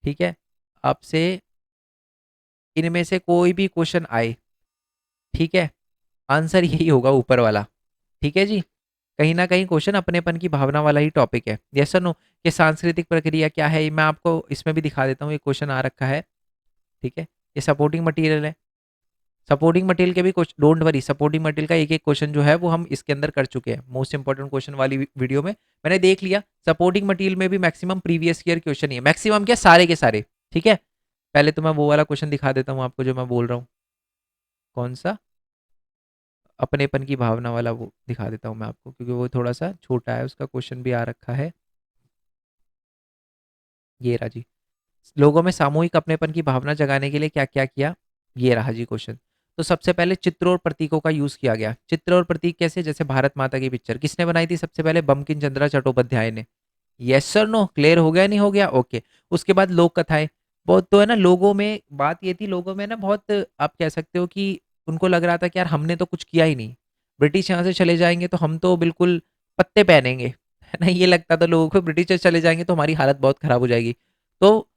ठीक है, आपसे इनमें से कोई भी क्वेश्चन आए, ठीक है, आंसर यही होगा ऊपर वाला। ठीक है जी, कहीं ना कहीं क्वेश्चन अपनेपन की भावना वाला ही टॉपिक है। यस और नो, कि सांस्कृतिक प्रक्रिया क्या है, मैं आपको इसमें भी दिखा देता हूँ, ये क्वेश्चन आ रखा है। ठीक है, ये सपोर्टिंग मटेरियल है, सपोर्टिंग मटेरियल के भी कुछ, डोंट वरी, सपोर्टिंग मटेरियल का एक एक क्वेश्चन जो है वो हम इसके अंदर कर चुके हैं, मोस्ट इंपॉर्टेंट क्वेश्चन वाली वीडियो में मैंने देख लिया। सपोर्टिंग मटेरियल में भी मैक्सिमम प्रीवियस ईयर क्वेश्चन ही है, मैक्सिमम क्या, सारे के सारे। ठीक है, पहले तो मैं वो वाला क्वेश्चन दिखा देता हूँ आपको जो मैं बोल रहा हूँ, कौन सा, अपनेपन की भावना वाला, वो दिखा देता हूँ मैं आपको, क्योंकि वो थोड़ा सा छोटा है, उसका क्वेश्चन भी आ रखा है। ये रहा जी, लोगों में सामूहिक अपनेपन की भावना जगाने के लिए क्या क्या किया, ये रहा जी क्वेश्चन। तो सबसे पहले चित्रों और प्रतीकों का यूज किया गया। चित्र और प्रतीक कैसे, जैसे भारत माता की पिक्चर किसने बनाई थी सबसे पहले, बंकिम चंद्र चट्टोपाध्याय ने। यस सर नो, क्लियर हो गया नहीं हो गया, ओके। उसके बाद लोक कथाएं, बहुत तो है ना लोगों में, बात ये थी लोगों में ना बहुत, आप कह सकते हो कि उनको लग रहा था कि यार हमने तो कुछ किया ही नहीं, ब्रिटिश यहाँ से चले जाएंगे तो हम तो बिल्कुल पत्ते पहनेंगे, है ना, ये लगता था लोगों को, ब्रिटिश चले जाएंगे तो हमारी हालत बहुत खराब हो जाएगी। तो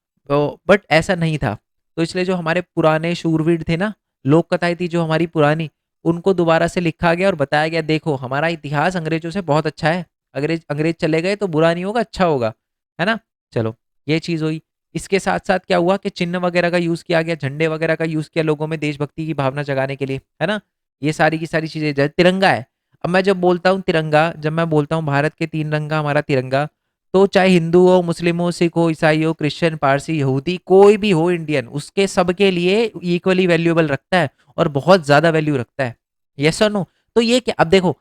बट ऐसा नहीं था, तो इसलिए जो हमारे पुराने शूरवीर थे ना, लोक कथाएं थी जो हमारी पुरानी, उनको दोबारा से लिखा गया और बताया गया, देखो हमारा इतिहास अंग्रेजों से बहुत अच्छा है, अंग्रेज अंग्रेज चले गए तो बुरा नहीं होगा, अच्छा होगा, है ना। चलो, ये चीज हुई। इसके साथ साथ क्या हुआ कि चिन्ह वगैरह का यूज किया गया, झंडे वगैरह का यूज किया लोगों में देशभक्ति की भावना जगाने के लिए, है ना। ये सारी की सारी चीजें, जैसे तिरंगा है, अब मैं जब बोलता हूँ तिरंगा, जब मैं बोलता हूँ भारत के 3 रंगा हमारा तिरंगा, तो चाहे हिंदू हो, मुस्लिम हो, सिख हो, ईसाई हो, क्रिश्चियन, पारसी, यहूदी, कोई भी हो इंडियन, उसके सबके लिए इक्वली वैल्यूएबल रखता है और बहुत ज्यादा वैल्यू रखता है। यस और नो, तो ये क्या, अब देखो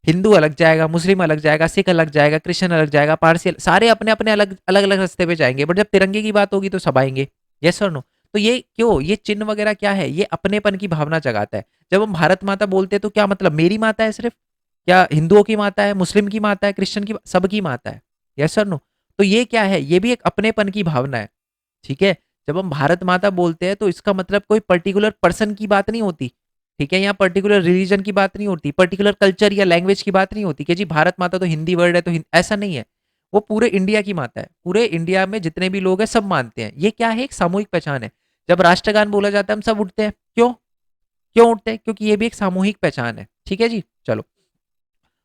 हिंदू अलग जाएगा, मुस्लिम अलग जाएगा, सिख अलग जाएगा, क्रिश्चियन अलग जाएगा, पारसी, सारे अपने अपने अलग अलग अलग रास्ते पे जाएंगे, बट जब तिरंगे की बात होगी तो सब आएंगे। यस और नो, तो ये क्यों, ये चिन्ह वगैरह क्या है, ये अपनेपन की भावना जगाता है। जब हम भारत माता बोलते हैं तो क्या मतलब, मेरी माता है सिर्फ, क्या हिंदुओं की माता है, मुस्लिम की माता है, क्रिश्चियन की, सबकी माता है। यस और नो, तो ये क्या है, ये भी एक अपनेपन की भावना है। ठीक है, जब हम भारत माता बोलते हैं तो इसका मतलब कोई पर्टिकुलर पर्सन की बात नहीं होती। ठीक है, यहाँ पर्टिकुलर रिलीजन की बात नहीं होती, पर्टिकुलर कल्चर या लैंग्वेज की बात नहीं होती कि जी भारत माता तो हिंदी वर्ड है तो ऐसा नहीं है। वो पूरे इंडिया की माता है, पूरे इंडिया में जितने भी लोग हैं सब मानते हैं। ये क्या है, एक सामूहिक पहचान है। जब राष्ट्रगान बोला जाता है हम सब उठते हैं, क्यों, क्यों उठते हैं, क्योंकि ये भी एक सामूहिक पहचान है। ठीक है जी, चलो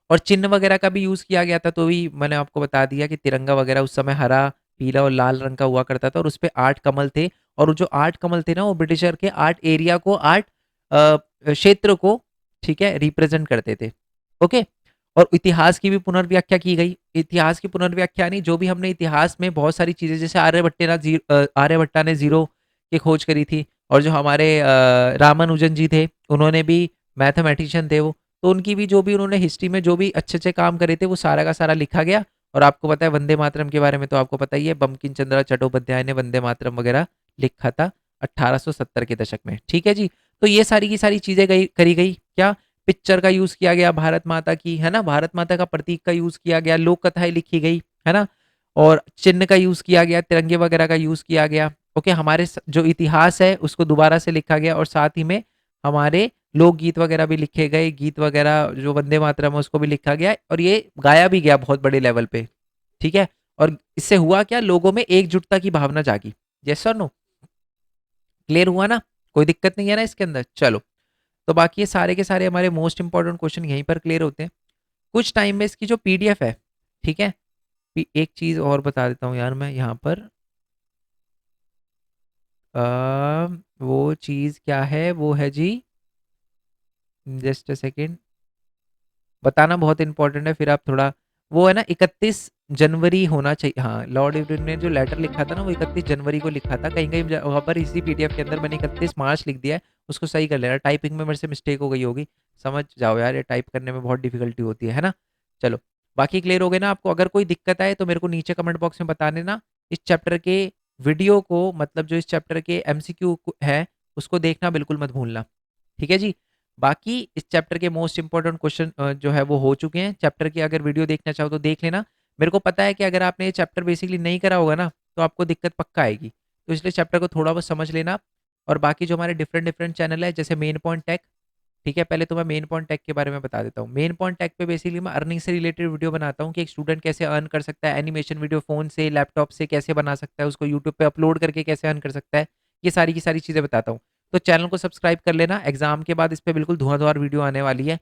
और चिन्ह वगैरह का भी यूज़ किया गया था, तो भी मैंने आपको बता दिया कि तिरंगा वगैरह उस समय हरा, पीला और लाल रंग का हुआ करता था और उस पे 8 कमल थे और वो जो 8 कमल थे ना, वो ब्रिटिशर के 8 एरिया को, 8 क्षेत्र को, ठीक है, रिप्रेजेंट करते थे। ओके? और इतिहास की भी पुनर्व्याख्या की गई। इतिहास की पुनर्व्याख्या नहीं, जो भी हमने इतिहास में बहुत सारी चीज़ें, जैसे आर्यभट्टा ने ज़ीरो की खोज करी थी और जो हमारे रामानुजन जी थे, उन्होंने भी, मैथमेटिशियन थे वो, तो उनकी भी जो भी उन्होंने हिस्ट्री में जो भी अच्छे-अच्छे काम करे थे, वो सारा का सारा लिखा गया। और आपको पता है वंदे मातरम के बारे में तो आपको पता ही है, बंकिम चंद्र चट्टोपाध्याय ने वंदे मातरम वगैरह लिखा था 1870 के दशक में। ठीक है जी? तो ये सारी की सारी चीज़ें करी गई। क्या? पिक्चर का यूज़ किया गया भारत माता की, है ना? भारत माता का प्रतीक का यूज़ किया गया, लोक कथाएँ लिखी गई, है ना? और चिन्ह का यूज़ किया गया, तिरंगे वगैरह का यूज़ किया गया। ओके, हमारे जो इतिहास है उसको दोबारा से लिखा गया और साथ ही में हमारे लोकगीत वगैरह भी लिखे गए, गीत वगैरह जो वंदे मातरम है उसको भी लिखा गया और ये गाया भी गया बहुत बड़े लेवल पे। ठीक है? और इससे हुआ क्या, लोगों में एकजुटता की भावना जागी। यस और नो? क्लियर हुआ ना? कोई दिक्कत नहीं है ना इसके अंदर? चलो, तो बाकी ये सारे के सारे हमारे मोस्ट इंपॉर्टेंट क्वेश्चन यहीं पर क्लियर होते हैं। कुछ टाइम में इसकी जो पीडीएफ है, ठीक है, एक चीज और बता देता हूँ यार मैं यहाँ पर, वो चीज क्या है, वो है जी, जस्ट अ सेकेंड, बताना बहुत इंपॉर्टेंट है, फिर आप थोड़ा, वो है ना 31 जनवरी होना चाहिए। हाँ, लॉर्ड इरविन ने जो लेटर लिखा था ना, वो 31 जनवरी को लिखा था। कहीं कहीं वहाँ पर इसी पीडीएफ के अंदर मैंने 31 मार्च लिख दिया है, उसको सही कर लेना, टाइपिंग में मेरे से मिस्टेक हो गई होगी। समझ जाओ यार, ये टाइप करने में बहुत डिफिकल्टी होती है ना? चलो, बाकी क्लियर हो गए ना आपको? अगर कोई दिक्कत आए तो मेरे को नीचे कमेंट बॉक्स में बता देना। इस चैप्टर के वीडियो को, मतलब जो इस चैप्टर के एमसीक्यू है, उसको देखना बिल्कुल मत भूलना। ठीक है जी? बाकी इस चैप्टर के मोस्ट इंपॉर्टेंट क्वेश्चन जो है वो हो चुके हैं। चैप्टर की अगर वीडियो देखना चाहो तो देख लेना। मेरे को पता है कि अगर आपने ये चैप्टर बेसिकली नहीं करा होगा ना, तो आपको दिक्कत पक्का आएगी। तो इसलिए चैप्टर को थोड़ा बहुत समझ लेना। और बाकी जो हमारे डिफरेंट डिफरेंट चैनल है, जैसे मेन पॉइंट टेक, ठीक है, पहले तो मैं मेन पॉइंट टेक के बारे में बता देता हूँ। मेन पॉइंट टेक पे बेसिकली मैं अर्निंग से रिलेटेड वीडियो बनाता हूँ कि एक स्टूडेंट कैसे अर्न कर सकता है, एनिमेशन वीडियो फोन से, लैपटॉप से कैसे बना सकता है, उसको यूट्यूब पे अपलोड करके कैसे अर्न कर सकता है, ये सारी की सारी चीज़ें बताता हूँ। तो चैनल को सब्सक्राइब कर लेना, एग्जाम के बाद इस पर बिल्कुल धुआंधार वीडियो आने वाली है।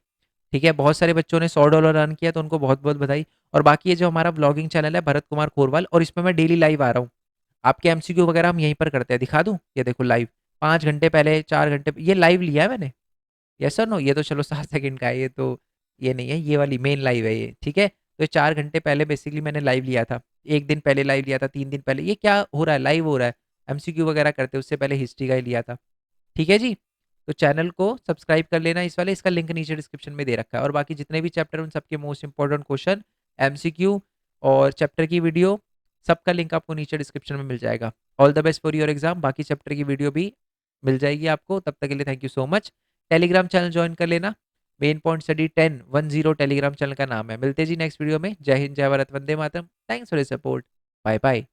ठीक है, बहुत सारे बच्चों ने $100 अर्न किया, तो उनको बहुत बहुत बधाई। और बाकी ये जो हमारा ब्लॉगिंग चैनल है, भरत कुमार खोरवाल, और इसमें मैं डेली लाइव आ रहा हूँ। आपके एमसीक्यू वगैरह हम यहीं पर करते हैं, दिखा दूं? ये देखो लाइव, 5 घंटे पहले, 4 घंटे ये लाइव लिया है मैंने। Yes sir no? ये तो चलो 7 सेकंड का है, ये तो, ये नहीं है, ये वाली मेन लाइव है ये। ठीक है, तो 4 घंटे पहले बेसिकली मैंने लाइव लिया था, एक दिन पहले लाइव लिया था, 3 दिन पहले। ये क्या हो रहा है, लाइव हो रहा है, एमसीक्यू वगैरह करते, उससे पहले हिस्ट्री का ही लिया था। ठीक है जी? तो चैनल को सब्सक्राइब कर लेना इस वाले, इसका लिंक नीचे डिस्क्रिप्शन में दे रखा है। और बाकी जितने भी चैप्टर, उन सबके मोस्ट इंपॉर्टेंट क्वेश्चन, एमसीक्यू और चैप्टर की वीडियो, सबका लिंक आपको नीचे डिस्क्रिप्शन में मिल जाएगा। All the best for your exam. बाकी चैप्टर की वीडियो भी मिल जाएगी आपको। तब तक के लिए thank you so much. Telegram channel join कर लेना, main point study 10 Telegram channel का नाम है। मिलते जी नेक्स्ट वीडियो में। जय हिंद, जय Bharat, Vande Mataram. Thanks for support. Bye bye.